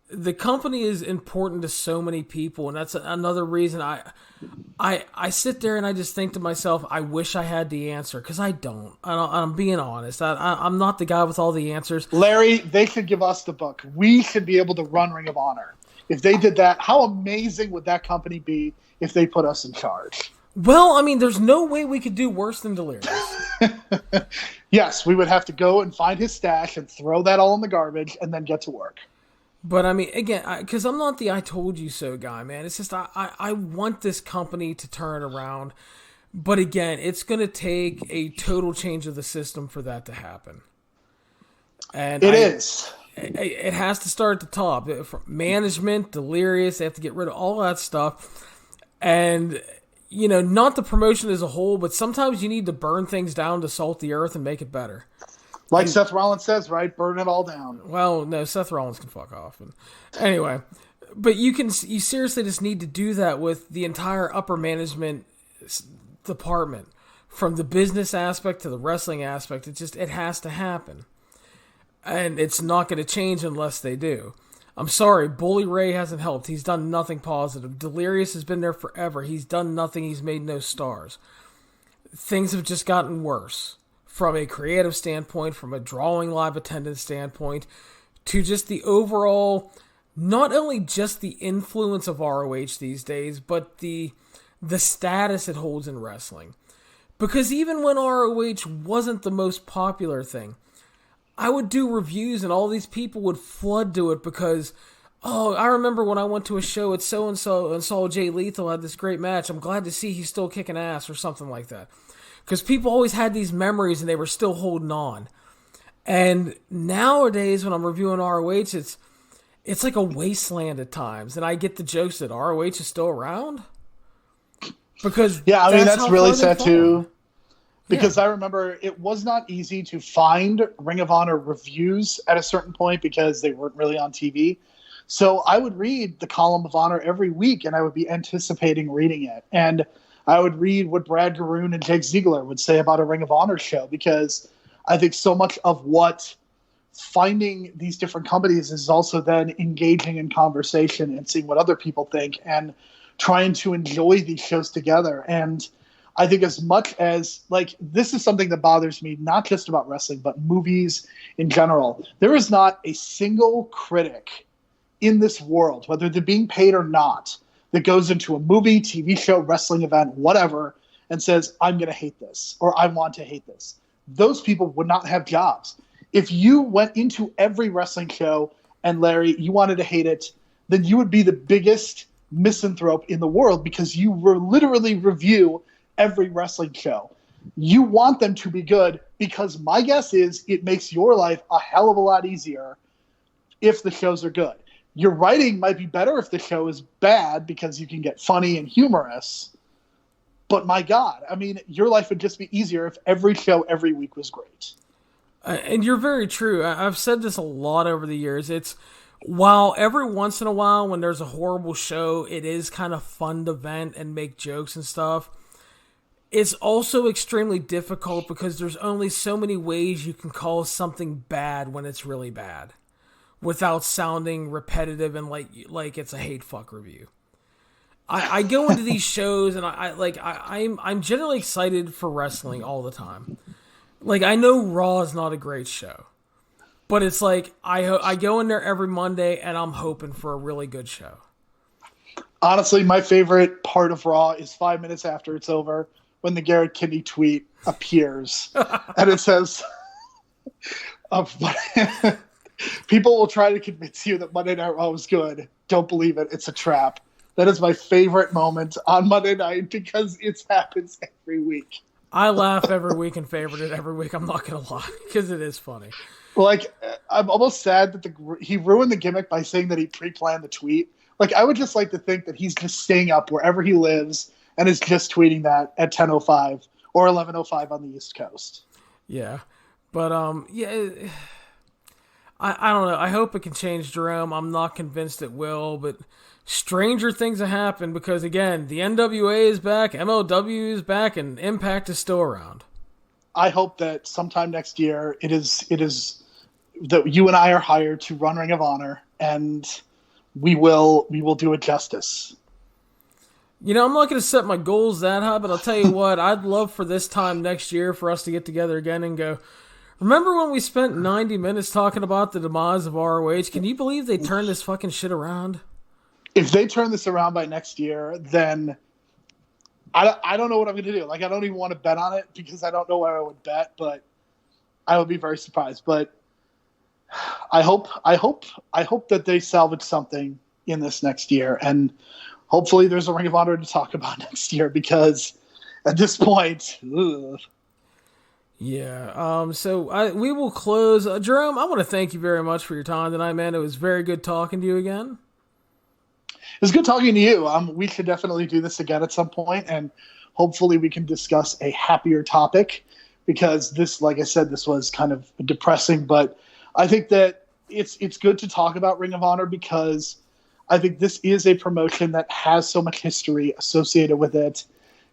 the company is important to so many people, and that's another reason I sit there and I just think to myself, I wish I had the answer, because I don't. I'm being honest. I'm not the guy with all the answers. Larry, they should give us the book. We should be able to run Ring of Honor. If they did that, how amazing would that company be if they put us in charge? Well, I mean, there's no way we could do worse than Delirious. Yes, we would have to go and find his stash and throw that all in the garbage and then get to work. But I mean, again, because I'm not the I told you so guy, man. It's just I want this company to turn around. But again, it's going to take a total change of the system for that to happen. And it is. It has to start at the top. Management, Delirious, they have to get rid of all that stuff. And, you know, not the promotion as a whole, but sometimes you need to burn things down to salt the earth and make it better. Like Seth Rollins says, right? Burn it all down. Well, no, Seth Rollins can fuck off. Anyway, but you seriously just need to do that with the entire upper management department, from the business aspect to the wrestling aspect. It has to happen. And it's not going to change unless they do. I'm sorry, Bully Ray hasn't helped. He's done nothing positive. Delirious has been there forever. He's done nothing. He's made no stars. Things have just gotten worse. From a creative standpoint, from a drawing live attendance standpoint, to just the overall, not only just the influence of ROH these days, but the status it holds in wrestling. Because even when ROH wasn't the most popular thing, I would do reviews and all these people would flood to it because, oh, I remember when I went to a show at so-and-so and saw Jay Lethal had this great match. I'm glad to see he's still kicking ass or something like that. Because people always had these memories and they were still holding on. And nowadays when I'm reviewing ROH, it's like a wasteland at times. And I get the jokes that ROH is still around. Because yeah, I mean, that's really sad too. Because I remember it was not easy to find Ring of Honor reviews at a certain point because they weren't really on TV. So I would read the Column of Honor every week and I would be anticipating reading it. And I would read what Brad Garoon and Jake Ziegler would say about a Ring of Honor show, because I think so much of what finding these different companies is also then engaging in conversation and seeing what other people think and trying to enjoy these shows together. And I think as much as, like, this is something that bothers me, not just about wrestling, but movies in general. There is not a single critic in this world, whether they're being paid or not, that goes into a movie, TV show, wrestling event, whatever, and says, I'm going to hate this, or I want to hate this. Those people would not have jobs. If you went into every wrestling show and, Larry, you wanted to hate it, then you would be the biggest misanthrope in the world, because you literally review every wrestling show. You want them to be good, because my guess is it makes your life a hell of a lot easier if the shows are good. Your writing might be better if the show is bad, because you can get funny and humorous. But my God, I mean, your life would just be easier if every show every week was great. And you're very true. I've said this a lot over the years. It's, while every once in a while when there's a horrible show, it is kind of fun to vent and make jokes and stuff. It's also extremely difficult because there's only so many ways you can call something bad when it's really bad, without sounding repetitive and like it's a hate fuck review. I go into these shows and I'm generally excited for wrestling all the time. Like, I know Raw is not a great show, but it's like I go in there every Monday and I'm hoping for a really good show. Honestly, my favorite part of Raw is 5 minutes after it's over, when the Garrett Kidney tweet appears and it says, people will try to convince you that Monday Night Raw was good. Don't believe it. It's a trap. That is my favorite moment on Monday night, because it happens every week. I laugh every week and favorite it every week. I'm not going to lie, because it is funny. Like, I'm almost sad that he ruined the gimmick by saying that he pre-planned the tweet. Like, I would just like to think that he's just staying up wherever he lives and is just tweeting that at 10:05 or 11:05 on the East Coast. Yeah. But, I don't know. I hope it can change, Jerome. I'm not convinced it will, but stranger things have happened because, again, the NWA is back, MLW is back, and Impact is still around. I hope that sometime next year it is that you and I are hired to run Ring of Honor, and we will do it justice. You know, I'm not going to set my goals that high, but I'll tell you what, I'd love for this time next year for us to get together again and go, remember when we spent 90 minutes talking about the demise of ROH? Can you believe they turned this fucking shit around? If they turn this around by next year, then I don't know what I'm going to do. Like, I don't even want to bet on it because I don't know where I would bet, but I would be very surprised. But I hope that they salvage something in this next year, and hopefully there's a Ring of Honor to talk about next year, because at this point, ugh. Yeah. We will close. Jerome, I want to thank you very much for your time tonight, man. It was very good talking to you again. It was good talking to you. We should definitely do this again at some point, and hopefully we can discuss a happier topic, because this, like I said, this was kind of depressing, but I think that it's good to talk about Ring of Honor, because I think this is a promotion that has so much history associated with it.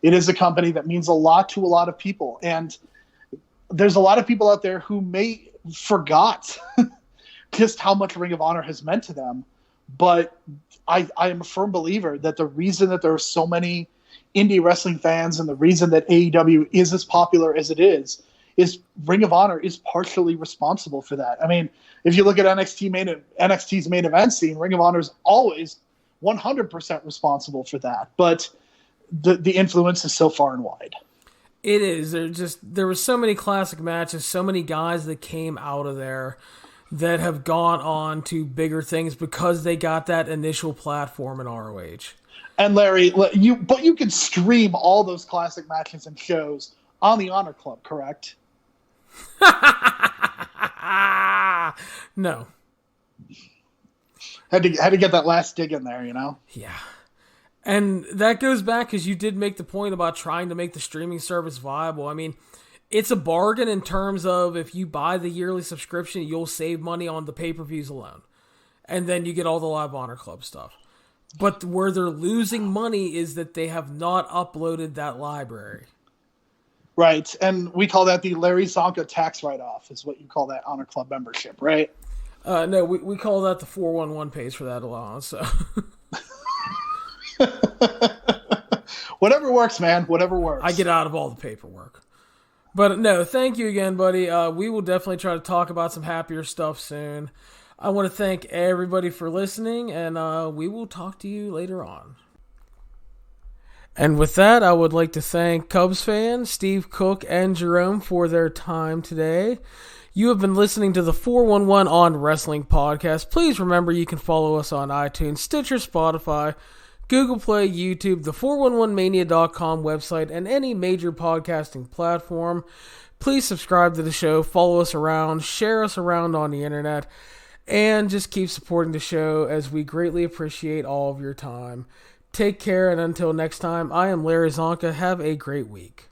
It is a company that means a lot to a lot of people, and there's a lot of people out there who may forgot just how much Ring of Honor has meant to them. But I am a firm believer that the reason that there are so many indie wrestling fans, and the reason that AEW is as popular as it is Ring of Honor is partially responsible for that. I mean, if you look at NXT's main event scene, Ring of Honor is always 100% responsible for that. But the influence is so far and wide. It is. There were so many classic matches, so many guys that came out of there that have gone on to bigger things because they got that initial platform in ROH. And Larry, you can stream all those classic matches and shows on the Honor Club, correct? No. Had to get that last dig in there, you know? Yeah. And that goes back, because you did make the point about trying to make the streaming service viable. I mean, it's a bargain in terms of, if you buy the yearly subscription, you'll save money on the pay-per-views alone. And then you get all the Live Honor Club stuff. But where they're losing money is that they have not uploaded that library. Right. And we call that the Larry Csonka tax write-off, is what you call that Honor Club membership, right? No, we call that the 411 pays for that allowance. So. Whatever works, man. Whatever works. I get out of all the paperwork. But no, thank you again, buddy. We will definitely try to talk about some happier stuff soon. I want to thank everybody for listening, and we will talk to you later on. And with that, I would like to thank Cubsfan, Steve Cook, and Jerome for their time today. You have been listening to the 411 on Wrestling podcast. Please remember you can follow us on iTunes, Stitcher, Spotify, Google Play, YouTube, the 411mania.com website, and any major podcasting platform. Please subscribe to the show, follow us around, share us around on the internet, and just keep supporting the show, as we greatly appreciate all of your time. Take care, and until next time, I am Larry Csonka. Have a great week.